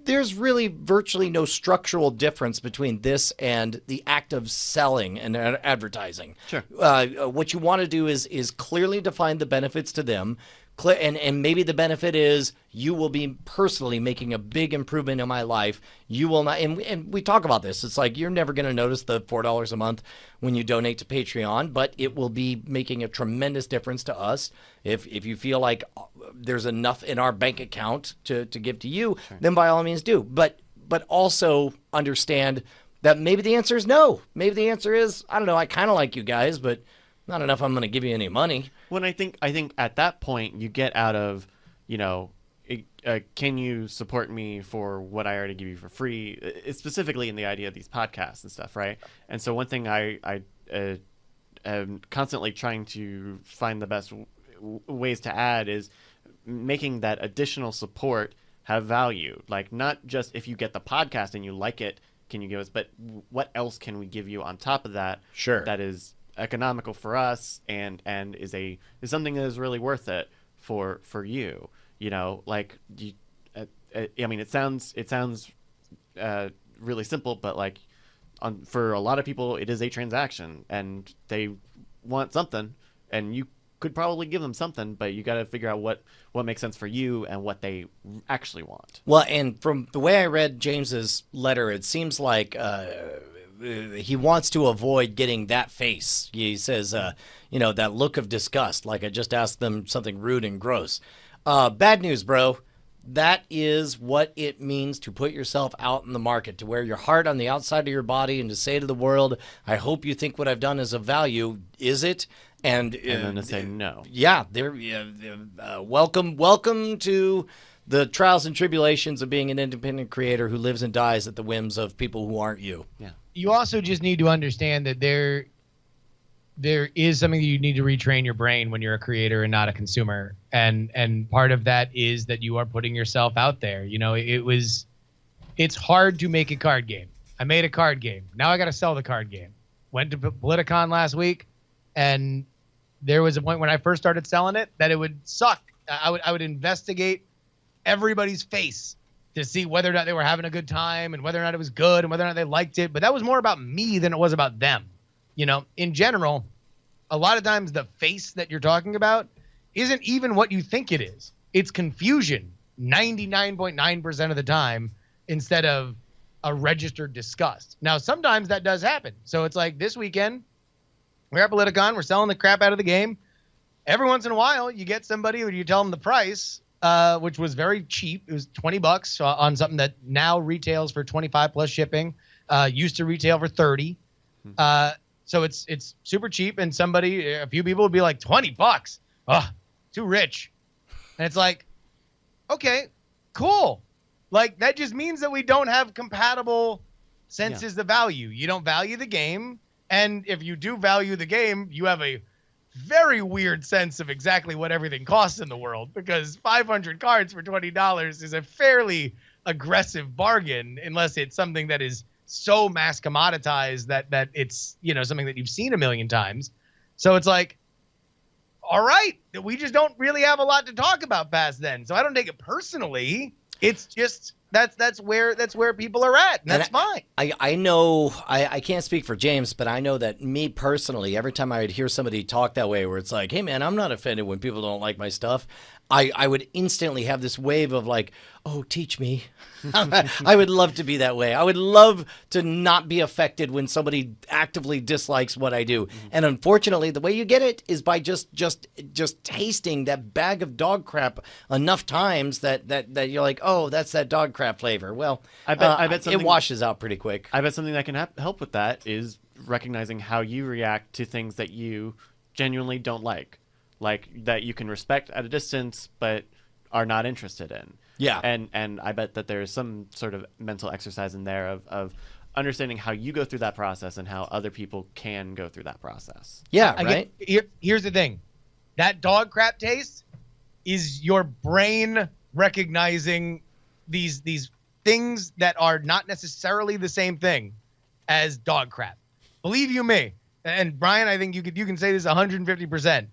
There's really virtually no structural difference between this and the act of selling and advertising. Sure. What you want to do is clearly define the benefits to them. And maybe the benefit is you will be personally making a big improvement in my life. You will not, and we talk about this. It's like you're never going to notice the $4 a month when you donate to Patreon, but it will be making a tremendous difference to us. If you feel like there's enough in our bank account to give to you, sure, then by all means do. But also understand that maybe the answer is no. Maybe the answer is, I don't know, I kind of like you guys, but not enough I'm going to give you any money. When I think at that point you get out of, can you support me for what I already give you for free? It's specifically in the idea of these podcasts and stuff, right? And so one thing I am constantly trying to find the best ways to add is making that additional support have value. Like, not just if you get the podcast and you like it, can you give us, but what else can we give you on top of that? Sure. That is economical for us and is something that is really worth it for you. Like I mean, it sounds really simple, but like for a lot of people it is a transaction and they want something, and you could probably give them something, but you got to figure out what makes sense for you and what they actually want. Well, and from the way I read James's letter, it seems like he wants to avoid getting that face. He says, that look of disgust, like I just asked them something rude and gross. Bad news, bro. That is what it means to put yourself out in the market, to wear your heart on the outside of your body and to say to the world, I hope you think what I've done is of value. Is it? And then to say no. Yeah. Welcome to the trials and tribulations of being an independent creator who lives and dies at the whims of people who aren't you. Yeah. You also just need to understand that there is something that you need to retrain your brain when you're a creator and not a consumer. And part of that is that you are putting yourself out there. It's hard to make a card game. I made a card game. Now I got to sell the card game. Went to Politicon last week, and there was a point when I first started selling it that it would suck. I would investigate everybody's face to see whether or not they were having a good time and whether or not it was good and whether or not they liked it. But that was more about me than it was about them. In general, a lot of times the face that you're talking about isn't even what you think it is. It's confusion 99.9% of the time instead of a registered disgust. Now, sometimes that does happen. So it's like this weekend, we're at Politicon, we're selling the crap out of the game. Every once in a while, you get somebody when you tell them the price, which was very cheap. It was $20 on something that now retails for 25 plus shipping. Used to retail for 30. So it's super cheap, and a few people would be like, $20. Oh, too rich. And it's like, okay, cool. Like, that just means that we don't have compatible senses of value. You don't value the game, and if you do value the game, you have a very weird sense of exactly what everything costs in the world, because 500 cards for $20 is a fairly aggressive bargain unless it's something that is so mass commoditized that it's something that you've seen a million times. So it's like, all right, we just don't really have a lot to talk about past then. So I don't take it personally. It's just that's where people are at, and that's fine. I know I can't speak for James, but I know that me personally, every time I would hear somebody talk that way, where it's like, hey man, I'm not offended when people don't like my stuff, I would instantly have this wave of like, oh, teach me. I would love to be that way. I would love to not be affected when somebody actively dislikes what I do. And unfortunately, the way you get it is by just tasting that bag of dog crap enough times that you're like, oh, that's that dog crap flavor. Well, I bet something, it washes out pretty quick. I bet something that can help with that is recognizing how you react to things that you genuinely don't like that you can respect at a distance, but are not interested in. Yeah. And I bet that there's some sort of mental exercise in there of understanding how you go through that process and how other people can go through that process. Yeah, right? Here's the thing. That dog crap taste is your brain recognizing these things that are not necessarily the same thing as dog crap. Believe you me. And Brian, I think you can say this 150%.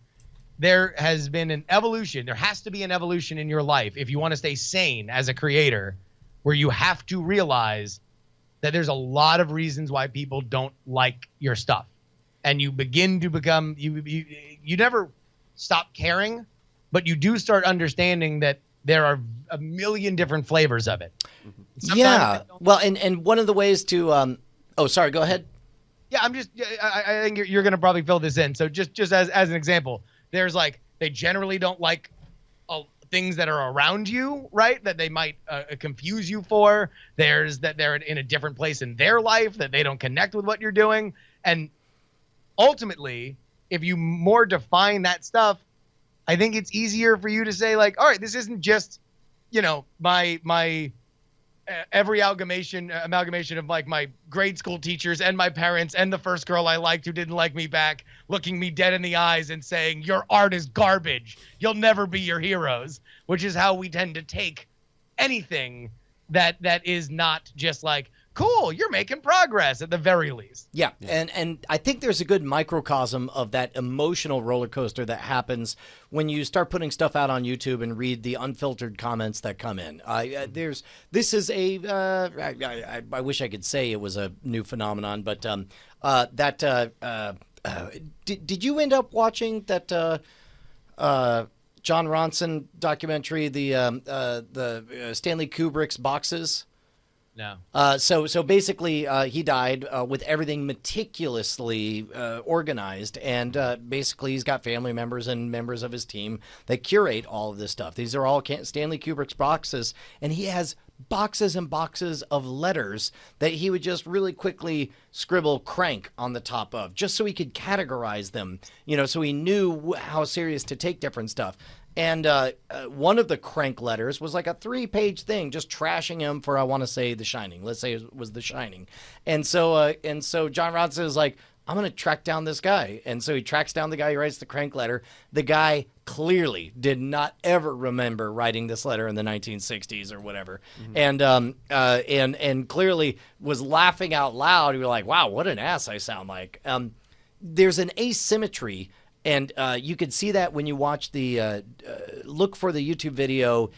There has been an evolution. There has to be an evolution in your life if you want to stay sane as a creator, where you have to realize that there's a lot of reasons why people don't like your stuff. And you begin to become, you never stop caring, but you do start understanding that there are a million different flavors of it. Yeah. Well, and one of the ways to, oh, sorry, go ahead. Yeah, I think you're going to probably fill this in. So just as an example, there's like, they generally don't like things that are around you, right? That they might confuse you for. There's that they're in a different place in their life, that they don't connect with what you're doing. And ultimately, if you more define that stuff, I think it's easier for you to say like, all right, this isn't just, my every amalgamation of like my grade school teachers and my parents and the first girl I liked who didn't like me back, looking me dead in the eyes and saying, your art is garbage. You'll never be your heroes, which is how we tend to take anything that is not just like, cool, you're making progress at the very least. Yeah. And I think there's a good microcosm of that emotional roller coaster that happens when you start putting stuff out on YouTube and read the unfiltered comments that come in. I wish I could say it was a new phenomenon, but did you end up watching that John Ronson documentary, the Stanley Kubrick's Boxes? No. So basically, he died with everything meticulously organized, and basically he's got family members and members of his team that curate all of this stuff. These are all Stanley Kubrick's boxes, and he has boxes and boxes of letters that he would just really quickly scribble crank on the top of, just so he could categorize them, so he knew how serious to take different stuff. And one of the crank letters was like a 3-page thing, just trashing him for, I want to say, The Shining. Let's say it was The Shining. And so John Ronson is like, I'm going to track down this guy. And so he tracks down the guy who writes the crank letter. The guy clearly did not ever remember writing this letter in the 1960s or whatever. Mm-hmm. And clearly was laughing out loud. You're like, wow, what an ass I sound like. There's an asymmetry. And you could see that when you watch look for the YouTube video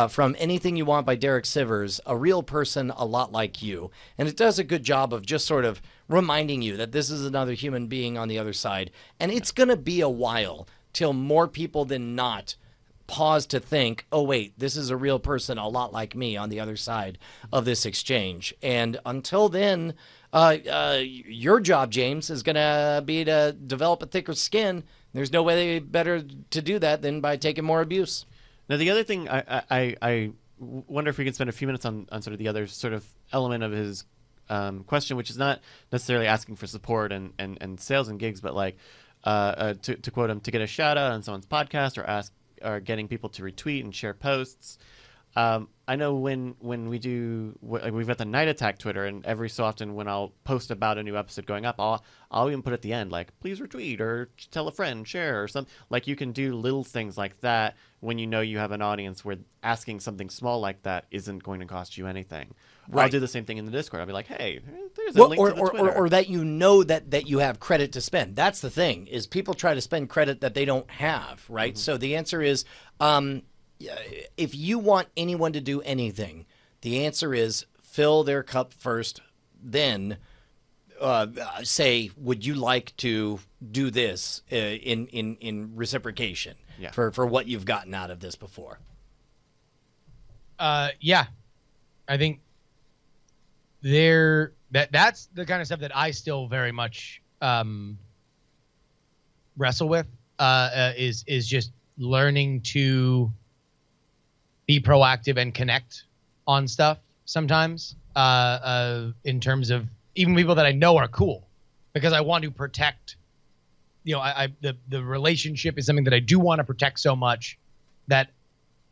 from Anything You Want by Derek Sivers, A Real Person, A Lot Like You. And it does a good job of just sort of reminding you that this is another human being on the other side. And it's going to be a while till more people than not pause to think, oh, wait, this is a real person a lot like me on the other side of this exchange. And until then, your job, James, is going to be to develop a thicker skin. There's no way better to do that than by taking more abuse. Now, the other thing, I wonder if we can spend a few minutes on sort of the other sort of element of his question, which is not necessarily asking for support and sales and gigs, but like to quote him, to get a shout out on someone's podcast or getting people to retweet and share posts. I know when we do, like we've got the Night Attack Twitter, and every so often when I'll post about a new episode going up, I'll even put at the end like, please retweet or tell a friend, share or something. Like you can do little things like that when you know you have an audience where asking something small like that isn't going to cost you anything. Right. I'll do the same thing in the Discord. I'll be like, hey, there's a link to the Twitter. Or that you know that you have credit to spend. That's the thing, is people try to spend credit that they don't have, right? So the answer is, if you want anyone to do anything, the answer is fill their cup first, then say, would you like to do this in reciprocation for what you've gotten out of this before? Yeah, I think that's the kind of stuff that I still very much wrestle with. Is just learning to be proactive and connect on stuff sometimes. In terms of even people that I know are cool, because I want to protect. The relationship is something that I do want to protect so much that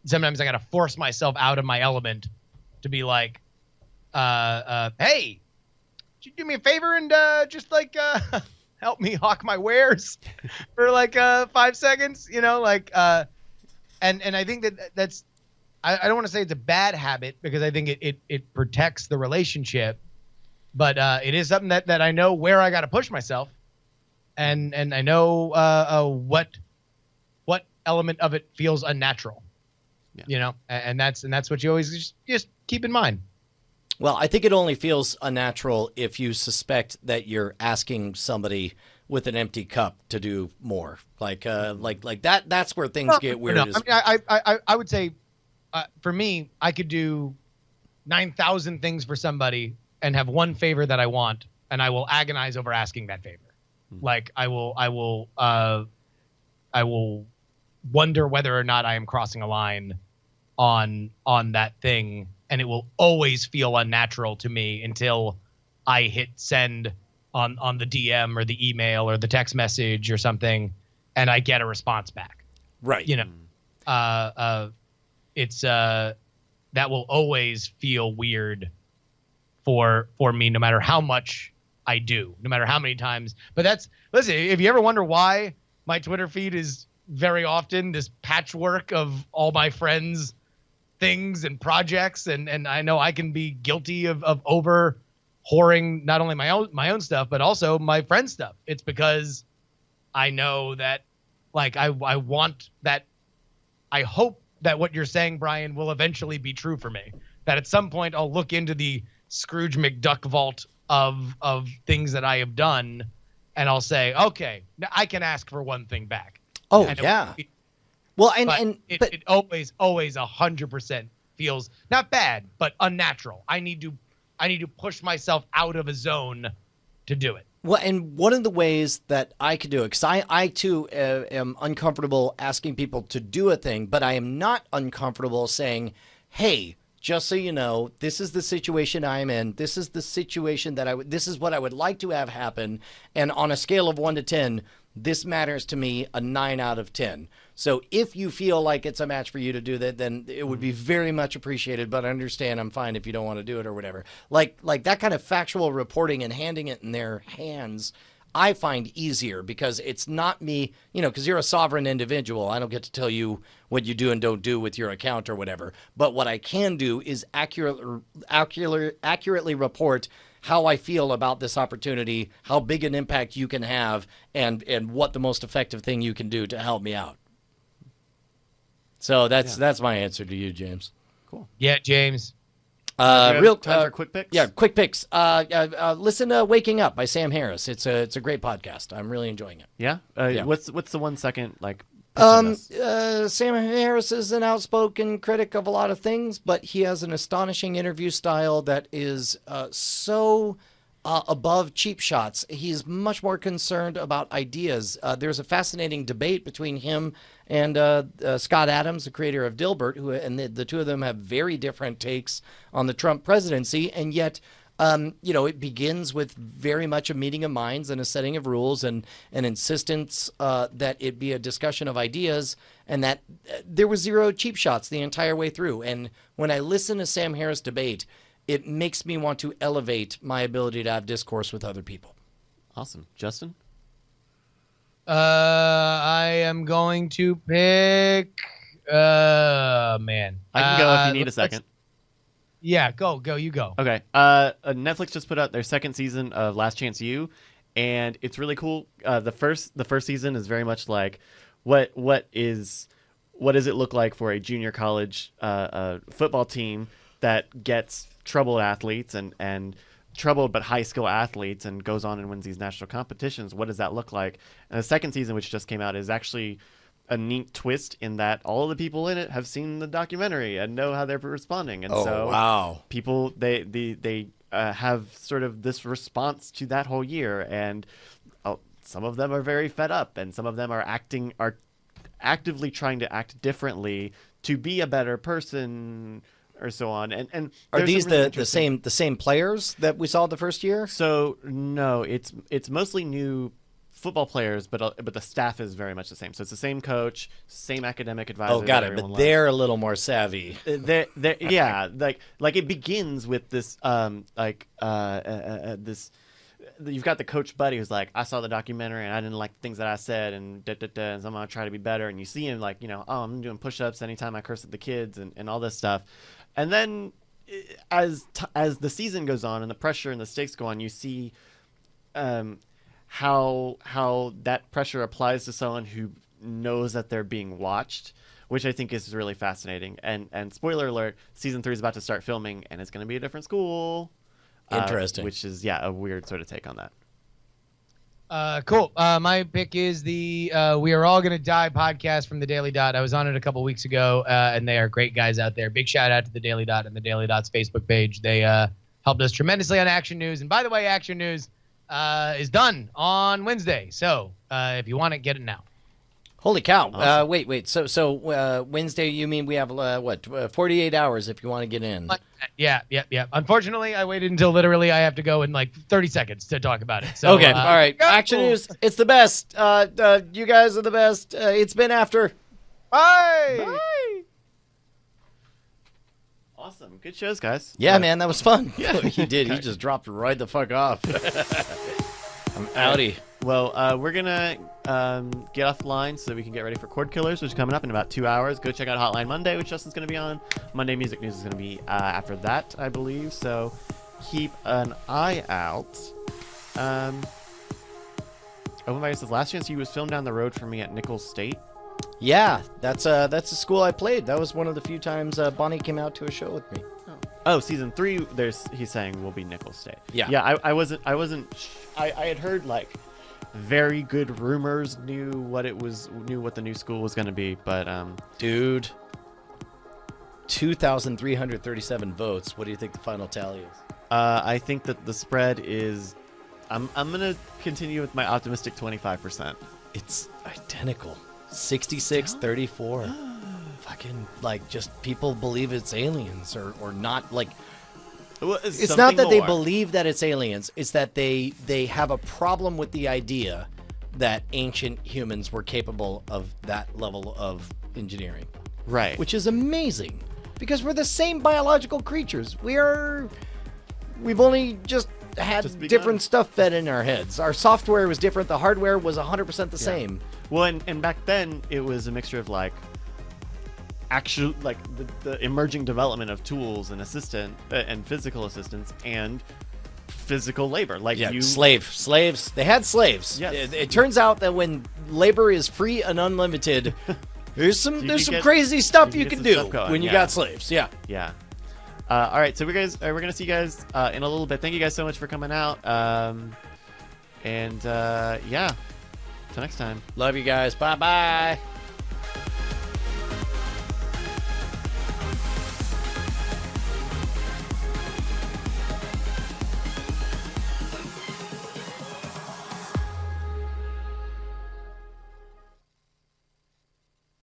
sometimes I got to force myself out of my element to be like, hey, could you do me a favor and just like help me hawk my wares for like 5 seconds, and I think that's I don't want to say it's a bad habit, because I think it protects the relationship, but it is something that I know where I got to push myself, and I know what element of it feels unnatural. And that's what you always just keep in mind. Well, I think it only feels unnatural if you suspect that you're asking somebody with an empty cup to do more. Like that. That's where things get weird. No, I would say, for me, I could do 9,000 things for somebody and have one favor that I want, and I will agonize over asking that favor. Like I will wonder whether or not I am crossing a line on that thing, and it will always feel unnatural to me until I hit send on the DM or the email or the text message or something, and I get a response back. Right. It's that will always feel weird for me, no matter how much I do, no matter how many times. But listen, if you ever wonder why my Twitter feed is very often this patchwork of all my friends' things and projects, and I know I can be guilty of over whoring not only my own stuff, but also my friends' stuff. It's because I know that, like, I want that. I hope that what you're saying, Brian, will eventually be true for me. That at some point I'll look into the Scrooge McDuck vault of things that I have done, and I'll say, okay, now I can ask for one thing back. Oh, and yeah. Well, it always 100% feels not bad, but unnatural. I need to push myself out of a zone to do it. Well, and one of the ways that I could do it, because I too am uncomfortable asking people to do a thing, but I am not uncomfortable saying, hey, just so you know, this is the situation I'm in. This is the situation this is what I would like to have happen. And on a scale of 1 to 10, this matters to me a 9 out of 10. So if you feel like it's a match for you to do that, then it would be very much appreciated. But I understand I'm fine if you don't want to do it or whatever. Like that kind of factual reporting and handing it in their hands, I find easier, because it's not me, because you're a sovereign individual. I don't get to tell you what you do and don't do with your account or whatever. But what I can do is accurately report how I feel about this opportunity, how big an impact you can have, and what the most effective thing you can do to help me out. So that's my answer to you, James. Cool. Yeah, James. Time for quick picks? Yeah, quick picks. Listen to "Waking Up" by Sam Harris. It's a great podcast. I'm really enjoying it. Yeah. Yeah. What's the 1 second pitch on this? Sam Harris is an outspoken critic of a lot of things, but he has an astonishing interview style that is so above cheap shots. He's much more concerned about ideas. There's a fascinating debate between him and Scott Adams, the creator of Dilbert, and the two of them have very different takes on the Trump presidency, and yet it begins with very much a meeting of minds and a setting of rules and an insistence that it be a discussion of ideas and that there was zero cheap shots the entire way through. And when I listen to Sam Harris debate, it makes me want to elevate my ability to have discourse with other people. Awesome. Justin? I am going to pick. Man. I can go if you need a second. Yeah, go. You go. Okay. Netflix just put out their second season of Last Chance U, and it's really cool. The first season is very much like what does it look like for a junior college football team that gets troubled athletes and troubled but high skill athletes and goes on and wins these national competitions. What does that look like? And the second season, which just came out, is actually a neat twist in that all of the people in it have seen the documentary and know how they're responding. And wow. People, they have sort of this response to that whole year. And some of them are very fed up, and some of them are actively trying to act differently to be a better person, or so on. And are these really the same players that we saw the first year? So no, it's mostly new football players, but the staff is very much the same. So it's the same coach, same academic advisor. Oh, got it. But they're a little more savvy. Yeah, like it begins with this this. You've got the coach buddy who's like, I saw the documentary and I didn't like the things that I said and and so I'm gonna try to be better. And you see him like, I'm doing push-ups anytime I curse at the kids and all this stuff. And then as the season goes on and the pressure and the stakes go on, you see how that pressure applies to someone who knows that they're being watched, which I think is really fascinating. And spoiler alert, season 3 is about to start filming and it's going to be a different school. Interesting. Which is, a weird sort of take on that. Cool. My pick is the We Are All Gonna Die podcast from the Daily Dot. I was on it a couple weeks ago, and they are great guys out there. Big shout out to the Daily Dot and the Daily Dot's Facebook page. They helped us tremendously on Action News. And by the way, Action News is done on Wednesday. So if you want it, get it now. Holy cow. Awesome. Wait. So Wednesday, you mean we have, 48 hours if you want to get in? Yeah. Unfortunately, I waited until literally I have to go in like 30 seconds to talk about it. So, okay. All right. Action News. It's the best. You guys are the best. It's been after. Bye. Awesome. Good shows, guys. Yeah, man. That was fun. Yeah. He did. He just dropped right the fuck off. I'm outie. Well, we're going to get off the line so that we can get ready for Chord Killers, which is coming up in about 2 hours. Go check out Hotline Monday, which Justin's going to be on. Monday Music News is going to be after that, I believe. So keep an eye out. Open Mic says, Last Chance U was filmed down the road from me at Nichols State. Yeah, that's a school I played. That was one of the few times Bonnie came out to a show with me. Oh, season 3. He's saying will be Nichols State. Yeah. I had heard like very good rumors. Knew what the new school was going to be, but dude, 2,337 votes. What do you think the final tally is? I think that the spread is. I'm gonna continue with my optimistic 25%. It's identical. 66-34. Fucking like just people believe it's aliens or not like. Well, it's not that they believe that it's aliens. It's that they have a problem with the idea that ancient humans were capable of that level of engineering. Right. Which is amazing because we're the same biological creatures. We've only just had different stuff fed in our heads. Our software was different. The hardware was 100% the same. Well, and back then it was a mixture of like actual like the emerging development of tools and and physical assistance and physical labor. Like slaves. They had slaves. Yes. It turns out that when labor is free and unlimited, there's some crazy stuff you can do when you got slaves. Yeah. Yeah. All right, so we're gonna see you guys in a little bit. Thank you guys so much for coming out. Till next time. Love you guys. Bye bye.